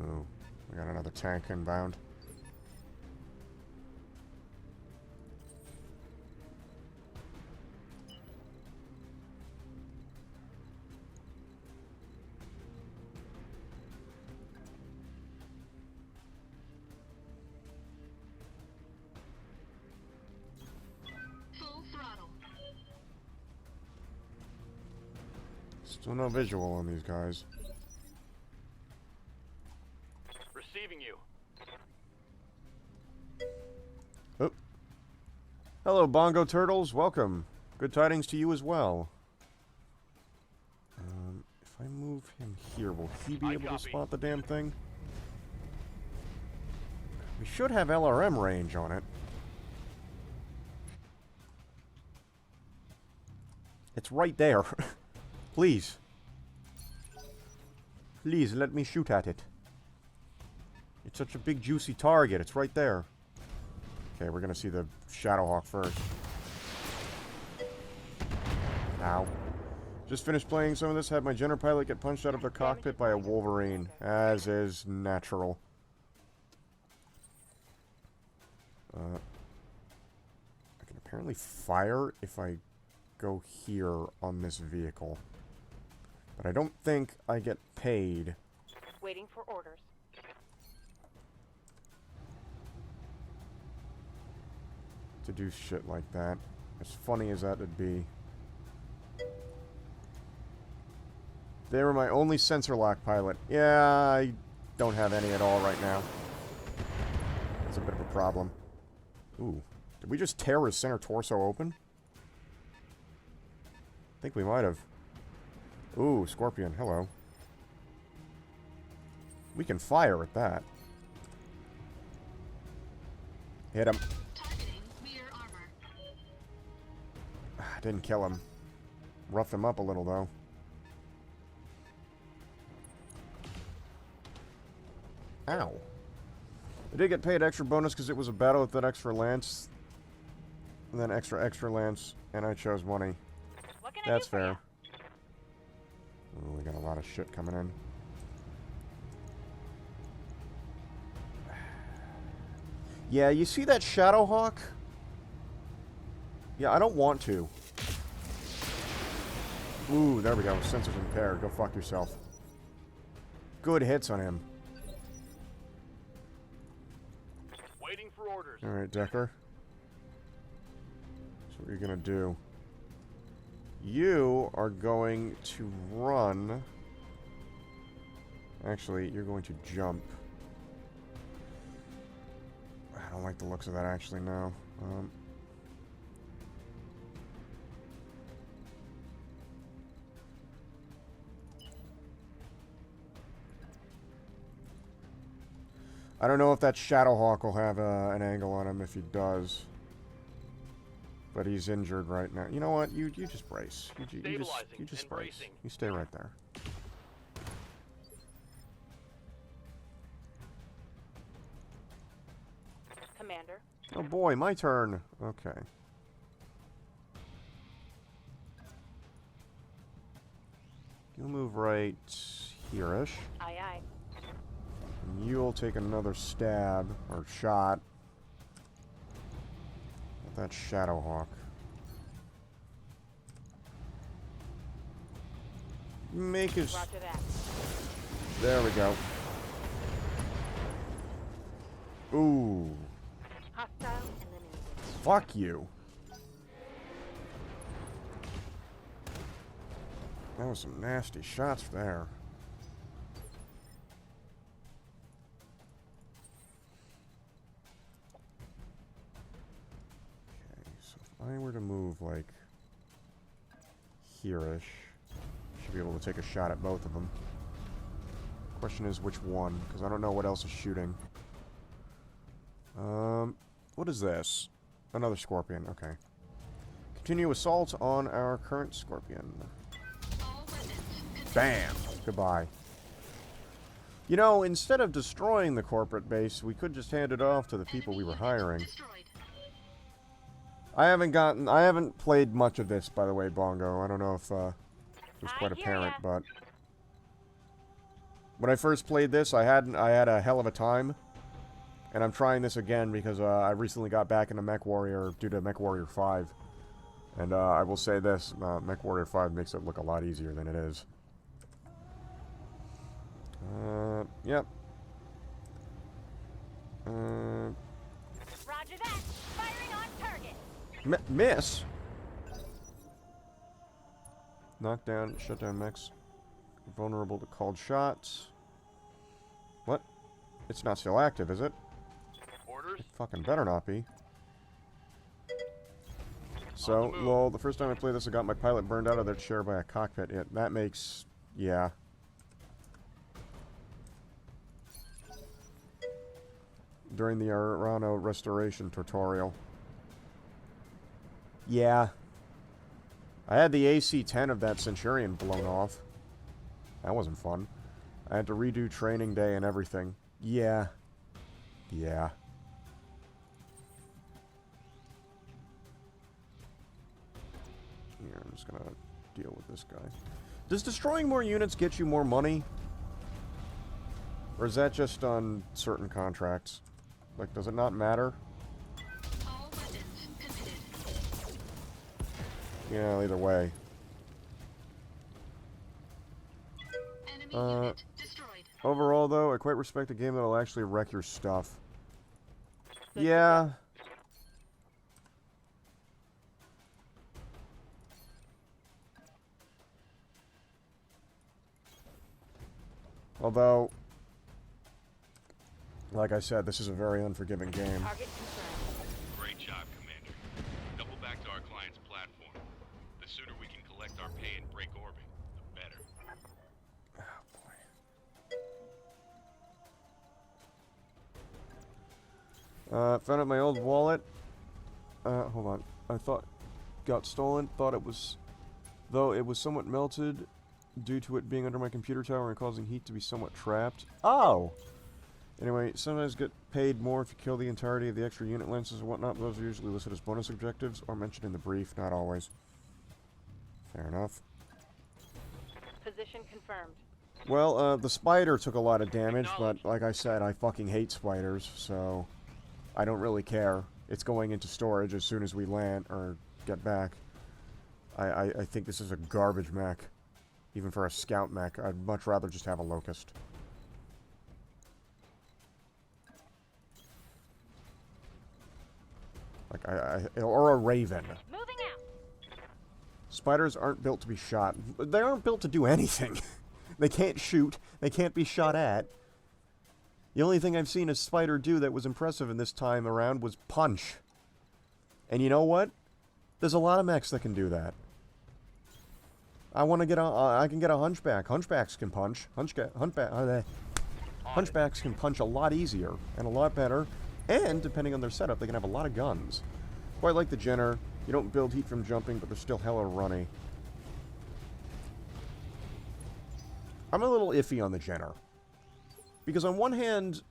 Oh, we got another tank inbound. Full throttle. Still no visual on these guys. Receiving you. Oh. Hello, Bongo Turtles. Welcome. Good tidings to you as well. If I move him here, will he be able to spot the damn thing? We should have LRM range on it. It's right there. Please. Please, let me shoot at it. It's such a big, juicy target. It's right there. Okay, we're gonna see the Shadowhawk first. Ow. Just finished playing some of this. Had my Jenner pilot get punched out of their cockpit by a Wolverine. As is natural. I can apparently fire if I go here on this vehicle. But I don't think I get paid. Waiting for orders. To do shit like that. As funny as that would be. They were my only sensor lock pilot. Yeah, I don't have any at all right now. That's a bit of a problem. Ooh. Did we just tear his center torso open? I think we might have. Ooh, Scorpion, hello. We can fire at that. Hit him. Targeting rear armor. Didn't kill him. Roughed him up a little, though. Ow. I did get paid extra bonus because it was a battle with that extra lance. And then extra lance, and I chose money. What can That's I do for fair. ya? Ooh, we got a lot of shit coming in. Yeah, you see that Shadowhawk? Yeah, I don't want to. Ooh, there we go. Sensors impaired. Go fuck yourself. Good hits on him. Waiting for orders. Alright, Decker. So what you're gonna do. You are going to run. Actually, you're going to jump. I don't like the looks of that actually now. I don't know if that Shadowhawk will have an angle on him if he does. But he's injured right now. You know what? You just brace. You just brace. Bracing. You stay right there. Commander. Oh boy, my turn. Okay. You'll move right here-ish. Aye, aye. And you'll take another stab, or shot, at that Shadowhawk. Make his... Roger that. There we go. Ooh. Hostile eliminated. Fuck you. That was some nasty shots there. Okay, so if I were to move, like, here-ish, should be able to take a shot at both of them. Question is which one, because I don't know what else is shooting. What is this? Another Scorpion, okay. Continue assault on our current Scorpion. All weapons. Bam! Goodbye. You know, instead of destroying the corporate base, we could just hand it off to the people we were hiring. Destroyed. I haven't played much of this, by the way, Bongo. I don't know if, it was quite I hear apparent, ya. but... When I first played this, I had a hell of a time. And I'm trying this again because I recently got back into Mech Warrior due to Mech Warrior 5. And I will say this, Mech Warrior 5 makes it look a lot easier than it is. Yep. Roger that. Firing on target. Miss? Knock down, shut down mechs. Vulnerable to called shots. What? It's not still active, is it? Orders? It fucking better not be. So, lol, the first time I played this, I got my pilot burned out of their chair by a cockpit hit. That makes... yeah. During the Arano restoration tutorial. Yeah. I had the AC-10 of that Centurion blown off. That wasn't fun. I had to redo training day and everything. Yeah. Yeah. Here, I'm just gonna deal with this guy. Does destroying more units get you more money? Or is that just on certain contracts? Like, does it not matter? All weapons committed. Yeah, either way. Enemy unit destroyed. Overall, though, I quite respect a game that'll actually wreck your stuff. Yeah. Although, like I said, this is a very unforgiving game. Target confirmed. Great job, Commander. Double back to our client's platform. The sooner we can collect our pay and break orbit, the better. Found out my old wallet. Hold on. I thought got stolen. Thought it was, though it was somewhat melted due to it being under my computer tower and causing heat to be somewhat trapped. Oh! Anyway, sometimes get paid more if you kill the entirety of the extra unit lenses and whatnot. Those are usually listed as bonus objectives or mentioned in the brief, not always. Fair enough. Position confirmed. Well, the spider took a lot of damage, but like I said, I fucking hate spiders, so I don't really care. It's going into storage as soon as we land, or get back. I think this is a garbage mech. Even for a scout mech, I'd much rather just have a locust. Like, or a raven. Moving out. Spiders aren't built to be shot. They aren't built to do anything. They can't shoot. They can't be shot at. The only thing I've seen a spider do that was impressive in this time around was punch. And you know what? There's a lot of mechs that can do that. I want to get a, I can get a hunchback. Hunchbacks can punch. Hunchbacks can punch a lot easier and a lot better. And, depending on their setup, they can have a lot of guns. Quite like the Jenner. You don't build heat from jumping, but they're still hella runny. I'm a little iffy on the Jenner. Because on one hand,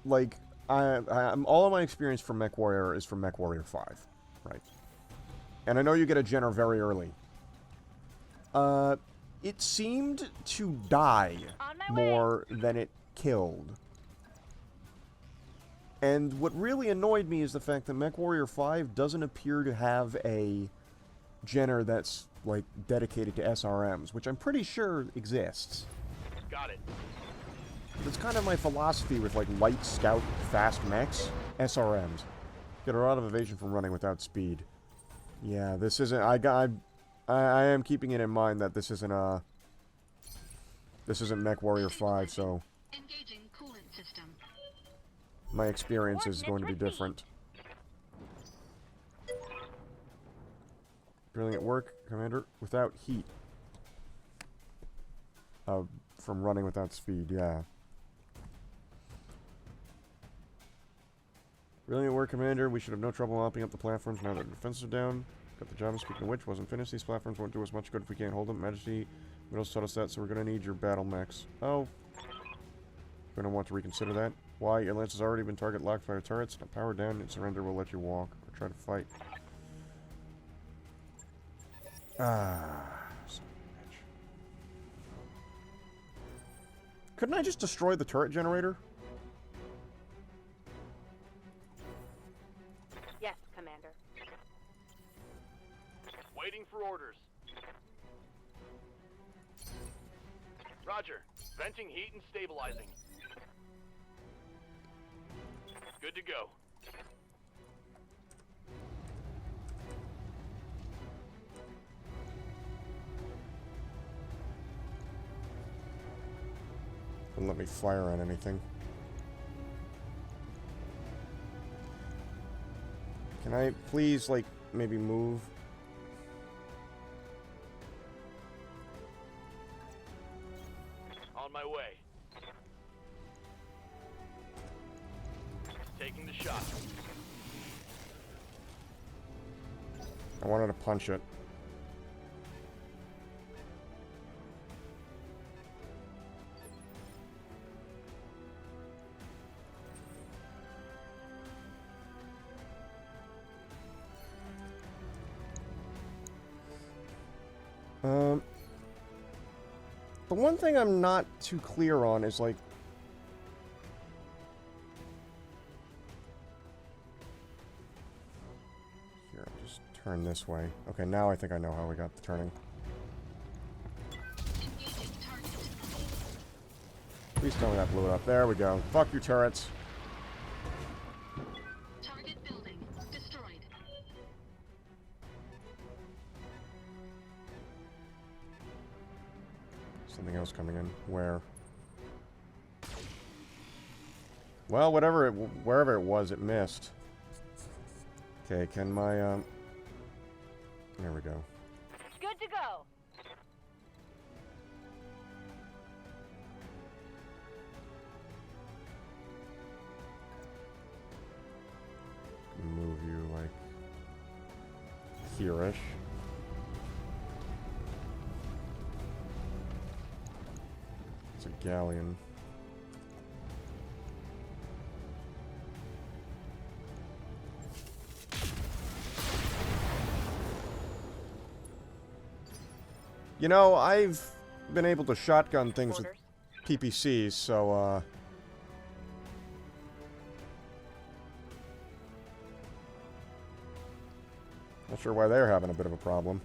like, I'm all of my experience from MechWarrior is from MechWarrior 5, right? And I know you get a Jenner very early. It seemed to die more than it killed. And what really annoyed me is the fact that MechWarrior 5 doesn't appear to have a Jenner that's, like, dedicated to SRMs, which I'm pretty sure exists. Got it. That's kind of my philosophy with, like, light, scout, fast mechs. SRMs. Get a lot of evasion from running without speed. Yeah, this isn't... I am keeping it in mind that this isn't, this isn't MechWarrior 5, so... Engaging coolant system. My experience is going to be different. Brilliant work, Commander. Without heat. From running without speed, yeah. Brilliant work, Commander. We should have no trouble mopping up the platforms now that the defenses are down. Got the job, speaking of which, wasn't finished. These platforms won't do us much good if we can't hold them. Majesty, we don't taught us that, so we're gonna need your battle mechs. Oh. We're gonna want to reconsider that. Why? Your lance has already been target locked fire turrets. Now power down and surrender will let you walk. Or try to fight. Ah. Son of a bitch. Couldn't I just destroy the turret generator? Yes, Commander. Waiting for orders. Roger. Venting heat and stabilizing. Good to go. let me fire on anything. Can I please, like, maybe move? On my way. Taking the shot. I wanted to punch it. The one thing I'm not too clear on is, like... Here, I'll just turn this way. Okay, now I think I know how we got the turning. Engaging target. Please tell me that blew it up. There we go. Fuck your turrets. Target building destroyed. Something else coming in. Where? Well, wherever it was, it missed. Okay, can my, There we go. Good to go. Move you, like, here-ish. It's a galleon. You know, I've been able to shotgun things with PPCs, so, not sure why they're having a bit of a problem.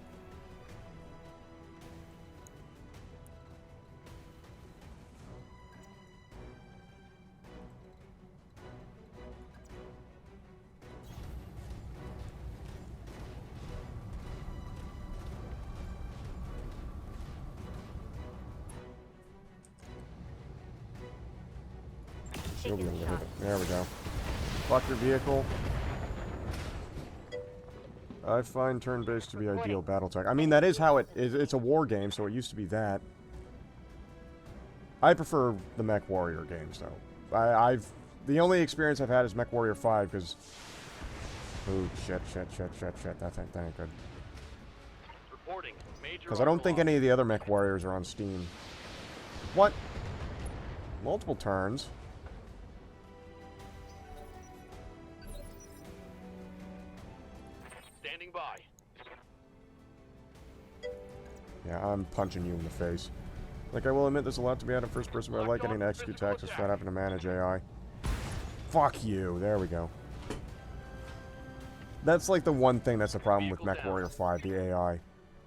She'll be able to hit it. There we go. Fuck your vehicle. I find turn-based to be ideal BattleTech. I mean, that is how it is. It's a war game, so it used to be that. I prefer the Mech Warrior games, though. The only experience I've had is Mech Warrior 5, because... Ooh, shit. That ain't good. Reporting. Major Because I don't think any of the other Mech Warriors are on Steam. What? Multiple turns? Standing by. Yeah, I'm punching you in the face. Like, I will admit there's a lot to be out of first person, but I like getting to execute tactics without having to manage AI. Fuck you. There we go. That's like the one thing that's a problem with Mech Warrior 5, the AI.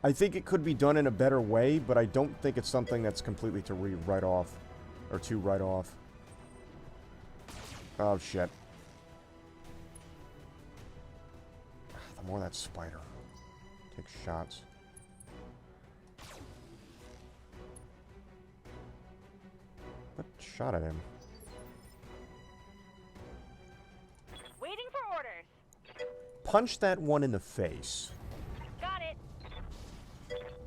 I think it could be done in a better way, but I don't think it's something that's completely to write off. Or to write off. Oh, shit. The more that spider takes shots. What shot at him? Waiting for orders. Punch that one in the face. Got it.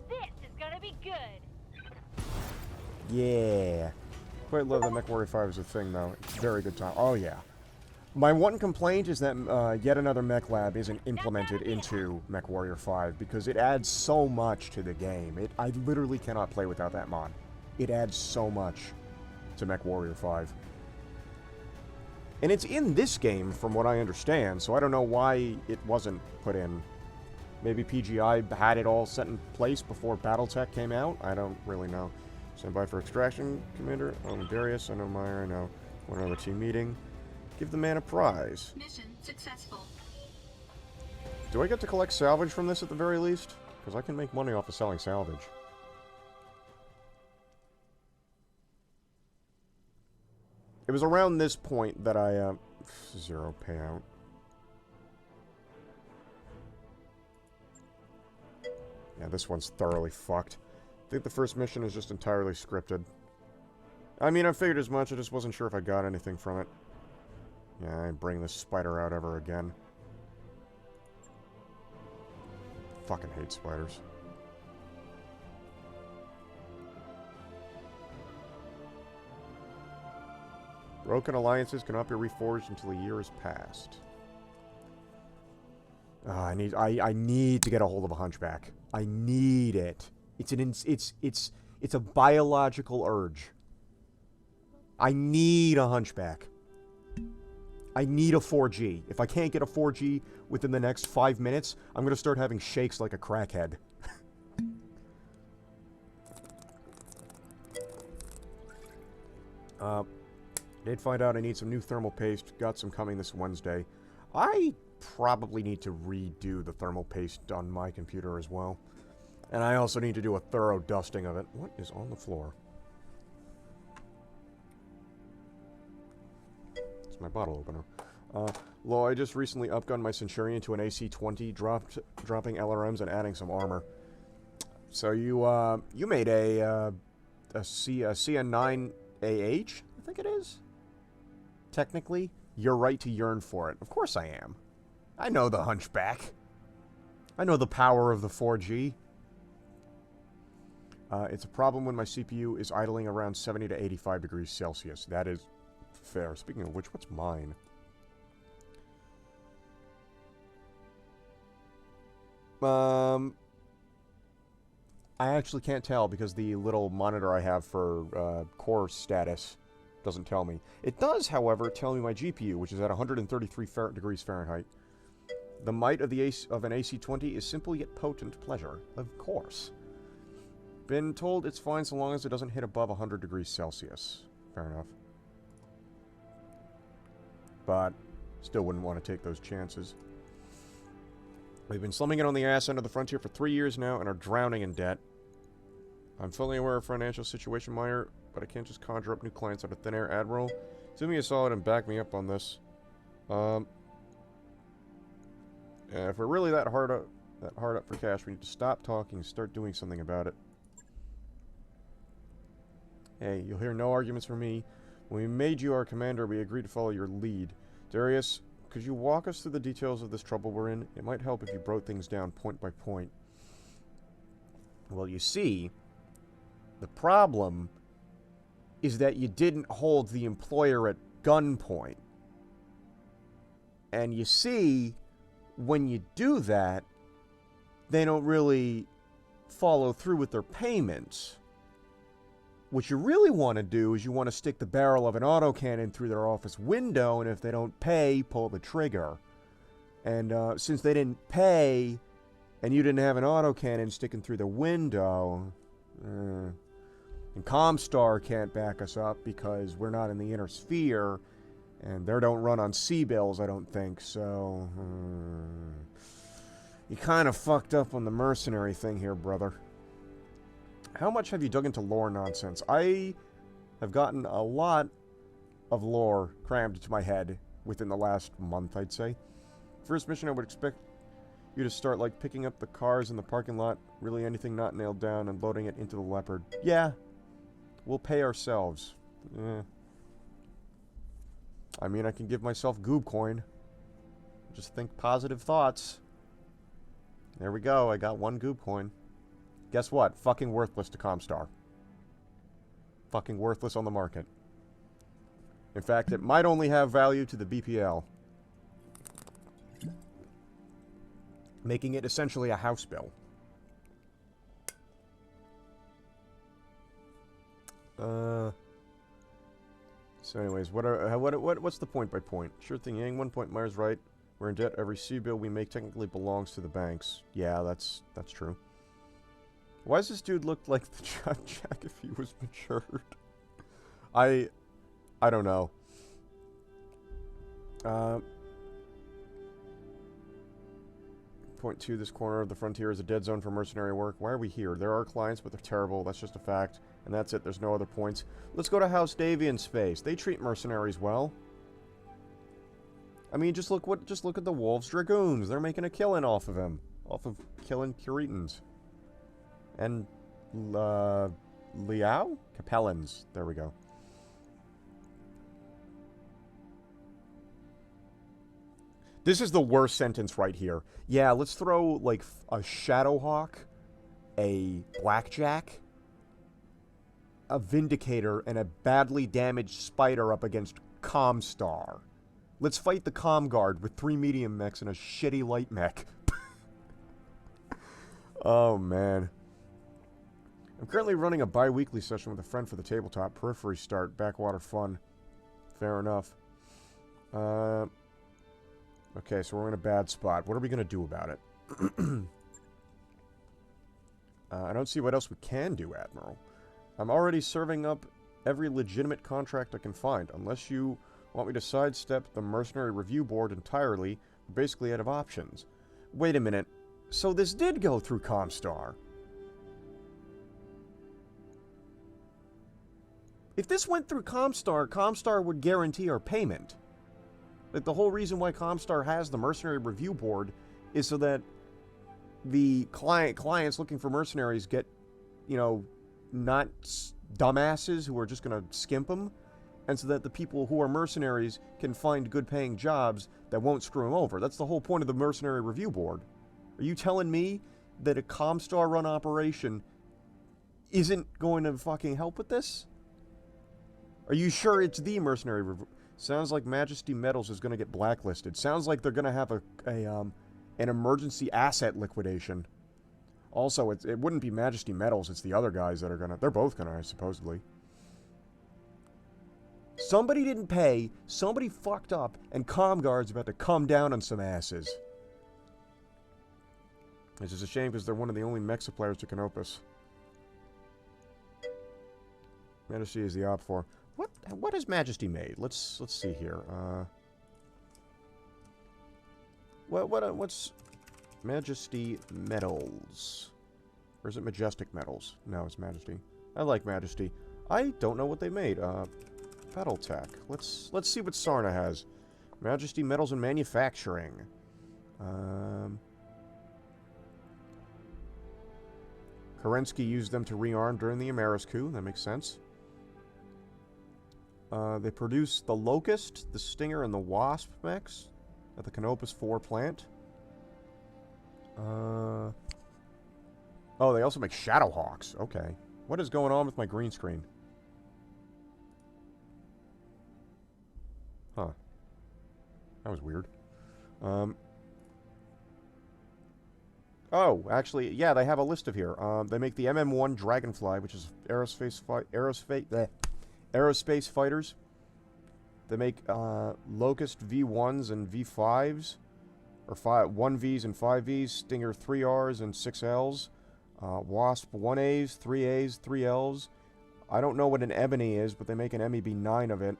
This is gonna be good. Yeah. Quite love that Mech Warrior 5 is a thing, though. It's a very good time. Oh, yeah. My one complaint is that yet another mech lab isn't implemented into Mech Warrior 5, because it adds so much to the game. I literally cannot play without that mod. It adds so much to Mech Warrior 5. And it's in this game, from what I understand, so I don't know why it wasn't put in. Maybe PGI had it all set in place before BattleTech came out? I don't really know. Stand by for extraction, Commander. Oh, Darius, I know Meyer, I know. One other team meeting. Give the man a prize. Mission successful. Do I get to collect salvage from this at the very least? Because I can make money off of selling salvage. It was around this point that I, 0 payout. Yeah, this one's thoroughly fucked. I think the first mission is just entirely scripted. I mean, I figured as much, I just wasn't sure if I got anything from it. Yeah, I ain't bring this spider out ever again. Fucking hate spiders. Broken alliances cannot be reforged until a year has passed. I need to get a hold of a hunchback. I need it. It's a biological urge. I need a hunchback. I need a 4G. If I can't get a 4G within the next 5 minutes, I'm going to start having shakes like a crackhead. Did find out I need some new thermal paste. Got some coming this Wednesday. I probably need to redo the thermal paste on my computer as well. And I also need to do a thorough dusting of it. What is on the floor? It's my bottle opener. I just recently upgunned my Centurion to an AC-20, dropping LRMs and adding some armor. So you made a CN9AH, I think it is? Technically, you're right to yearn for it. Of course I am. I know the hunchback. I know the power of the 4G. It's a problem when my CPU is idling around 70 to 85 degrees Celsius. That is fair. Speaking of which, what's mine? I actually can't tell because the little monitor I have for core status doesn't tell me. It does, however, tell me my GPU, which is at 133 degrees Fahrenheit. The might of an AC-20 is simple yet potent pleasure. Of course. Been told it's fine so long as it doesn't hit above 100 degrees Celsius. Fair enough. But still wouldn't want to take those chances. We've been slumming it on the ass end of the frontier for 3 years now and are drowning in debt. I'm fully aware of financial situation, Meyer, but I can't just conjure up new clients out of thin air, Admiral. Do me a solid and back me up on this. If we're really that hard up for cash, we need to stop talking and start doing something about it. Hey, you'll hear no arguments from me. When we made you our commander, we agreed to follow your lead. Darius, could you walk us through the details of this trouble we're in? It might help if you broke things down point by point. Well, you see, the problem is that you didn't hold the employer at gunpoint. And you see, when you do that, they don't really follow through with their payments. What you really want to do is you want to stick the barrel of an autocannon through their office window, and if they don't pay, pull the trigger. And since they didn't pay, and you didn't have an autocannon sticking through the window, and Comstar can't back us up because we're not in the inner sphere, and they don't run on C-bills, I don't think, so... you kind of fucked up on the mercenary thing here, brother. How much have you dug into lore nonsense? I have gotten a lot of lore crammed into my head within the last month, I'd say. First mission, I would expect you to start, like, picking up the cars in the parking lot, really anything not nailed down, and loading it into the Leopard. Yeah, we'll pay ourselves. I mean, I can give myself goob coin. Just think positive thoughts. There we go, I got one goob coin. Guess what? Fucking worthless to Comstar. Fucking worthless on the market. In fact, it might only have value to the BPL. Making it essentially a house bill. So anyways, what's the point by point? Sure thing, Yang. 1 point, Myers right. We're in debt. Every C-bill we make technically belongs to the banks. Yeah, that's true. Why does this dude look like the Jack if he was matured? I don't know. Point 2, this corner of the frontier is a dead zone for mercenary work. Why are we here? There are clients, but they're terrible. That's just a fact. And that's it. There's no other points. Let's go to House Davy in space. They treat mercenaries well. I mean, just look at the Wolves Dragoons. They're making a killing off of him. Off of killing Curetans. And, Liao? Capellans. There we go. This is the worst sentence right here. Yeah, let's throw, like, a Shadowhawk, a Blackjack, a Vindicator, and a badly damaged Spider up against Comstar. Let's fight the Com Guard with 3 medium mechs and a shitty light mech. Oh, man. I'm currently running a bi-weekly session with a friend for the tabletop. Periphery start, backwater fun. Fair enough. Okay, so we're in a bad spot. What are we going to do about it? I don't see what else we can do, Admiral. I'm already serving up every legitimate contract I can find. Unless you want me to sidestep the Mercenary Review Board entirely, we're basically out of options. Wait a minute. So this did go through Comstar. If this went through Comstar, Comstar would guarantee our payment. Like, the whole reason why Comstar has the Mercenary Review Board is so that the clients looking for mercenaries get, you know, not dumbasses who are just going to skimp them, and so that the people who are mercenaries can find good-paying jobs that won't screw them over. That's the whole point of the Mercenary Review Board. Are you telling me that a Comstar-run operation isn't going to fucking help with this? Are you sure it's the Mercenary Review? Sounds like Majesty Metals is going to get blacklisted. Sounds like they're going to have an emergency asset liquidation. Also, it wouldn't be Majesty Metals, it's the other guys that are going to... They're both going to, supposedly. Somebody didn't pay, somebody fucked up, and ComGuard's about to come down on some asses. This is a shame because they're one of the only mech suppliers to Canopus. Majesty is the op for. What has Majesty made? Let's see here. What's Majesty Metals? Or is it Majestic Metals? No, it's Majesty. I like Majesty. I don't know what they made. BattleTech. Let's see what Sarna has. Majesty Metals and Manufacturing. Kerensky used them to rearm during the Amaris coup. That makes sense. They produce the Locust, the Stinger, and the Wasp mechs at the Canopus 4 plant. Oh, they also make Shadowhawks. Okay. What is going on with my green screen? Huh. That was weird. Oh, actually, yeah, they have a list of here. They make the MM-1 Dragonfly, which is aerospace fighters. They make Locust V1s and V5s, or 1Vs and 5Vs, Stinger 3Rs and 6Ls, Wasp 1As, 3As, 3Ls. I don't know what an Ebony is, but they make an MEB9 of it.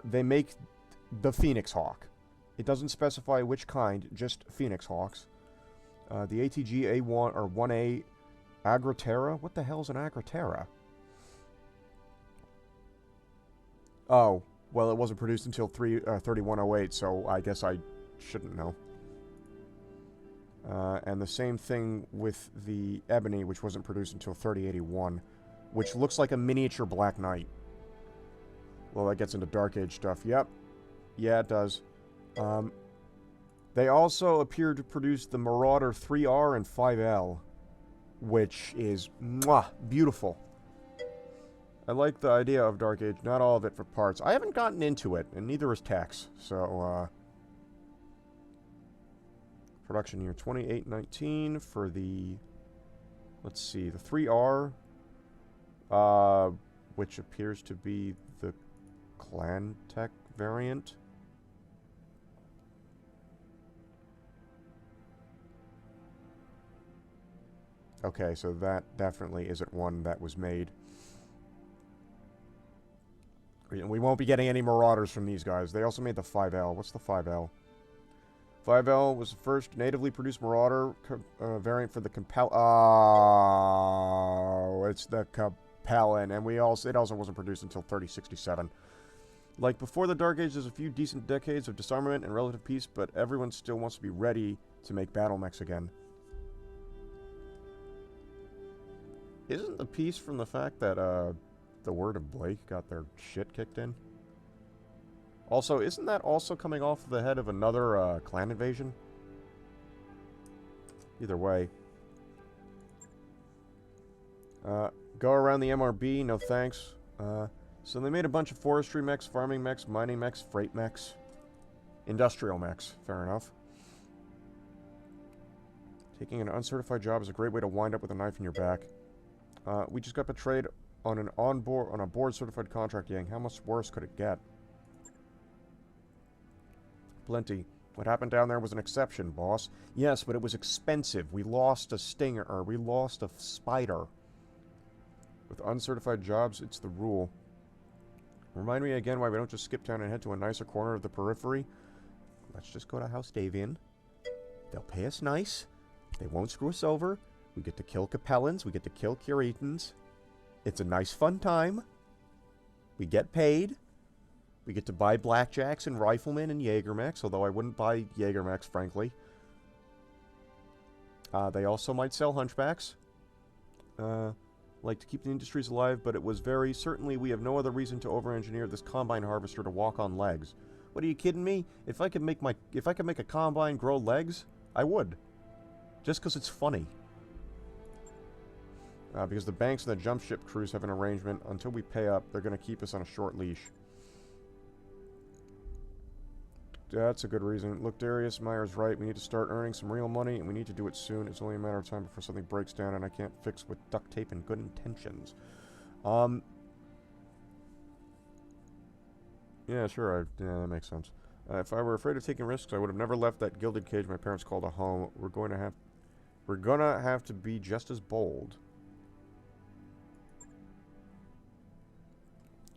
They make the Phoenix Hawk. It doesn't specify which kind, just Phoenix Hawks. The ATG A1 or 1A Agraterra? What the hell is an Agraterra? Oh, well, it wasn't produced until 3108, so I guess I shouldn't know. And the same thing with the Ebony, which wasn't produced until 3081, which looks like a miniature Black Knight. Well, that gets into Dark Age stuff. Yep. Yeah, it does. They also appear to produce the Marauder 3R and 5L, which is beautiful. I like the idea of Dark Age, not all of it for parts. I haven't gotten into it, and neither is Tex, so, production year 2819 for the, let's see, the 3R, which appears to be the Clan Tech variant. Okay, so that definitely isn't one that was made. We won't be getting any Marauders from these guys. They also made the 5L. What's the 5L? 5L was the first natively produced Marauder variant for the Compel... Oh, it's the Compellin. And it also wasn't produced until 3067. Like, before the Dark Age, there's a few decent decades of disarmament and relative peace, but everyone still wants to be ready to make battle mechs again. Isn't the peace from the fact that, the Word of Blake got their shit kicked in? Also, isn't that also coming off the head of another clan invasion? Either way. Go around the MRB, no thanks. So they made a bunch of forestry mechs, farming mechs, mining mechs, freight mechs. Industrial mechs, fair enough. Taking an uncertified job is a great way to wind up with a knife in your back. We just got betrayed on a board certified contract, Yang. How much worse could it get? Plenty. What happened down there was an exception, boss. Yes, but it was expensive. We lost a stinger, or we lost a spider. With uncertified jobs, it's the rule. Remind me again why we don't just skip town and head to a nicer corner of the periphery. Let's just go to House Davian. They'll pay us nice. They won't screw us over. We get to kill Capellans. We get to kill Curetans. It's a nice, fun time. We get paid. We get to buy blackjacks and riflemen and Jaegermechs, although I wouldn't buy Jaegermechs, frankly. They also might sell hunchbacks. Like to keep the industries alive, but it was very certainly we have no other reason to over-engineer this combine harvester to walk on legs. What, are you kidding me? If I could make a combine grow legs, I would. Just because it's funny. Because the banks and the jump ship crews have an arrangement. Until we pay up, they're going to keep us on a short leash. That's a good reason. Look, Darius, Meyer's right. We need to start earning some real money, and we need to do it soon. It's only a matter of time before something breaks down, and I can't fix with duct tape and good intentions. Yeah, sure. Yeah, that makes sense. If I were afraid of taking risks, I would have never left that gilded cage my parents called a home. We're gonna have to be just as bold.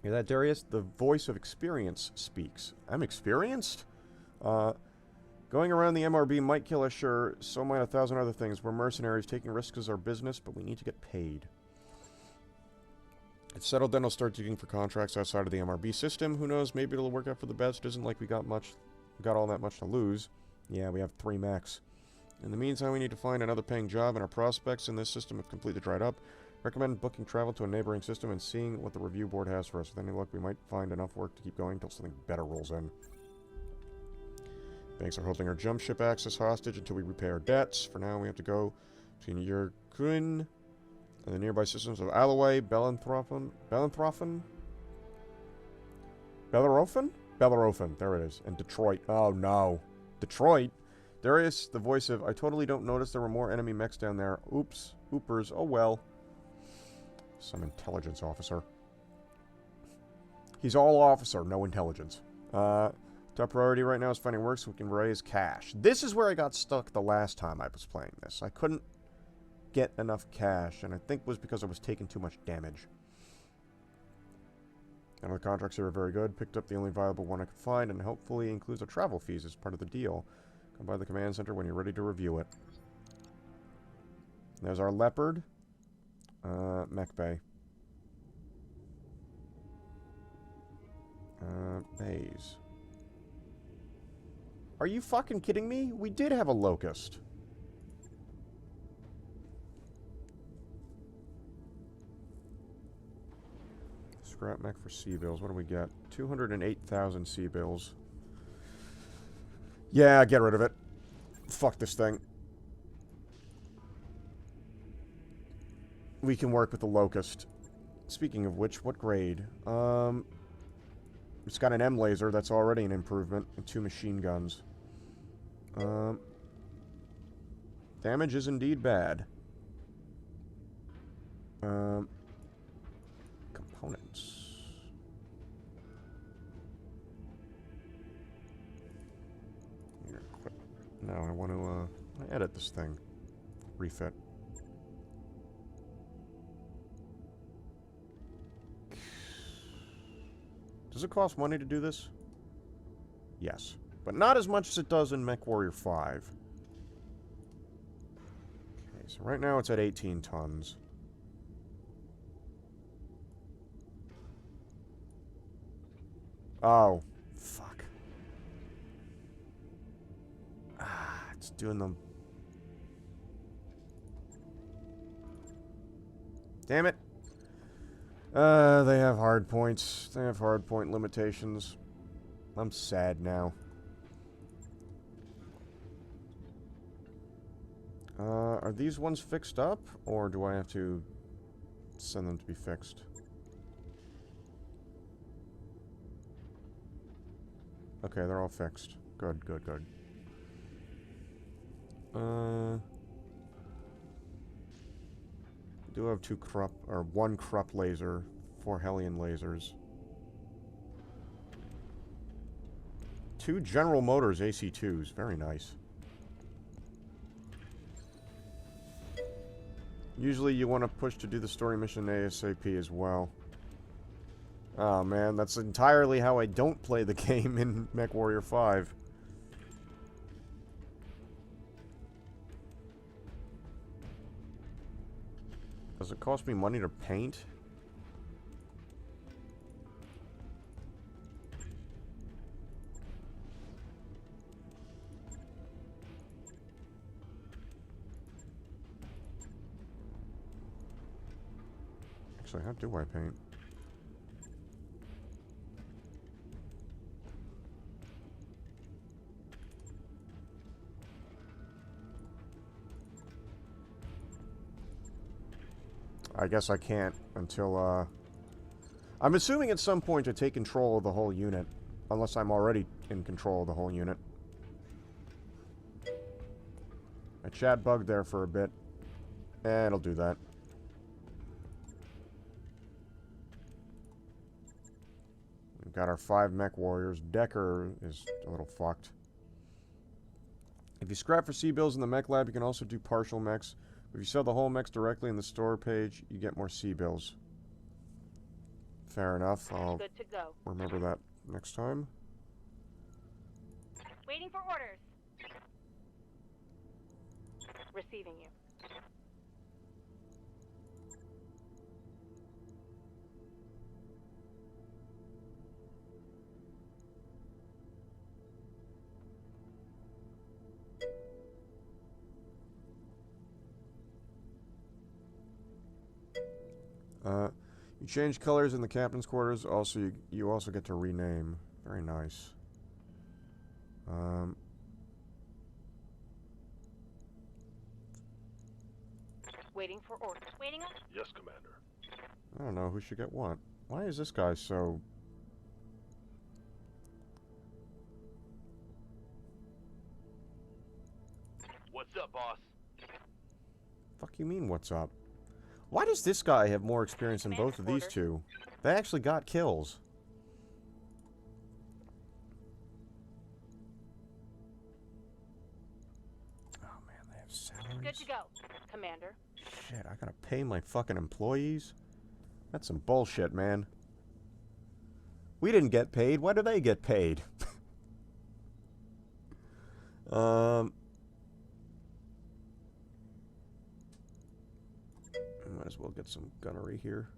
Hear that, Darius? The voice of experience speaks. I'm experienced? Going around the MRB might kill us, sure. So might 1,000 other things. We're mercenaries. Taking risks is our business, but we need to get paid. It's settled, then I'll start digging for contracts outside of the MRB system. Who knows? Maybe it'll work out for the best. It isn't like we got all that much to lose. Yeah, we have 3 mechs. In the meantime, we need to find another paying job, and our prospects in this system have completely dried up. Recommend booking travel to a neighboring system and seeing what the review board has for us. With any luck, we might find enough work to keep going until something better rolls in. Banks are holding our jump ship access hostage until we repay our debts. For now, we have to go between Yurkun and the nearby systems of Alloway, Bellenthrofen? Bellerofen, there it is. And Detroit. Oh, no. Detroit? Darius, the voice of, I totally don't notice there were more enemy mechs down there. Oops. Oopers. Oh, well. Some intelligence officer. He's all officer, no intelligence. Top priority right now is finding work so we can raise cash. This is where I got stuck the last time I was playing this. I couldn't get enough cash, and I think it was because I was taking too much damage. And the contracts here are very good. Picked up the only viable one I could find, and hopefully includes our travel fees as part of the deal. Come by the command center when you're ready to review it. There's our leopard. Mech Bay. Bays. Are you fucking kidding me? We did have a locust. Scrap mech for sea bills. What do we get? 208,000 sea bills. Yeah, get rid of it. Fuck this thing. We can work with the locust. Speaking of which, what grade? It's got an M laser. That's already an improvement. And 2 machine guns. Damage is indeed bad. Components. No, I want to edit this thing. Refit. Does it cost money to do this? Yes. But not as much as it does in MechWarrior 5. Okay, so right now it's at 18 tons. Oh. Fuck. It's doing them. Damn it. They have hard points. They have hard point limitations. I'm sad now. Are these ones fixed up, or do I have to send them to be fixed? Okay, they're all fixed. Good, good, good. Do have one Krupp laser, 4 Hellion lasers. 2 General Motors AC2s, very nice. Usually you want to push to do the story mission ASAP as well. Oh man, that's entirely how I don't play the game in MechWarrior 5. Does it cost me money to paint? Actually, how do I paint? I guess I can't until, I'm assuming at some point to take control of the whole unit. Unless I'm already in control of the whole unit. My chat bugged there for a bit. And it'll do that. We've got our 5 mech warriors. Decker is a little fucked. If you scrap for C-bills in the mech lab, you can also do partial mechs. If you sell the whole mechs directly in the store page, you get more C-bills. Fair enough. I'll Good to go. remember that next time. Waiting for orders. Receiving you. You change colors in the captain's quarters. Also, you also get to rename. Very nice. Waiting for orders. Waiting on. Yes, Commander. I don't know who should get what. Why is this guy so... What's up, boss? Fuck you mean, what's up? Why does this guy have more experience than both of these two? They actually got kills. Oh man, they have salaries? Good to go, Commander. Shit, I gotta pay my fucking employees? That's some bullshit, man. We didn't get paid. Why do they get paid? Might as well get some gunnery here.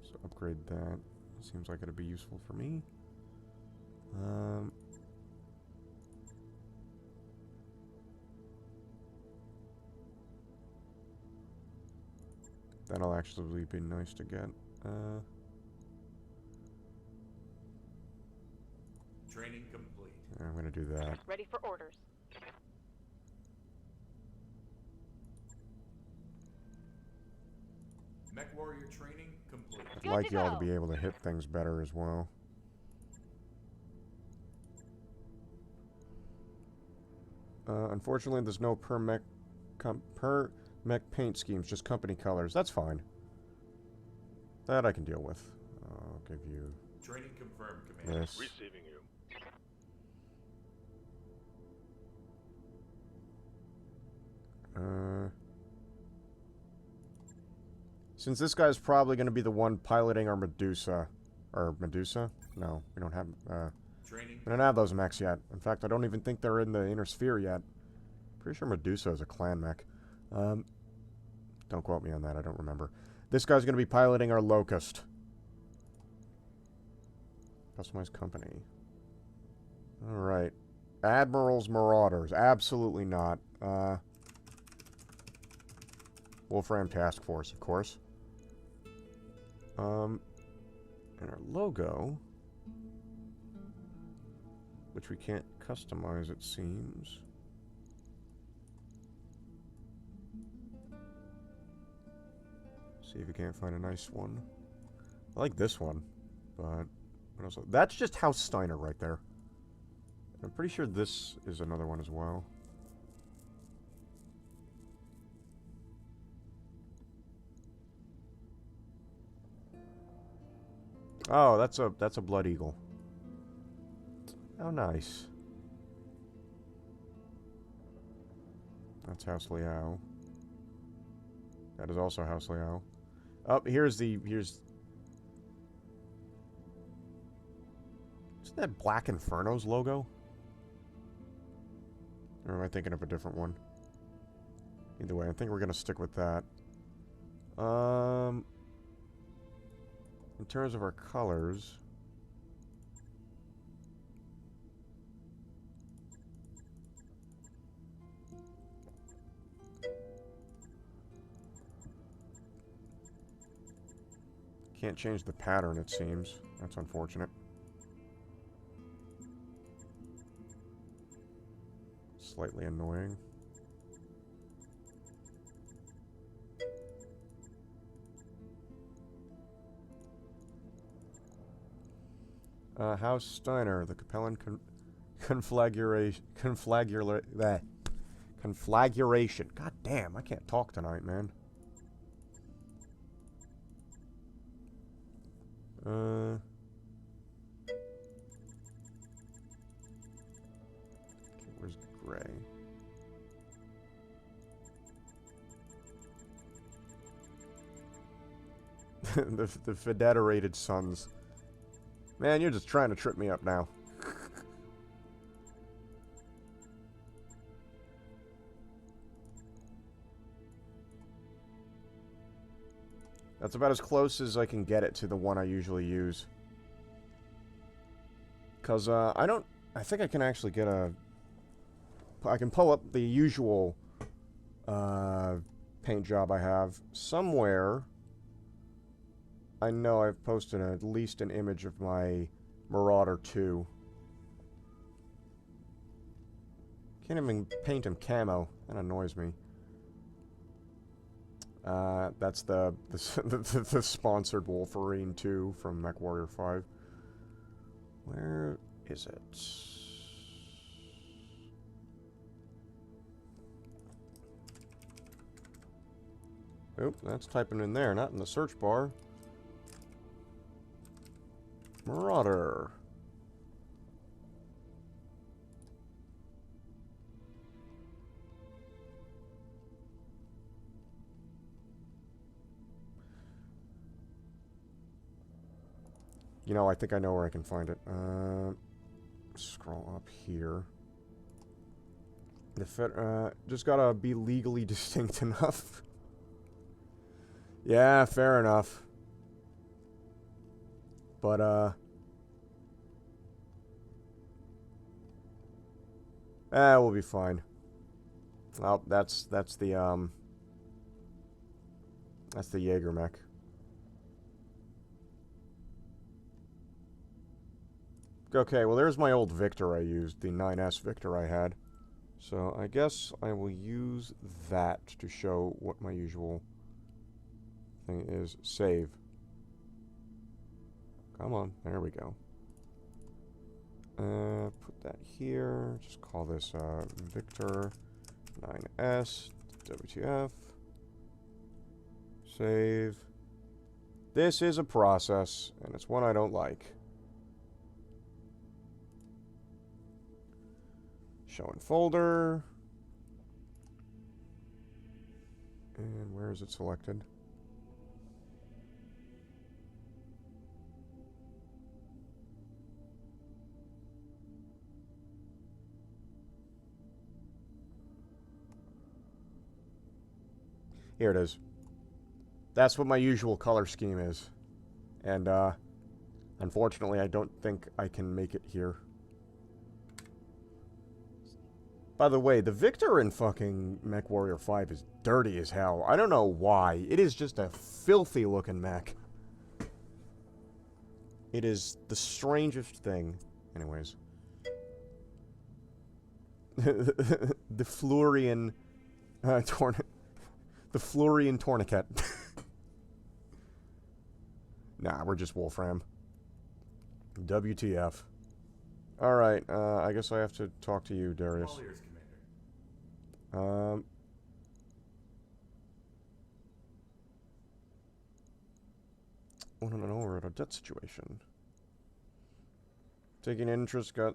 So upgrade that. Seems like it'd be useful for me. That'll actually be nice to get. Training complete. Yeah, I'm gonna do that. Ready for orders. Mech warrior training complete. I'd like y'all to be able to hit things better as well. Unfortunately, there's no per mech paint schemes, just company colors. That's fine. That I can deal with. I'll give you training confirmed, Commander. This. Receiving you. Since this guy's probably going to be the one piloting our Medusa. Or Medusa? No, we don't have, Training. we don't have those mechs yet. In fact, I don't even think they're in the inner sphere yet. Pretty sure Medusa is a clan mech. Don't quote me on that, I don't remember. This guy's going to be piloting our Locust. Customized company. Alright. Admiral's Marauders. Absolutely not. Wolfram Task Force, of course. And our logo, which we can't customize, it seems. See if we can't find a nice one. I like this one, but what else? That's just House Steiner right there. I'm pretty sure this is another one as well. Oh, that's a blood eagle. How nice. That's House Liao. That is also House Liao. Oh, here's... Isn't that Black Inferno's logo? Or am I thinking of a different one? Either way, I think we're gonna stick with that. In terms of our colors... Can't change the pattern, it seems. That's unfortunate. Slightly annoying. House Steiner, the Capellan conflagration. God damn, I can't talk tonight, man. Okay, where's gray? the Federated Sons. Man, you're just trying to trip me up now. That's about as close as I can get it to the one I usually use. Because, I think I can actually get I can pull up the usual, paint job I have. Somewhere, I know I've posted at least an image of my Marauder 2. Can't even paint him camo. That annoys me. That's the sponsored Wolverine 2 from MechWarrior 5. Where is it? Oop, that's typing in there, not in the search bar. Marauder. You know, I think I know where I can find it. Scroll up here. Just gotta be legally distinct enough. Yeah, fair enough. But, we'll be fine. Oh, that's the Jaeger mech. Okay, well there's my old Victor I used, the 9S Victor I had. So I guess I will use that to show what my usual thing is. Save. Come on, there we go. Put that here. Just call this Victor 9S WTF. Save. This is a process, and it's one I don't like. Show in folder. And where is it selected? Here it is. That's what my usual color scheme is. And, unfortunately, I don't think I can make it here. By the way, the Victor in fucking MechWarrior 5 is dirty as hell. I don't know why. It is just a filthy looking mech. It is the strangest thing. Anyways. The Florian... the Florian Tourniquet. Nah, we're just Wolfram. WTF. Alright, I guess I have to talk to you, Darius. All ears, Commander. Want to know we're at a debt situation. Taking interest, got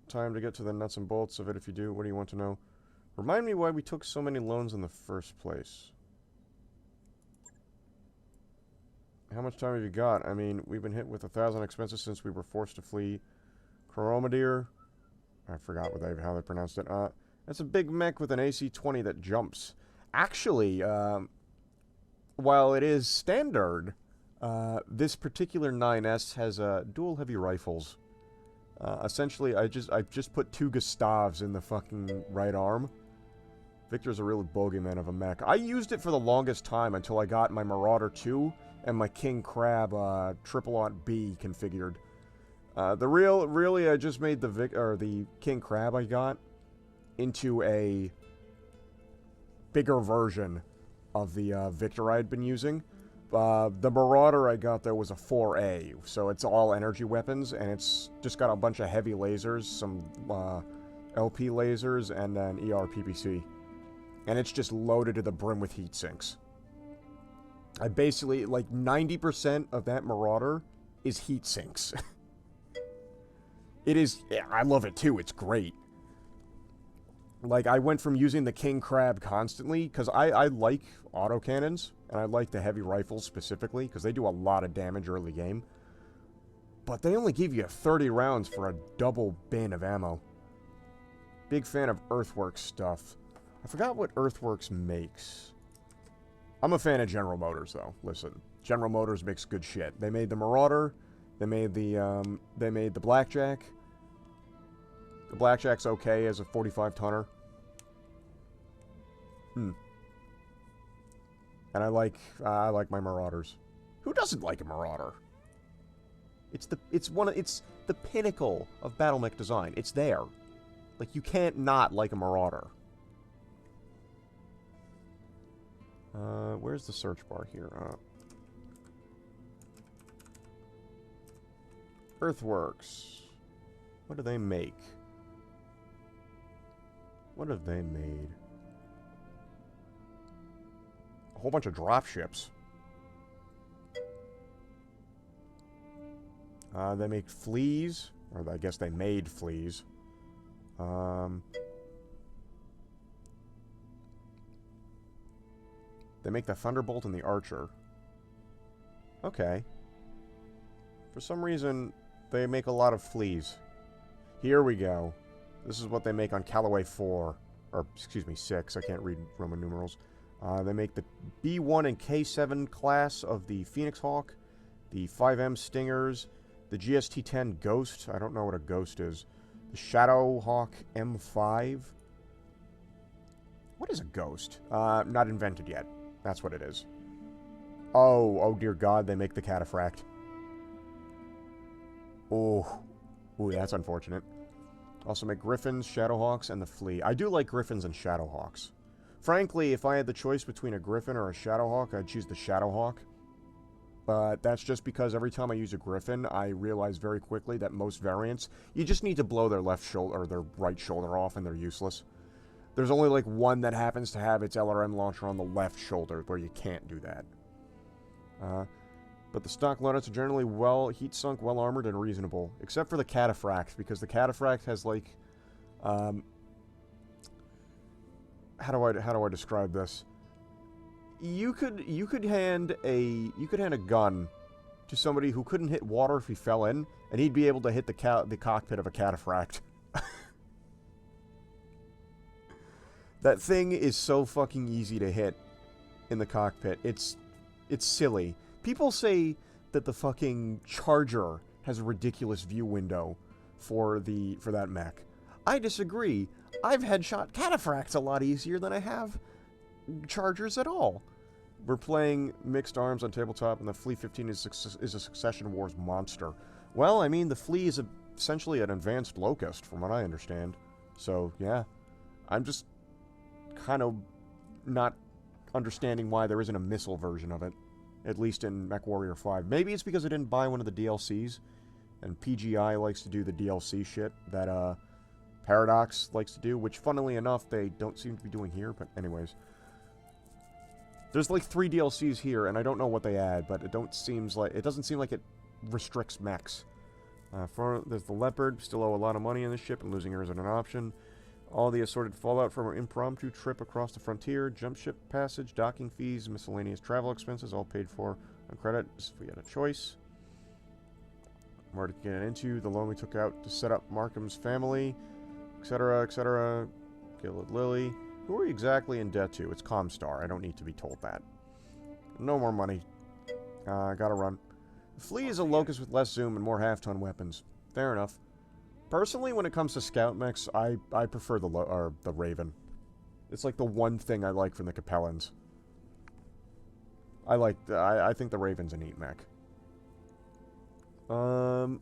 time to get to the nuts and bolts of it if you do. What do you want to know? Remind me why we took so many loans in the first place. How much time have you got? I mean, we've been hit with 1,000 expenses since we were forced to flee Coromadir. I forgot how they pronounced it. That's a big mech with an AC-20 that jumps. Actually, while it is standard, this particular 9S has dual heavy rifles. Essentially, I just put 2 Gustavs in the fucking right arm. Victor's a real bogeyman of a mech. I used it for the longest time until I got my Marauder 2 and my King Crab Triple-Aught B configured. Really, I just made the King Crab I got into a bigger version of the Victor I had been using. The Marauder I got, though, was a 4A, so it's all energy weapons, and it's just got a bunch of heavy lasers, some LP lasers, and an ER PPC. And it's just loaded to the brim with heat sinks. I basically, like, 90% of that Marauder is heat sinks. It is, I love it too, it's great. Like, I went from using the King Crab constantly, because I like autocannons, and I like the heavy rifles specifically, because they do a lot of damage early game. But they only give you 30 rounds for a double bin of ammo. Big fan of Earthworks stuff. I forgot what Earthworks makes. I'm a fan of General Motors, though. Listen, General Motors makes good shit. They made the Marauder. They made the Blackjack. The Blackjack's okay as a 45-tonner. And I like my Marauders. Who doesn't like a Marauder? It's the pinnacle of battle mech design. It's there. Like, you can't not like a Marauder. Where's the search bar here? Earthworks. What do they make? What have they made? A whole bunch of dropships. They make fleas. Or I guess they made fleas. They make the Thunderbolt and the Archer. Okay. For some reason, they make a lot of fleas. Here we go. This is what they make on Callaway 4. Or, excuse me, 6. I can't read Roman numerals. They make the B1 and K7 class of the Phoenix Hawk. The 5M Stingers. The GST-10 Ghost. I don't know what a Ghost is. The Shadow Hawk M5. What is a Ghost? Not invented yet. That's what it is. Oh dear God, they make the Cataphract. Ooh, that's unfortunate. Also make Griffins, Shadowhawks, and the Flea. I do like Griffins and Shadowhawks. Frankly, if I had the choice between a Griffin or a Shadowhawk, I'd choose the Shadowhawk. But that's just because every time I use a Griffin, I realize very quickly that most variants, you just need to blow their left shoulder or their right shoulder off and they're useless. There's only like one that happens to have its LRM launcher on the left shoulder where you can't do that. But the stock loadouts are generally heat sunk, well armored, and reasonable. Except for the Cataphract, because the Cataphract has like how do I describe this? You could hand a gun to somebody who couldn't hit water if he fell in, and he'd be able to hit the cockpit of a Cataphract. That thing is so fucking easy to hit in the cockpit. It's silly. People say that the fucking Charger has a ridiculous view window for that mech. I disagree. I've headshot cataphracts a lot easier than I have chargers at all. We're playing mixed arms on tabletop, and the Flea 15 is a Succession Wars monster. Well, I mean, the Flea is essentially an advanced locust, from what I understand. So, yeah. I'm just kind of not understanding why there isn't a missile version of it. At least in MechWarrior 5. Maybe it's because I didn't buy one of the DLCs, and PGI likes to do the DLC shit that Paradox likes to do, which, funnily enough, they don't seem to be doing here, but anyways. There's like 3 DLCs here, and I don't know what they add, but it doesn't seem like it restricts mechs. There's the Leopard, still owe a lot of money in this ship, and losing her isn't an option. All the assorted fallout from our impromptu trip across the frontier, jump ship passage, docking fees, miscellaneous travel expenses, all paid for on credit if we had a choice. More to get into, the loan we took out to set up Markham's family, etc., etc. Gilded Lily. Who are we exactly in debt to? It's Comstar. I don't need to be told that. No more money. Gotta run. The Flea is a locust with less zoom and more half-ton weapons. Fair enough. Personally, when it comes to scout mechs, I prefer the Raven. It's like the one thing I like from the Capellans. I think the Raven's a neat mech. Okay,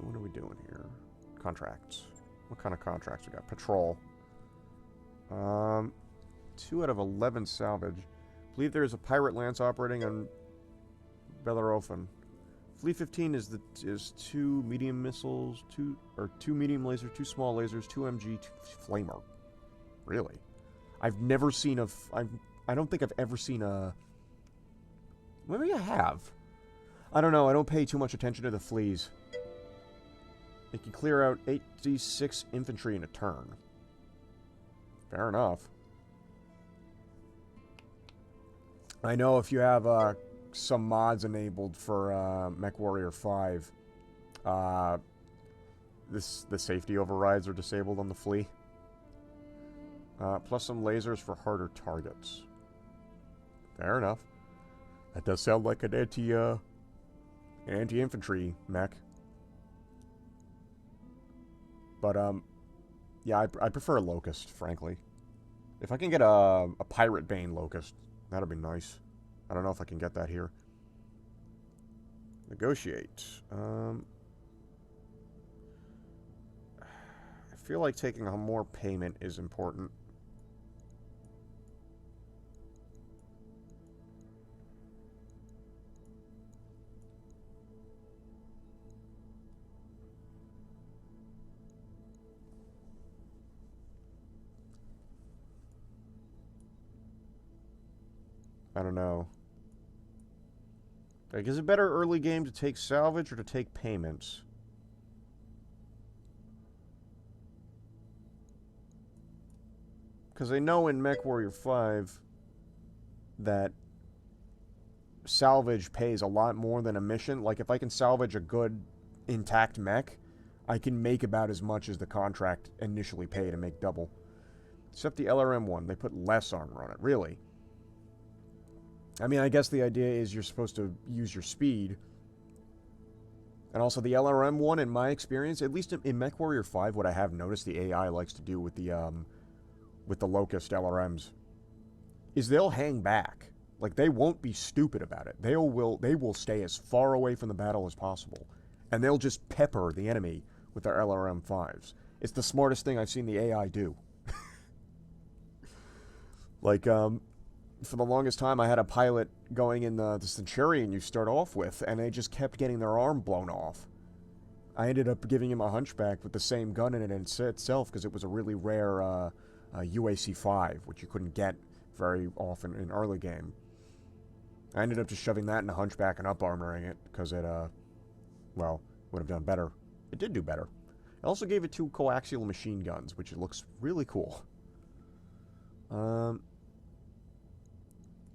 what are we doing here? Contracts. What kind of contracts we got? Patrol. 2 out of 11 salvage. Believe there is a pirate lance operating on Bellerophon. Flea 15 is 2 medium missiles, 2 medium lasers, 2 small lasers, 2 MG, 2 flamer. Really? I've never seen I don't think I've ever seen a... Maybe I have. I don't know, I don't pay too much attention to the fleas. It can clear out 8d6 infantry in a turn. Fair enough. I know if you have some mods enabled for MechWarrior 5, the safety overrides are disabled on the Flea. Plus some lasers for harder targets. Fair enough. That does sound like an anti-infantry mech. But, yeah, I prefer a Locust, frankly. If I can get a Pirate Bane Locust, that'd be nice. I don't know if I can get that here. Negotiate. I feel like taking a more payment is important. I don't know. Like, is it better early game to take salvage or to take payments? Because I know in MechWarrior 5 that salvage pays a lot more than a mission. Like, if I can salvage a good, intact mech, I can make about as much as the contract initially paid and make double. Except the LRM one, they put less armor on it. Really? I mean, I guess the idea is you're supposed to use your speed. And also the LRM one, in my experience, at least in MechWarrior 5, what I have noticed the AI likes to do with the Locust LRMs is they'll hang back. Like, they won't be stupid about it. They will stay as far away from the battle as possible. And they'll just pepper the enemy with their LRM 5s. It's the smartest thing I've seen the AI do. Like, for the longest time, I had a pilot going in the Centurion you start off with, and they just kept getting their arm blown off. I ended up giving him a Hunchback with the same gun in it itself, because it was a really rare UAC-5, which you couldn't get very often in early game. I ended up just shoving that in a Hunchback and up-armoring it, because it, well, would have done better. It did do better. I also gave it 2 coaxial machine guns, which it looks really cool.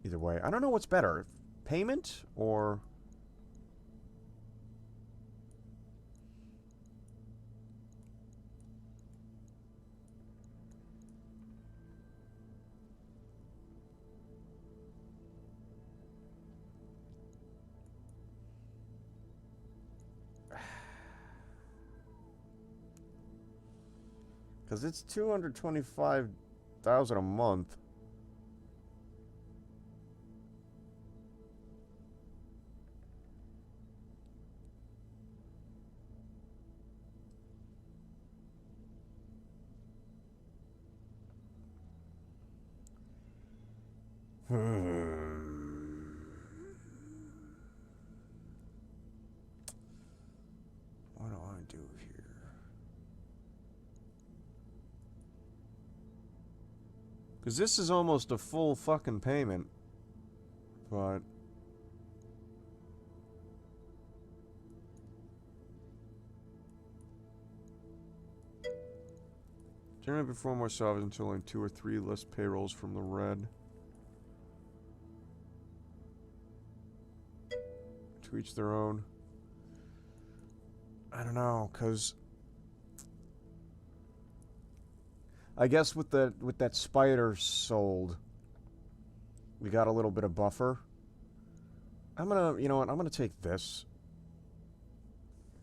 Either way, I don't know what's better. Payment or... Because it's 225,000 a month. What do I do here? Because this is almost a full fucking payment. But... generally perform more salvage until only 2 or 3 less payrolls from the red. To each their own. I don't know, cause I guess with that spider sold, we got a little bit of buffer. I'm gonna, you know what? I'm gonna take this.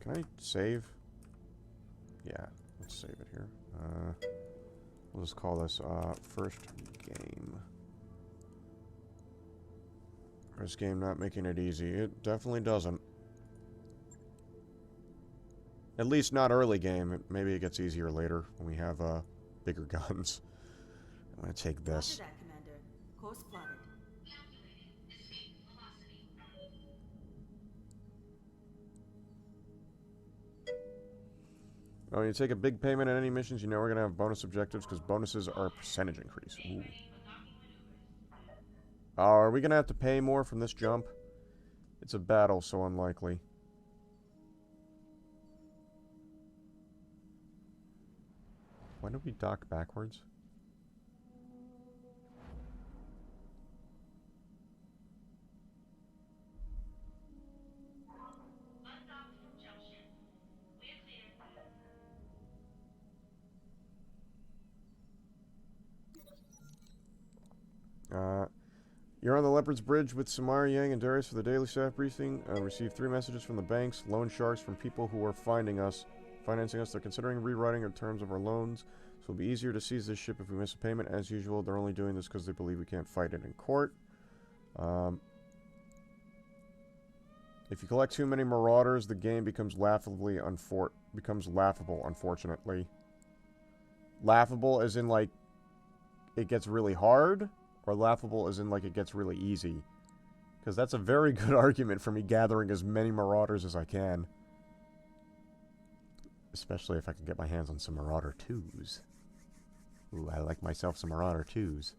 Can I save? Yeah, let's save it here. We'll just call this first game. First game not making it easy. It definitely doesn't. At least not early game. Maybe it gets easier later when we have bigger guns. I'm gonna take this. Roger that, Commander. Course plotted. When you take a big payment on any missions, you know we're gonna have bonus objectives because bonuses are a percentage increase. Ooh. Are we gonna have to pay more from this jump? It's a battle, so unlikely. Why did we dock backwards? You're on the Leopard's Bridge with Samara, Yang, and Darius for the daily staff briefing. Received 3 messages from the banks, loan sharks from people who are financing us. They're considering rewriting the terms of our loans, so it'll be easier to seize this ship if we miss a payment. As usual, they're only doing this because they believe we can't fight it in court. If you collect too many marauders, the game becomes laughable, unfortunately. Laughable as in, like, it gets really hard, or laughable as in, like, it gets really easy. Because that's a very good argument for me gathering as many marauders as I can. Especially if I can get my hands on some Marauder 2s. Ooh, I like myself some Marauder 2s.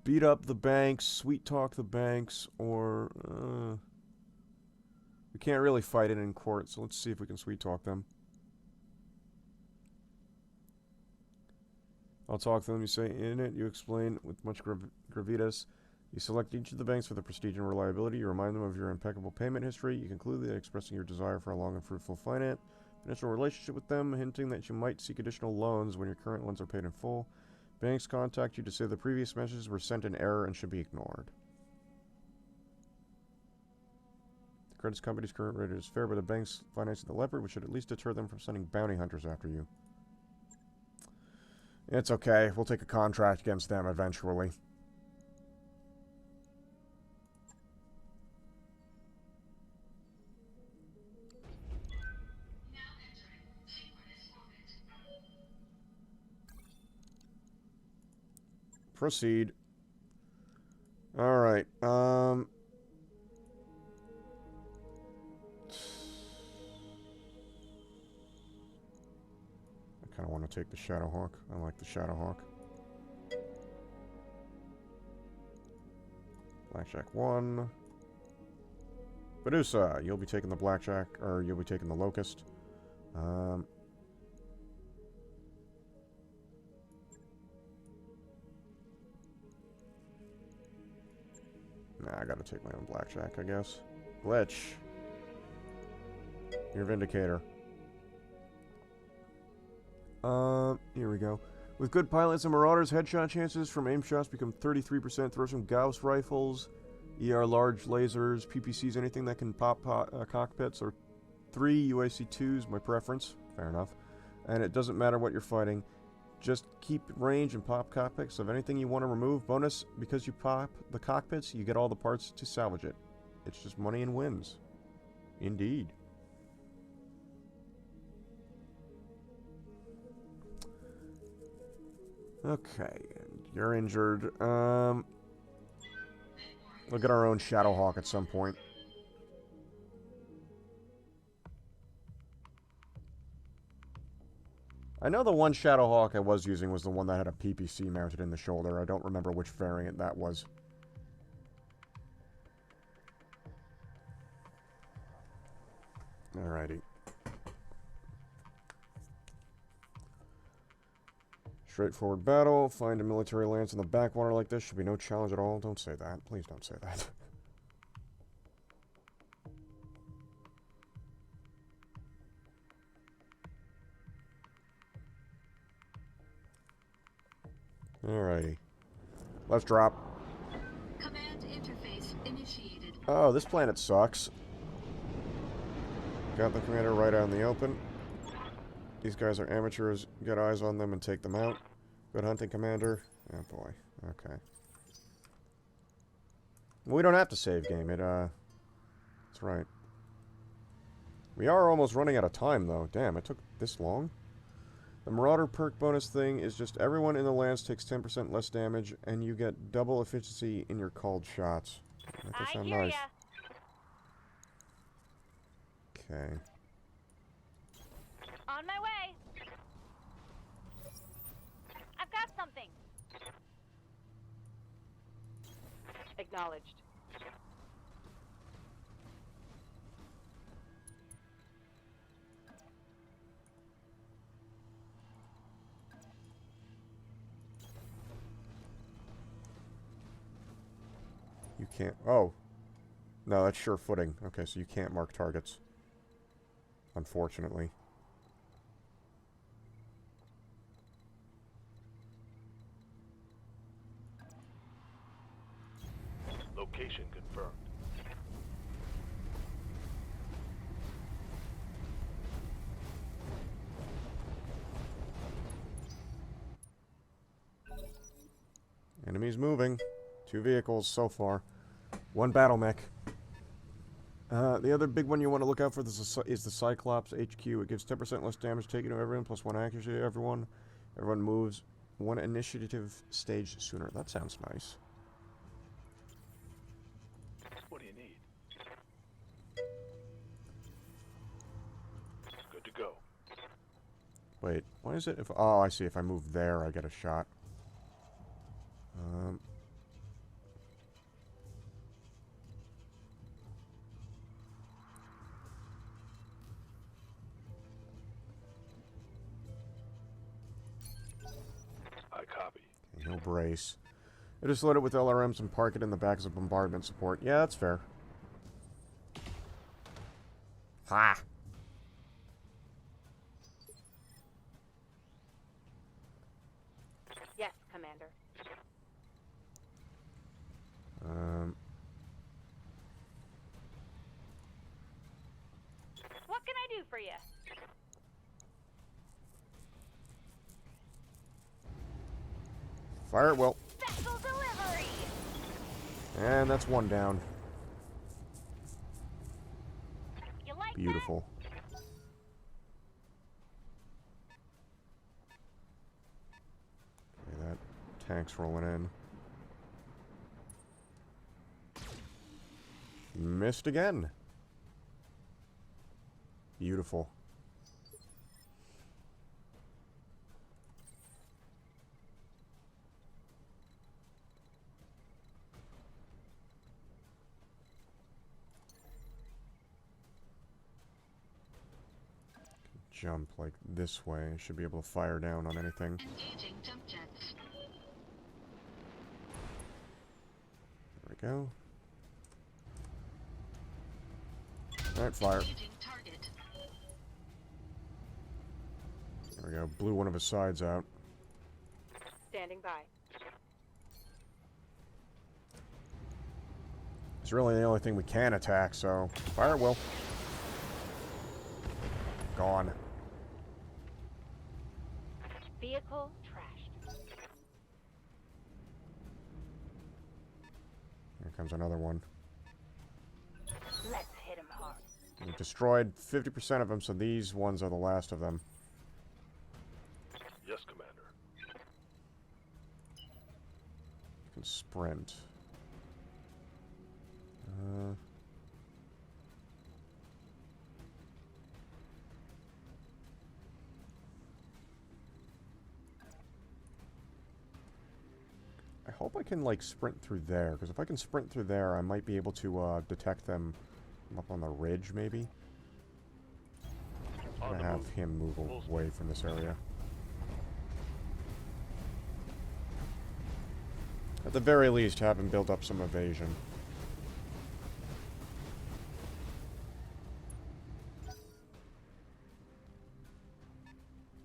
Beat up the banks, sweet talk the banks, or... we can't really fight it in court, so let's see if we can sweet talk them. I'll talk to them, you say in it, you explain with much gravitas. You select each of the banks for the prestige and reliability. You remind them of your impeccable payment history. You conclude that expressing your desire for a long and fruitful financial relationship with them, hinting that you might seek additional loans when your current ones are paid in full. Banks contact you to say the previous messages were sent in error and should be ignored. The credits company's current rate is fair, but the banks financing the Leopard, which should at least deter them from sending bounty hunters after you. It's okay. We'll take a contract against them eventually. Proceed. Alright, I kind of want to take the Shadowhawk. I like the Shadowhawk. Blackjack 1. Medusa, you'll be taking the Blackjack, or you'll be taking the Locust. Nah, I gotta take my own Blackjack, I guess. Glitch. Your Vindicator. Here we go. With good pilots and marauders, headshot chances from aim shots become 33%. Throw some Gauss rifles. ER large lasers, PPCs, anything that can pop cockpits, or 3 UAC-2s, my preference. Fair enough. And it doesn't matter what you're fighting. Just keep range and pop cockpits of anything you want to remove. Bonus, because you pop the cockpits, you get all the parts to salvage it. It's just money and wins. Indeed. Okay, you're injured. We'll get our own Shadowhawk at some point. I know the one Shadowhawk I was using was the one that had a PPC mounted in the shoulder. I don't remember which variant that was. Alrighty. Straightforward battle. Find a military lance in the backwater like this. Should be no challenge at all. Don't say that. Please don't say that. Alrighty. Let's drop. Command interface initiated. Oh, this planet sucks. Got the commander right out in the open. These guys are amateurs. Get eyes on them and take them out. Good hunting, Commander. Oh boy. Okay. We don't have to save game. That's right. We are almost running out of time, though. Damn, it took this long. The Marauder perk bonus thing is just everyone in the lance takes 10% less damage, and you get double efficiency in your called shots. That does sound nice. Okay. On my way. I've got something. Acknowledged. You can't... Oh. No, that's sure footing. Okay, so you can't mark targets. Unfortunately. Location confirmed. Enemies moving. 2 vehicles so far. 1 battle mech. The other big one you want to look out for is the Cyclops HQ. It gives 10% less damage taken to everyone, plus 1 accuracy to everyone. Everyone moves 1 initiative stage sooner. That sounds nice. What do you need? Good to go. Wait, why is it if... Oh, I see. If I move there, I get a shot. I copy. Okay, he'll brace. I just load it with LRMs and park it in the back as a bombardment support. Yeah, that's fair. Ha! Yes, Commander. What can I do for you? Fire it well. Special delivery. And that's 1 down. You like Beautiful. Okay, that tank's rolling in. Missed again. Beautiful. Jump like this way. Should be able to fire down on anything. Engaging jump jets. There we go. Alright, fire. Engaging target. There we go. Blew one of his sides out. Standing by. It's really the only thing we can attack, so fire at will. Gone. Vehicle trashed. Here comes another one. Let's hit him hard. We destroyed 50% of them, so these ones are the last of them. Yes, Commander. You can sprint. I hope I can, like, sprint through there, because if I can sprint through there, I might be able to, detect them up on the ridge, maybe? I'm gonna have him move away from this area. At the very least, have him build up some evasion.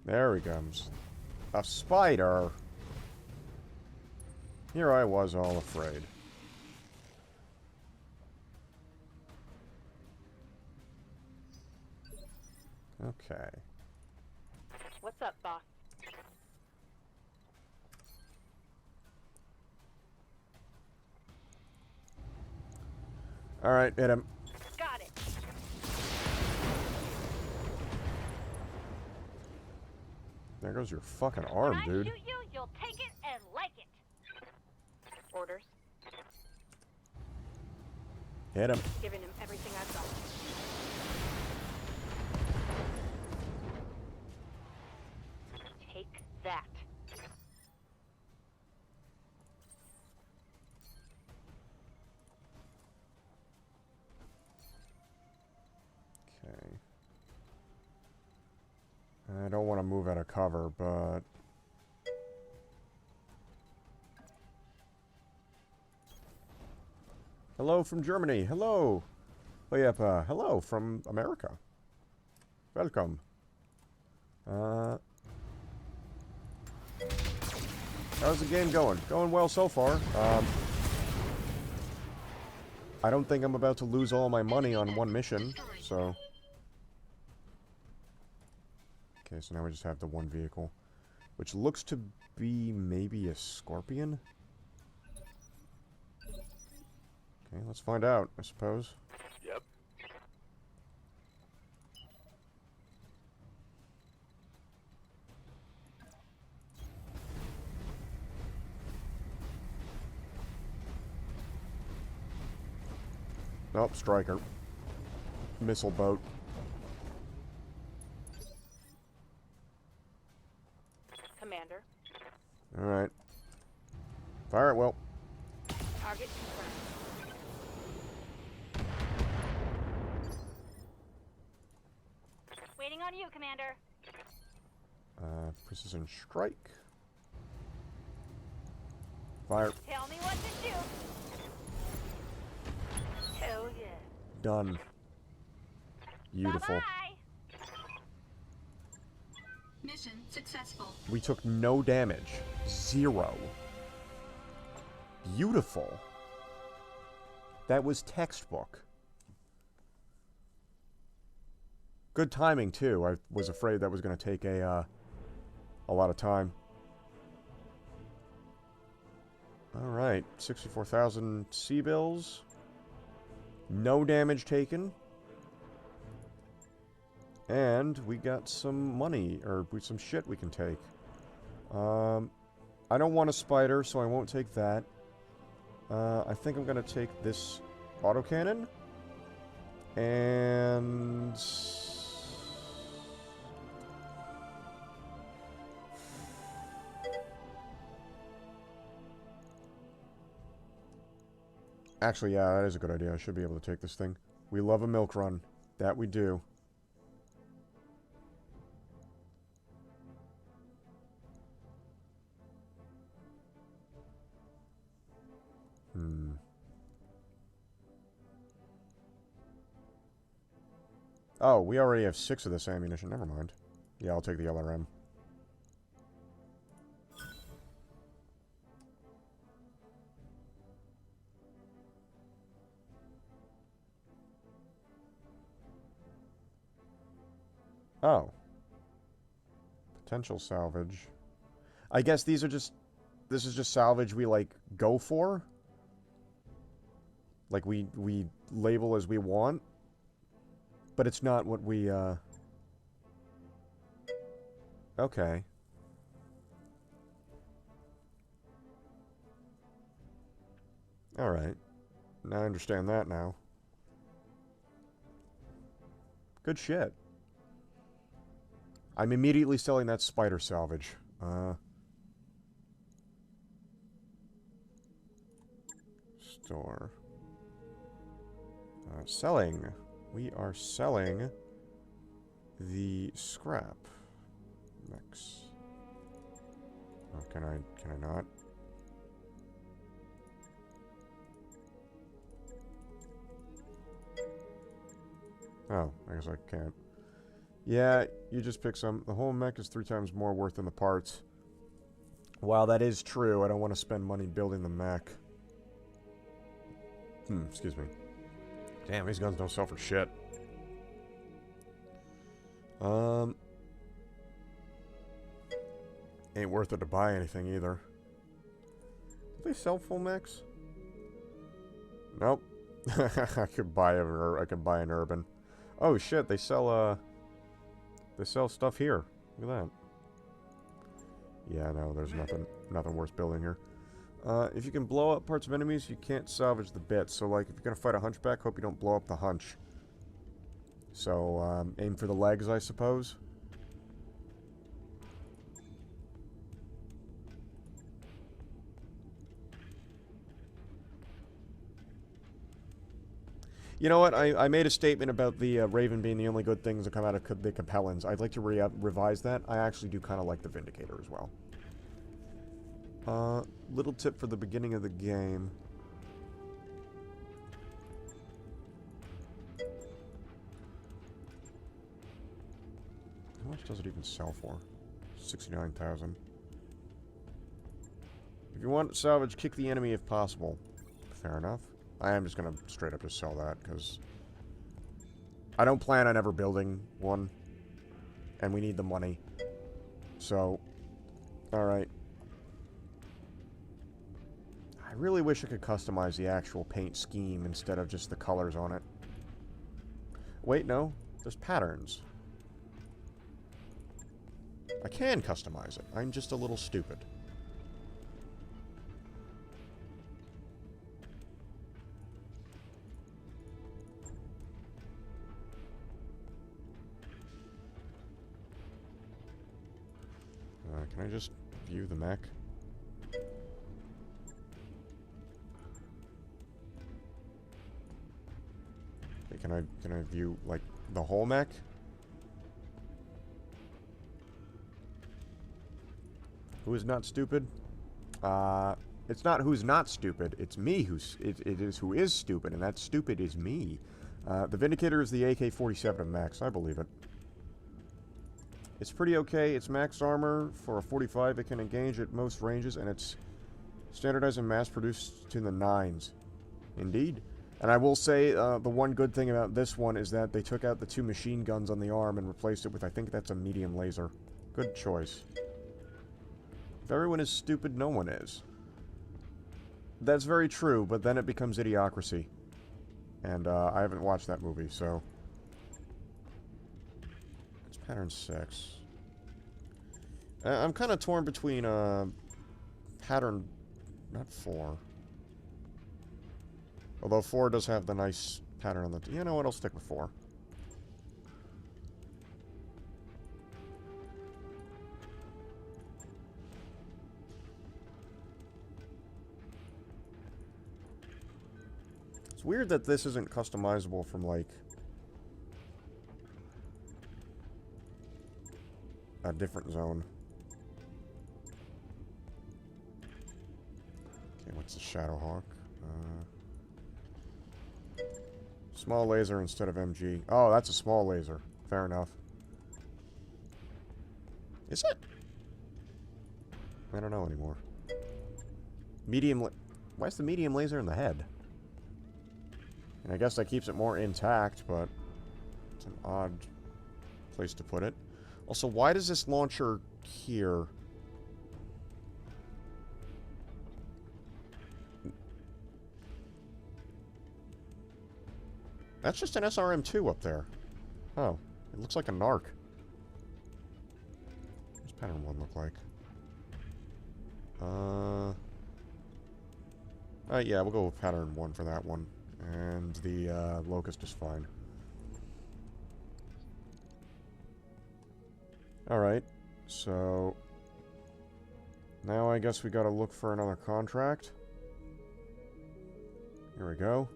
There he comes. A spider! Here I was all afraid. Okay. What's up, boss? Alright, hit him. Got it. There goes your fucking arm, When dude. I shoot you, you'll take it and like it. Orders. Hit him. Giving him everything I've got. Take that. Okay. I don't want to move out of cover, but... Hello from Germany. Hello. Oh, yep. Hello from America. Welcome. How's the game going? Going well so far. I don't think I'm about to lose all my money on one mission, so... Okay, so now we just have the one vehicle, which looks to be maybe a Scorpion? Okay, let's find out, I suppose. Yep. Nope, Striker. Missile boat. Commander. Alright. Fire at will. Target confirmed. Waiting on you, Commander. Precision strike. Fire. Tell me what to do. Hell yeah. Done. Beautiful. Bye-bye. Mission successful. We took no damage. 0. Beautiful. That was textbook. Good timing, too. I was afraid that was going to take a lot of time. Alright, 64,000 C-bills. No damage taken. And we got some money, or some shit we can take. I don't want a spider, so I won't take that. I think I'm going to take this autocannon. And... Actually, yeah, that is a good idea. I should be able to take this thing. We love a milk run. That we do. Oh, we already have 6 of this ammunition. Never mind. Yeah, I'll take the LRM. Oh. Potential salvage. I guess these are just... This is just salvage we, like, go for? Like, we label as we want? But it's not what we, Okay. Alright. Now I understand that now. Good shit. I'm immediately selling that spider salvage. Store. Selling. We are selling the scrap. Mechs. Oh, can I not? Oh, I guess I can't. Yeah, you just pick some. The whole mech is 3 times more worth than the parts. While that is true, I don't want to spend money building the mech. Excuse me. Damn, these guns don't sell for shit. Ain't worth it to buy anything either. Do they sell full mechs? Nope. I could buy an urban. Oh shit, they sell stuff here. Look at that. Yeah, no, there's nothing worth building here. If you can blow up parts of enemies, you can't salvage the bits. So, like, if you're gonna fight a hunchback, hope you don't blow up the hunch. So, aim for the legs, I suppose. You know what? I made a statement about the Raven being the only good things that come out of the Capellans. I'd like to revise that. I actually do kind of like the Vindicator as well. Little tip for the beginning of the game. How much does it even sell for? 69,000. If you want salvage, kick the enemy if possible. Fair enough. I am just gonna straight up just sell that, because I don't plan on ever building one, and we need the money. So, alright. I really wish I could customize the actual paint scheme instead of just the colors on it. Wait, no. There's patterns. I can customize it. I'm just a little stupid. Can I just view the mech? Okay, can I view, like, the whole mech? Who is not stupid? It's not who's not stupid. It's me it is who is stupid, and that stupid is me. The Vindicator is the AK-47 of Max. I believe it. It's pretty okay. It's max armor. For a 45, it can engage at most ranges, and it's standardized and mass-produced to the 9s. Indeed. And I will say, the one good thing about this one is that they took out the 2 machine guns on the arm and replaced it with, I think that's a medium laser. Good choice. If everyone is stupid, no one is. That's very true, but then it becomes Idiocracy. And, I haven't watched that movie, so... It's pattern 6. I'm kind of torn between, pattern... Not 4. Although 4 does have the nice pattern on the... You know what, I'll stick with 4. It's weird that this isn't customizable from, like... a different zone. Okay, what's the Shadowhawk? Small laser instead of MG. Oh, that's a small laser. Fair enough. Is it? I don't know anymore. Medium why is the medium laser in the head? And I guess that keeps it more intact, but it's an odd place to put it. Also, why does this launcher here... That's just an SRM-2 up there. Oh, it looks like a narc. What's pattern 1 look like? Yeah, we'll go with pattern 1 for that one. And the, Locust is fine. Alright, so... Now I guess we gotta look for another contract. Here we go.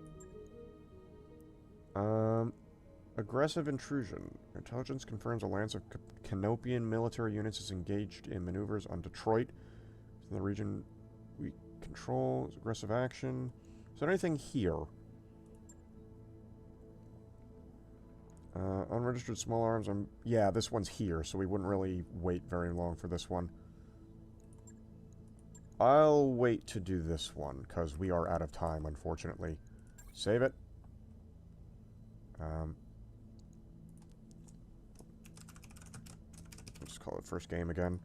Aggressive intrusion. Intelligence confirms a lance of Canopian military units is engaged in maneuvers on Detroit. In the region we control. Aggressive action. Is there anything here? Unregistered small arms. Yeah, this one's here, so we wouldn't really wait very long for this one. I'll wait to do this one, because we are out of time, unfortunately. Save it. Let's call it first game again.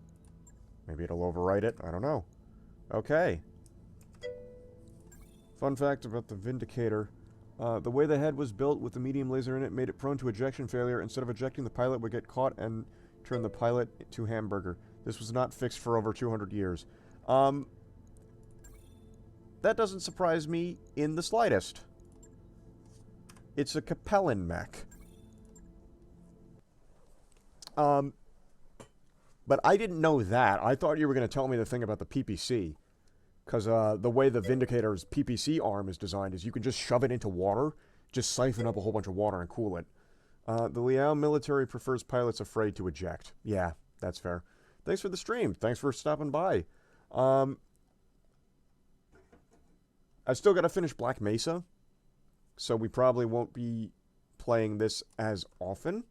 Maybe it'll overwrite it. I don't know. Okay. Fun fact about the Vindicator. The way the head was built with the medium laser in it made it prone to ejection failure. Instead of ejecting, the pilot would get caught and turn the pilot to hamburger. This was not fixed for over 200 years. That doesn't surprise me in the slightest. It's a Capellan mech. But I didn't know that. I thought you were going to tell me the thing about the PPC. Because the way the Vindicator's PPC arm is designed is you can just shove it into water, just siphon up a whole bunch of water and cool it. The Liao military prefers pilots afraid to eject. Yeah, that's fair. Thanks for the stream. Thanks for stopping by. I still got to finish Black Mesa, so we probably won't be playing this as often.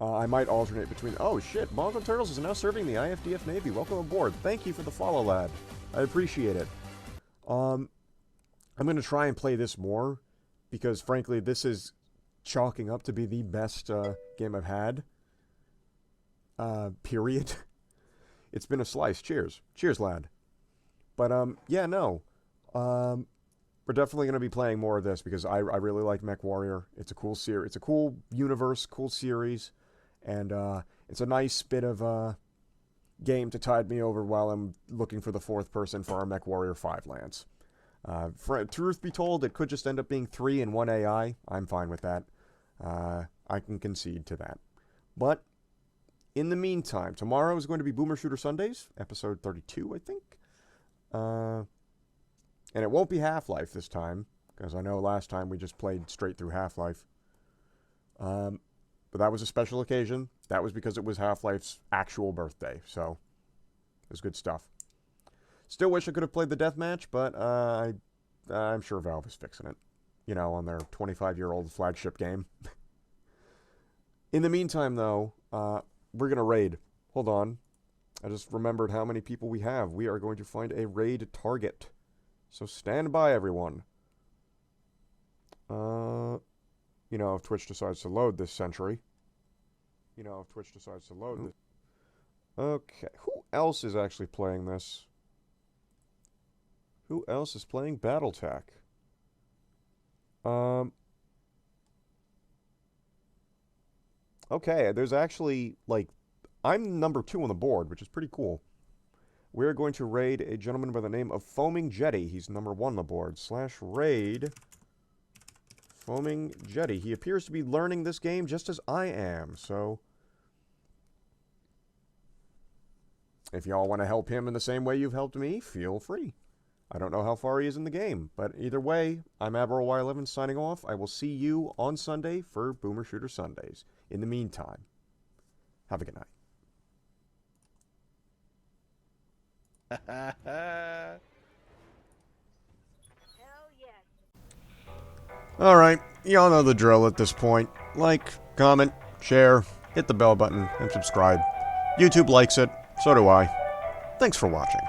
I might alternate between... Oh, shit. Bongo Turtles is now serving the IFDF Navy. Welcome aboard. Thank you for the follow, lad. I appreciate it. I'm going to try and play this more, because, frankly, this is chalking up to be the best game I've had. Period. It's been a slice. Cheers. Cheers, lad. But, yeah, no. We're definitely going to be playing more of this, because I really like Mech Warrior. It's a cool series. It's a cool universe, cool series. And it's a nice bit of game to tide me over while I'm looking for the fourth person for our Mech Warrior 5 Lance. Truth be told, it could just end up being 3 and 1 AI. I'm fine with that. I can concede to that. But in the meantime, tomorrow is going to be Boomer Shooter Sundays, episode 32, I think. And it won't be Half-Life this time, because I know last time we just played straight through Half-Life. But that was a special occasion. That was because it was Half-Life's actual birthday, so it was good stuff. Still wish I could have played the deathmatch, but I'm sure Valve is fixing it. You know, on their 25-year-old flagship game. In the meantime, though, we're going to raid. Hold on. I just remembered how many people we have. We are going to find a raid target. So stand by, everyone. You know, if Twitch decides to load this century. You know, if Twitch decides to load this. Okay. Who else is actually playing this? Who else is playing BattleTech? Okay, there's actually, like, I'm number 2 on the board, which is pretty cool. We're going to raid a gentleman by the name of Foaming Jetty. He's number 1 on the board. /raid Foaming Jetty. He appears to be learning this game just as I am, so if y'all want to help him in the same way you've helped me, feel free. I don't know how far he is in the game, but either way, I'm Admiral Y11 signing off. I will see you on Sunday for Boomer Shooter Sundays. In the meantime, have a good night. Hell yes. Alright, y'all know the drill at this point. Like, comment, share, hit the bell button, and subscribe. YouTube likes it, so do I. Thanks for watching.